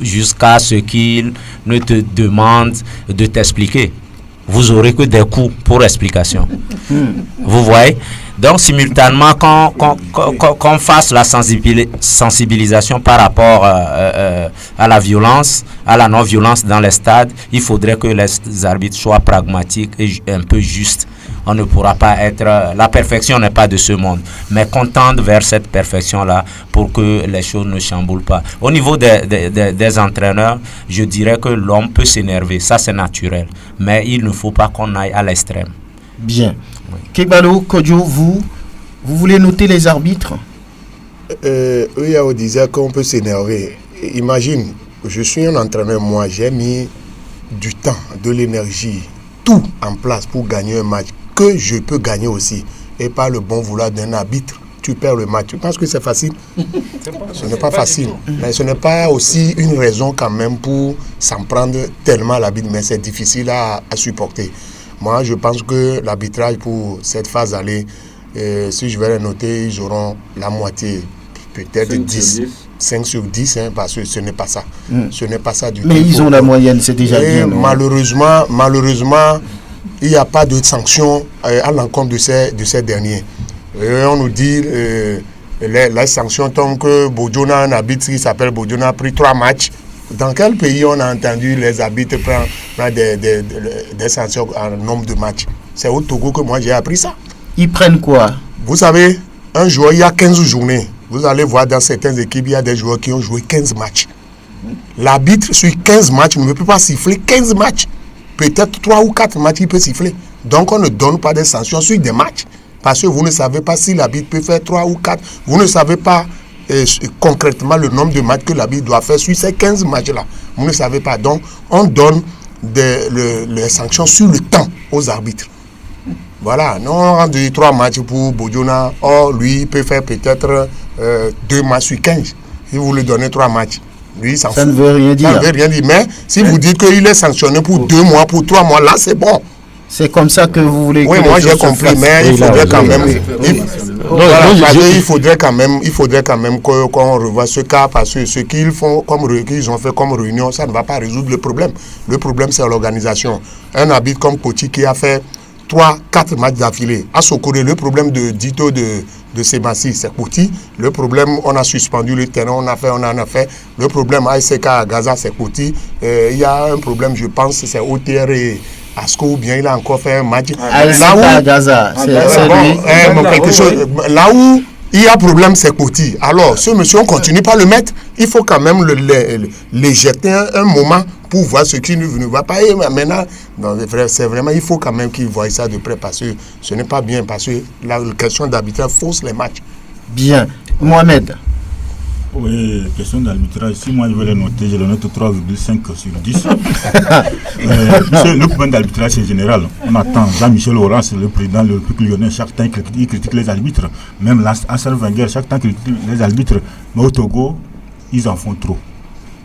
Jusqu'à ce qu'il ne te demande de t'expliquer. Vous aurez que des coups pour explication. Vous voyez? Donc, simultanément, qu'on fasse la sensibilisation par rapport à la violence, à la non-violence dans les stades, il faudrait que les arbitres soient pragmatiques et un peu justes. On ne pourra pas être... La perfection n'est pas de ce monde, mais qu'on tende vers cette perfection-là pour que les choses ne chamboulent pas. Au niveau des entraîneurs, je dirais que l'homme peut s'énerver, ça c'est naturel, mais il ne faut pas qu'on aille à l'extrême. Bien. Kebalo, Kodjo, vous voulez noter les arbitres? Oui, on disait qu'on peut s'énerver. Imagine, je suis un entraîneur, moi, j'ai mis du temps, de l'énergie, tout en place pour gagner un match que je peux gagner aussi. Et pas le bon vouloir d'un arbitre, tu perds le match. Tu penses que c'est facile? Ce n'est pas facile. Mais ce n'est pas aussi une raison quand même pour s'en prendre tellement à l'arbitre, mais c'est difficile à supporter. Moi, je pense que l'arbitrage pour cette phase aller, si je vais les noter, ils auront la moitié, peut-être 5 sur 10, hein, parce que ce n'est pas ça. Ce n'est pas ça du tout. Mais ils ont la moyenne, c'est déjà bien. Malheureusement, il n'y a pas de sanction à l'encontre de ces derniers. On nous dit les sanctions tant que Bodjona, un arbitre qui s'appelle Bodjona, a pris 3 matchs. Dans quel pays on a entendu les arbitres prendre des sanctions en nombre de matchs? C'est au Togo que moi j'ai appris ça. Ils prennent quoi? Vous savez, un joueur, il y a 15 journées. Vous allez voir dans certaines équipes, il y a des joueurs qui ont joué 15 matchs. L'arbitre, sur 15 matchs, ne peut pas siffler 15 matchs. Peut-être 3 ou 4 matchs, il peut siffler. Donc on ne donne pas des sanctions sur des matchs. Parce que vous ne savez pas si l'arbitre peut faire 3 ou 4. Vous ne savez pas concrètement le nombre de matchs que l'arbitre doit faire sur ces 15 matchs-là. Vous ne savez pas. Donc, on donne les sanctions sur le temps aux arbitres. Voilà. Nous, on rend 3 matchs pour Bodjona. Or, lui, il peut faire peut-être 2 matchs sur 15. Si vous lui donnez 3 matchs. Lui, ça ne veut rien dire. Ça ne veut rien dire. Mais si vous dites qu'il est sanctionné pour 2 mois, pour 3 mois, là, c'est bon. C'est comme ça que vous voulez. Oui, moi j'ai compris, mais il faudrait quand même. Il faudrait quand même qu'on revoie ce cas, parce que ce qu'ils ont fait comme réunion, ça ne va pas résoudre le problème. Le problème, c'est l'organisation. Un arbitre comme Koti qui a fait 3-4 matchs d'affilée. À Sokore, le problème de Dito de Semassi, c'est Koti. Le problème, on a suspendu le terrain, on en a fait. Le problème à SK à Gaza, c'est Koti. Il y a un problème, je pense, c'est OTR et Asco, ou bien il a encore fait un match. Là où Gaza, là où il y a problème, c'est Koti. Alors, ce monsieur, on continue pas le mettre. Il faut quand même l'éjecter un moment pour voir ce qui ne va pas. Et maintenant, c'est vraiment, il faut quand même qu'il voie ça de près, parce que ce n'est pas bien, parce que la question d'arbitrage fausse les matchs. Bien. Mohamed. Oui, question d'arbitrage. Si moi je veux les noter, je le note 3,5 sur 10. Le problème d'arbitrage, c'est général. On attend Jean-Michel Laurence, le président de l'Olympique Lyonnais, chaque temps il critique les arbitres. Même Arsène Wenger, chaque temps qu'il critique les arbitres. Mais au Togo, ils en font trop.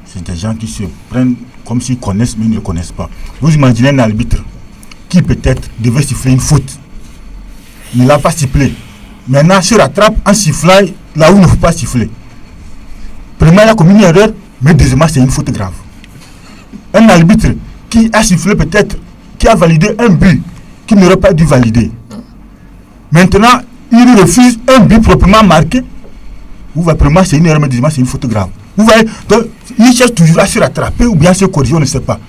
C'est des gens qui se prennent comme s'ils connaissent, mais ils ne connaissent pas. Vous imaginez un arbitre qui peut-être devait siffler une faute. Il ne l'a pas sifflé. Maintenant, se rattrape en sifflant là où il ne faut pas siffler. Premièrement, il a commis une erreur, mais deuxièmement, c'est une faute grave. Un arbitre qui a sifflé peut-être, qui a validé un but qu'il n'aurait pas dû valider. Maintenant, il refuse un but proprement marqué. Vous voyez, premièrement, c'est une erreur, mais deuxièmement, c'est une faute grave. Vous voyez, donc, il cherche toujours à se rattraper ou bien à se corriger, on ne sait pas.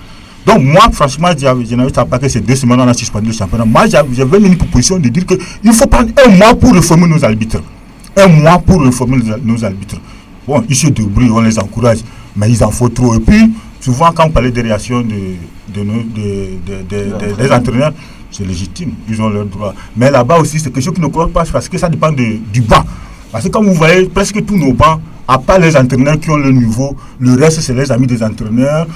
Donc, moi, franchement, je n'avais pas que ces 2 semaines, on a suspendu le championnat. Moi, j'avais une proposition de dire qu'il faut prendre un mois pour réformer nos arbitres. Un mois pour réformer nos arbitres. Bon, ils se débrouillent, on les encourage, mais ils en font trop. Et puis, souvent, quand on parlait des réactions des entraîneurs, c'est légitime, ils ont leurs droits. Mais là-bas aussi, c'est quelque chose qui ne croit pas, parce que ça dépend du banc. Parce que comme vous voyez, presque tous nos bancs, à part les entraîneurs qui ont le niveau, le reste, c'est les amis des entraîneurs,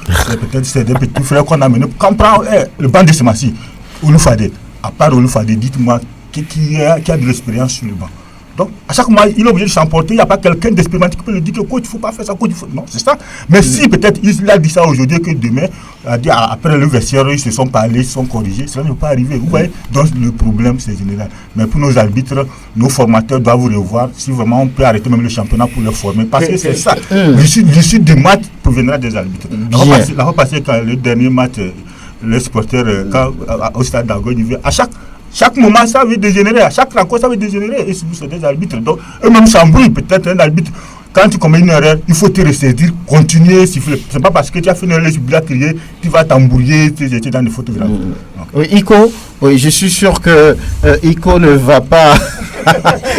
c'est des petits frères qu'on a menés. Quand on prend le banc de Semassi, Oloufadé, à part Oloufadé, dites-moi qui a de l'expérience sur le banc. Donc, à chaque mois, il est obligé de s'emporter. Il n'y a pas quelqu'un d'expérimenté qui peut lui dire que coach, il ne faut pas faire ça, coach, il faut... Non, c'est ça. Mais si peut-être il a dit ça aujourd'hui, que demain, après le vestiaire, ils se sont parlé, ils se sont corrigés, cela ne peut pas arriver. Vous voyez, donc le problème, c'est général. Mais pour nos arbitres, nos formateurs doivent vous revoir si vraiment on peut arrêter même le championnat pour les former. Parce que c'est ça. L'issue du match proviendra des arbitres. La fois passée, quand le dernier match, les supporters, au stade d'Agogne, à chaque moment, ça va dégénérer. À chaque rencontre, ça va dégénérer. Et c'est des arbitres. Donc, eux-mêmes s'embrouillent. Peut-être un arbitre, quand tu commets une erreur, il faut te ressaisir, continuer, siffler. Ce n'est pas parce que tu as fait une erreur, tu vas crier, tu vas t'embrouiller, tu es dans des fautes graves. Oui, Iko, oui, je suis sûr que Iko ne va pas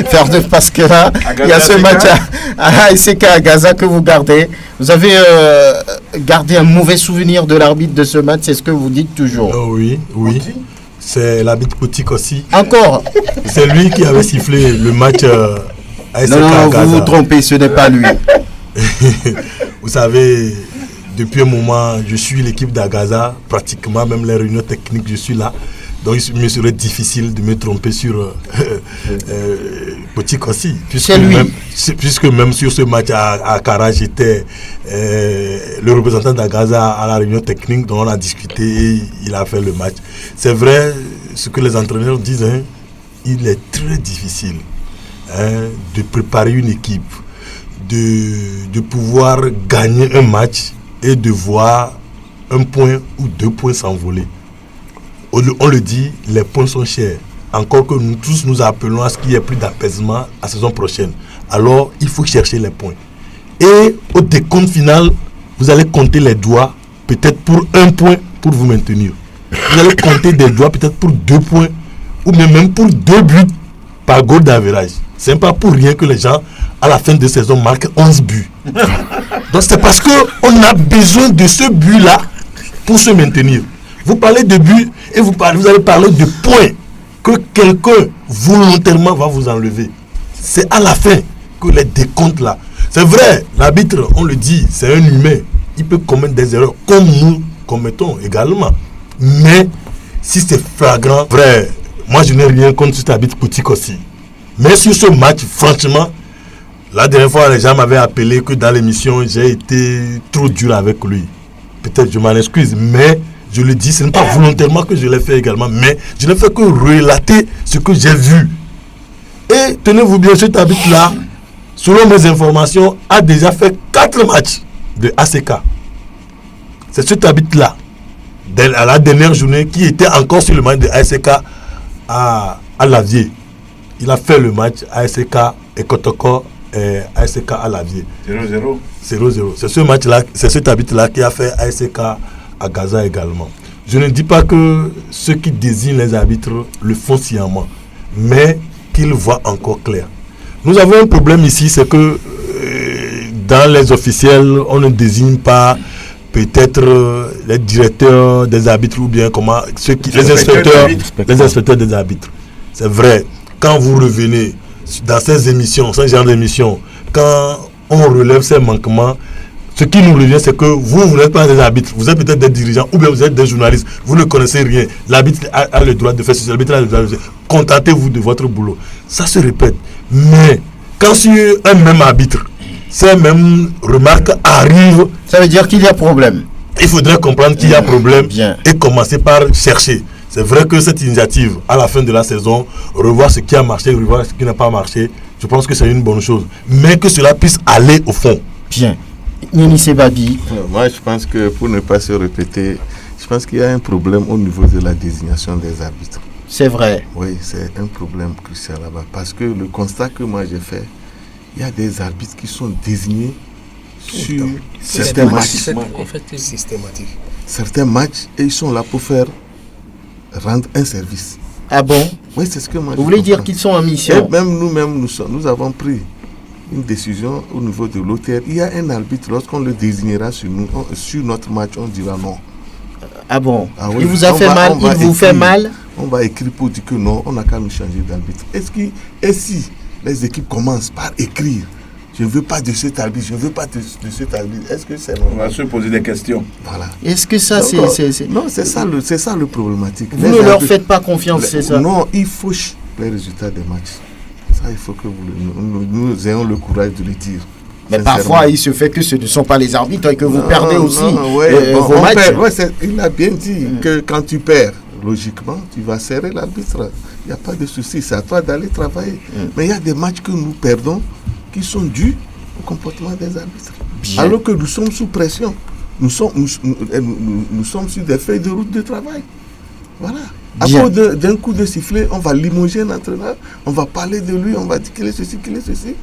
faire de... Parce que là, il y a ce match à ASK à Gaza que vous gardez. Vous avez gardé un mauvais souvenir de l'arbitre de ce match, c'est ce que vous dites toujours. Oui. C'est l'arbitre Potik aussi. Encore. C'est lui qui avait sifflé le match ASK à Gaza. Vous vous trompez, ce n'est pas lui. Vous savez, depuis un moment, je suis l'équipe d'Agaza, pratiquement même les réunions techniques, je suis là. Donc il me serait difficile de me tromper sur Potik aussi. Puisque même sur ce match à Kara, j'étais le représentant d'Agaza à la réunion technique, dont on a discuté et il a fait le match. C'est vrai, ce que les entraîneurs disent, hein, il est très difficile de préparer une équipe, de pouvoir gagner un match et de voir 1 point ou 2 points s'envoler. On le dit, les points sont chers. Encore que nous tous nous appelons à ce qu'il y ait plus d'apaisement la saison prochaine. Alors, il faut chercher les points. Et au décompte final, vous allez compter les doigts, peut-être pour 1 point pour vous maintenir. Vous allez compter des doigts, peut-être pour 2 points, ou même pour 2 buts par goal d'average. Ce n'est pas pour rien que les gens, à la fin de saison, marquent 11 buts. Donc, c'est parce qu'on a besoin de ce but-là pour se maintenir. Vous parlez de but et vous allez parler de points que quelqu'un volontairement va vous enlever. C'est à la fin que les décomptes là. C'est vrai, l'arbitre, on le dit, c'est un humain. Il peut commettre des erreurs comme nous commettons également. Mais si c'est flagrant, vrai, moi je n'ai rien contre cet arbitre Potik aussi. Mais sur ce match, franchement, la dernière fois les gens m'avaient appelé que dans l'émission j'ai été trop dur avec lui. Peut-être je m'en excuse, mais je le dis, ce n'est pas volontairement que je l'ai fait également, mais je ne fais que relater ce que j'ai vu. Et tenez-vous bien, cet arbitre-là, selon mes informations, a déjà fait 4 matchs de ACK. C'est cet arbitre-là, à la dernière journée, qui était encore sur le match de ACK à Lavier. Il a fait le match ACK et Kotoko et ACK à Lavier. 0-0. 0-0. C'est ce match-là, c'est cet arbitre-là qui a fait ACK à Gaza également. Je ne dis pas que ceux qui désignent les arbitres le font sciemment, mais qu'ils voient encore clair. Nous avons un problème ici, c'est que dans les officiels, on ne désigne pas peut-être les directeurs des arbitres ou bien comment les inspecteurs des arbitres. C'est vrai, quand vous revenez dans ces émissions, ce genre d'émissions, quand on relève ces manquements, ce qui nous revient, c'est que vous n'êtes pas des arbitres, vous êtes peut-être des dirigeants ou bien vous êtes des journalistes, vous ne connaissez rien. L'arbitre a le droit de faire ceci, l'arbitre a le droit de faire ceci. Contentez-vous de votre boulot. Ça se répète. Mais quand sur un même arbitre, ces mêmes remarques arrivent, ça veut dire qu'il y a problème. Il faudrait comprendre qu'il y a problème et commencer par chercher. C'est vrai que cette initiative, à la fin de la saison, revoir ce qui a marché, revoir ce qui n'a pas marché, je pense que c'est une bonne chose. Mais que cela puisse aller au fond. Bien. Nini Sebabi. Moi, je pense que pour ne pas se répéter, je pense qu'il y a un problème au niveau de la désignation des arbitres. C'est vrai. Oui, c'est un problème crucial là-bas. Parce que le constat que moi j'ai fait, il y a des arbitres qui sont désignés sur certains matchs. Systématique. Certains matchs, et ils sont là pour rendre un service. Ah bon? Oui, c'est ce que moi Vous voulez dire qu'ils sont en mission? Et même nous-mêmes, nous avons pris une décision au niveau de l'OTR. Il y a un arbitre, lorsqu'on le désignera sur notre match, on dira non. Ah bon? Ah oui, il vous a fait mal? Il vous fait mal? On va écrire pour dire que non, on n'a qu'à nous changer d'arbitre. Et si les équipes commencent par écrire, je ne veux pas de cet arbitre, je ne veux pas de cet arbitre, est-ce que c'est normal? On va se poser des questions. Voilà. Est-ce que ça, c'est... Non, c'est ça le problématique. Vous ne leur faites pas confiance, c'est ça? Non, ils fauchent les résultats des matchs. Ça, il faut que nous ayons le courage de le dire. Mais parfois, il se fait que ce ne sont pas les arbitres et que vous perdez aussi vos matchs. Il a bien dit que quand tu perds, logiquement, tu vas serrer l'arbitre. Il n'y a pas de souci, c'est à toi d'aller travailler. Mais il y a des matchs que nous perdons qui sont dus au comportement des arbitres. Bien. Alors que nous sommes sous pression. Nous sommes sur des feuilles de route de travail. Voilà. À cause d'un coup de sifflet, on va limoger un entraîneur, on va parler de lui, on va dire qu'il est ceci, qu'il est ceci.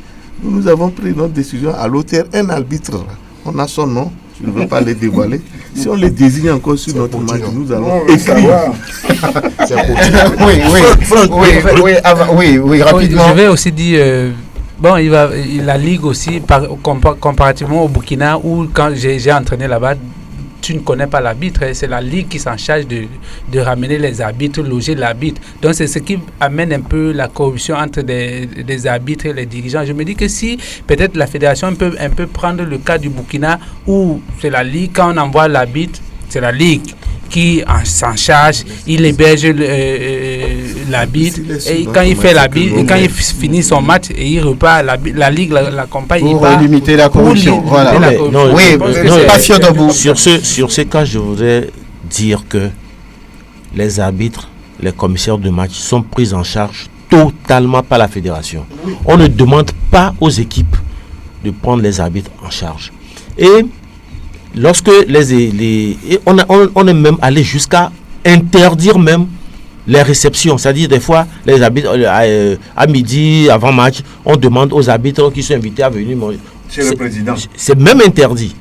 Nous avons pris notre décision à l'auteur, un arbitre. On a son nom, je ne veux pas les dévoiler. Si on les désigne encore sur notre match, nous allons écrire. Oui, rapidement. Je vais aussi dire... Bon, la Ligue aussi, comparativement au Burkina, où quand j'ai entraîné là-bas, tu ne connais pas l'arbitre, c'est la Ligue qui s'en charge de ramener les arbitres, loger l'arbitre. Donc c'est ce qui amène un peu la corruption entre des arbitres et les dirigeants. Je me dis que si peut-être la fédération peut un peu prendre le cas du Burkina, où c'est la Ligue, quand on envoie l'arbitre, c'est la Ligue qui s'en charge, il héberge l'arbitre, et quand il fait l'arbitre, et quand il finit son match et il repart, la Ligue l'accompagne pour limiter la corruption. Voilà. Sur ce cas, je voudrais dire que les arbitres, les commissaires de match sont pris en charge totalement par la fédération. On ne demande pas aux équipes de prendre les arbitres en charge. Et lorsque on est même allé jusqu'à interdire même les réceptions, c'est-à-dire des fois les arbitres à midi avant match, on demande aux arbitres qui sont invités à venir manger. Chez le président. C'est même interdit.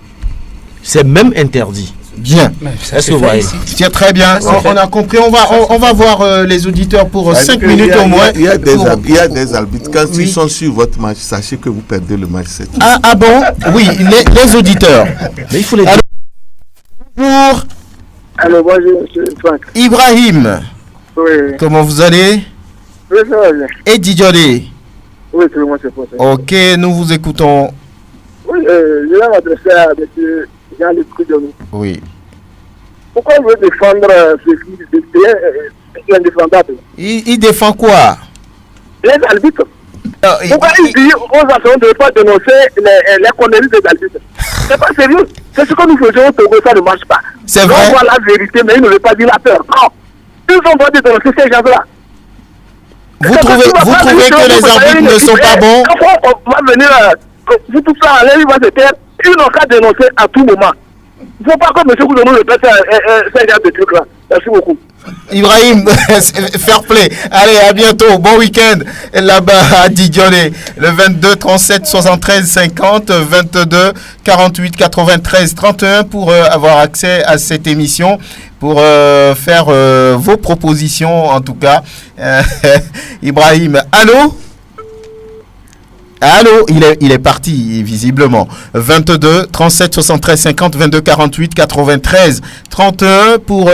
Bien. Est-ce que vous voyez? C'est très bien. On a compris. On va voir les auditeurs pour 5 minutes au moins. Il y a des arbitres. Quand ils sont sur votre match, sachez que vous perdez le match. Ah bon? Oui, les auditeurs. Mais il faut les. Bonjour. Allô, bonjour, monsieur Franck. Ibrahim. Oui. Comment vous allez? Oui, ça va bien. Et Djidjodé. Oui, tout le monde se pose. Ok, nous vous écoutons. Oui, je vais m'adresser à M. Jean-Luc Koudonou. Oui. Pourquoi il veut défendre ce qui est indéfendable? Il défend quoi? Les arbitres. Pourquoi il dit aux enseignants de ne pas dénoncer les conneries des arbitres? C'est pas sérieux. C'est ce que nous faisons au Togo, ça ne marche pas. C'est vrai. On voit la vérité, mais il ne veut pas dire la peur. Non. Ils ont droit de dénoncer ces gens-là. Vous trouvez que les arbitres ne sont pas bons? Quand on va venir, vous tout ça, il va se taire. Ils n'ont qu'à dénoncer à tout moment. Il ne faut pas que M. Koudonou répète ce genre de trucs-là. Merci beaucoup. Ibrahim, fair play. Allez, à bientôt. Bon week-end là-bas à Djidjodé. Le 22 37 73 50, 22 48 93 31 pour avoir accès à cette émission, pour faire vos propositions en tout cas. Ibrahim, allô? Allô, il est parti visiblement. 22 37 73 50, 22 48 93 31 pour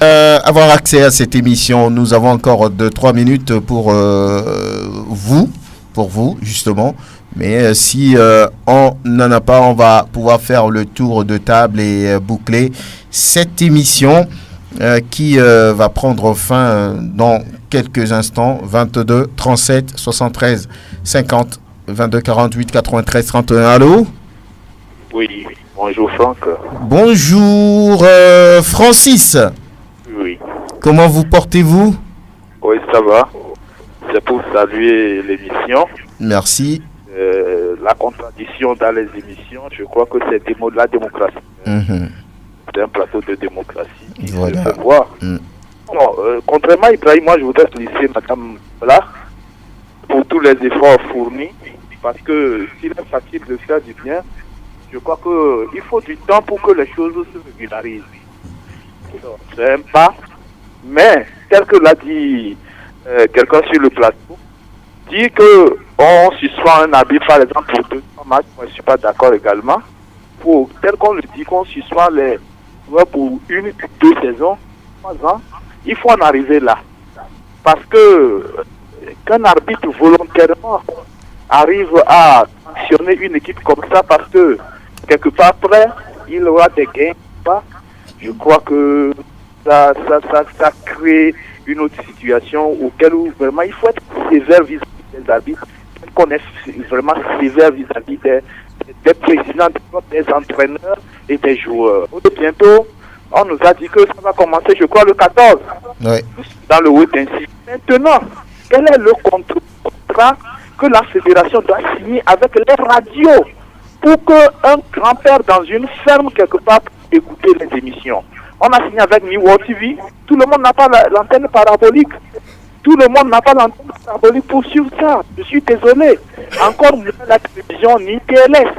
avoir accès à cette émission. Nous avons encore 2-3 minutes pour vous pour vous, justement. Mais si on n'en a pas, on va pouvoir faire le tour de table et boucler cette émission qui va prendre fin dans quelques instants. 22 37 73 50 22 48 93 31. Allô? Oui, bonjour Franck. Bonjour Francis. Oui. Comment vous portez-vous? Oui, ça va. C'est pour saluer l'émission. Merci. La contradiction dans les émissions, je crois que c'est la démocratie. C'est un plateau de démocratie qui se fait voir. Bon, contrairement à Ibrahim, moi je voudrais féliciter Madame Bla pour tous les efforts fournis, parce que s'il est facile de faire du bien, je crois qu'il faut du temps pour que les choses se régularisent. C'est un pas, mais tel que l'a dit quelqu'un sur le plateau, dire qu'on suspend un arbitre par exemple pour 2 matchs, moi je ne suis pas d'accord également. Tel qu'on le dit, qu'on suspend les joueurs pour 1 ou 2 saisons, 3 ans, il faut en arriver là. Parce que qu'un arbitre volontairement arrive à sanctionner une équipe comme ça parce que quelque part après, il aura des gains ou pas, je crois que ça crée une autre situation auquel vraiment il faut être sévère vis-à-vis des arbitres, qu'on est vraiment sévère vis-à-vis des présidents, des entraîneurs et des joueurs. Bientôt, on nous a dit que ça va commencer, je crois, le 14, dans le haut ainsi. Maintenant, quel est le contrat que la fédération doit signer avec les radios pour qu'un grand-père dans une ferme quelque part puisse écouter les émissions? On a signé avec New World TV, tout le monde n'a pas l'antenne parabolique. Tout le monde n'a pas l'antenne parabolique pour suivre ça. Je suis désolé. Encore moins la télévision ni TLS.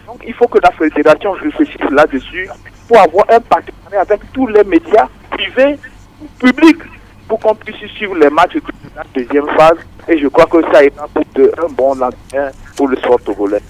Donc il faut que la fédération réfléchisse là-dessus pour avoir un partenariat avec tous les médias privés, publics, pour qu'on puisse suivre les matchs de la deuxième phase. Et je crois que ça est un bon lendemain pour le sport togolais.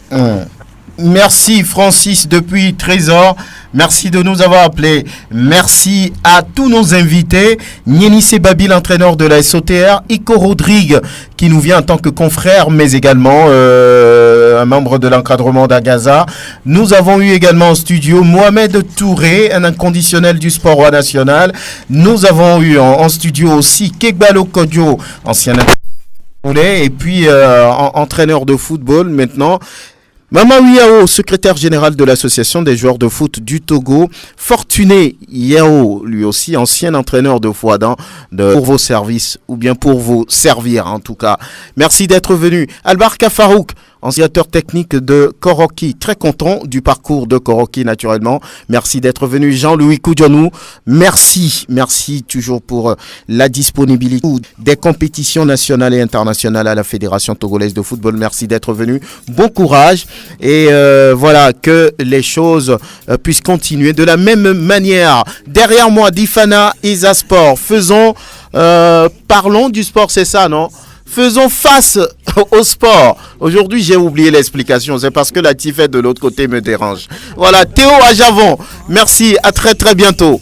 Merci Francis depuis Trésor. Merci de nous avoir appelés. Merci à tous nos invités. Nieni Sebabi, l'entraîneur de la SOTR. Iko Rodrigue, qui nous vient en tant que confrère, mais également un membre de l'encadrement d'Agaza. Nous avons eu également en studio Mohamed Touré, un inconditionnel du sport roi national. Nous avons eu en studio aussi Kegbalo Kodjo, ancien et puis entraîneur de football maintenant. Mamadou Yao, secrétaire général de l'association des joueurs de foot du Togo. Fortuné Yao, lui aussi ancien entraîneur de Fouadan, pour vos services, ou bien pour vous servir en tout cas. Merci d'être venu. Albarka Farouk, ancien technique de Koroki, très content du parcours de Koroki naturellement. Merci d'être venu. Jean-Louis Koudionou, merci toujours pour la disponibilité des compétitions nationales et internationales à la Fédération togolaise de football. Merci d'être venu. Bon courage et voilà, que les choses puissent continuer de la même manière. Derrière moi, Difana Isa Sport. Parlons du sport, c'est ça, non? Faisons face au sport. Aujourd'hui, j'ai oublié l'explication. C'est parce que la tifette de l'autre côté me dérange. Voilà, Théo à Javon. Merci, à très très bientôt.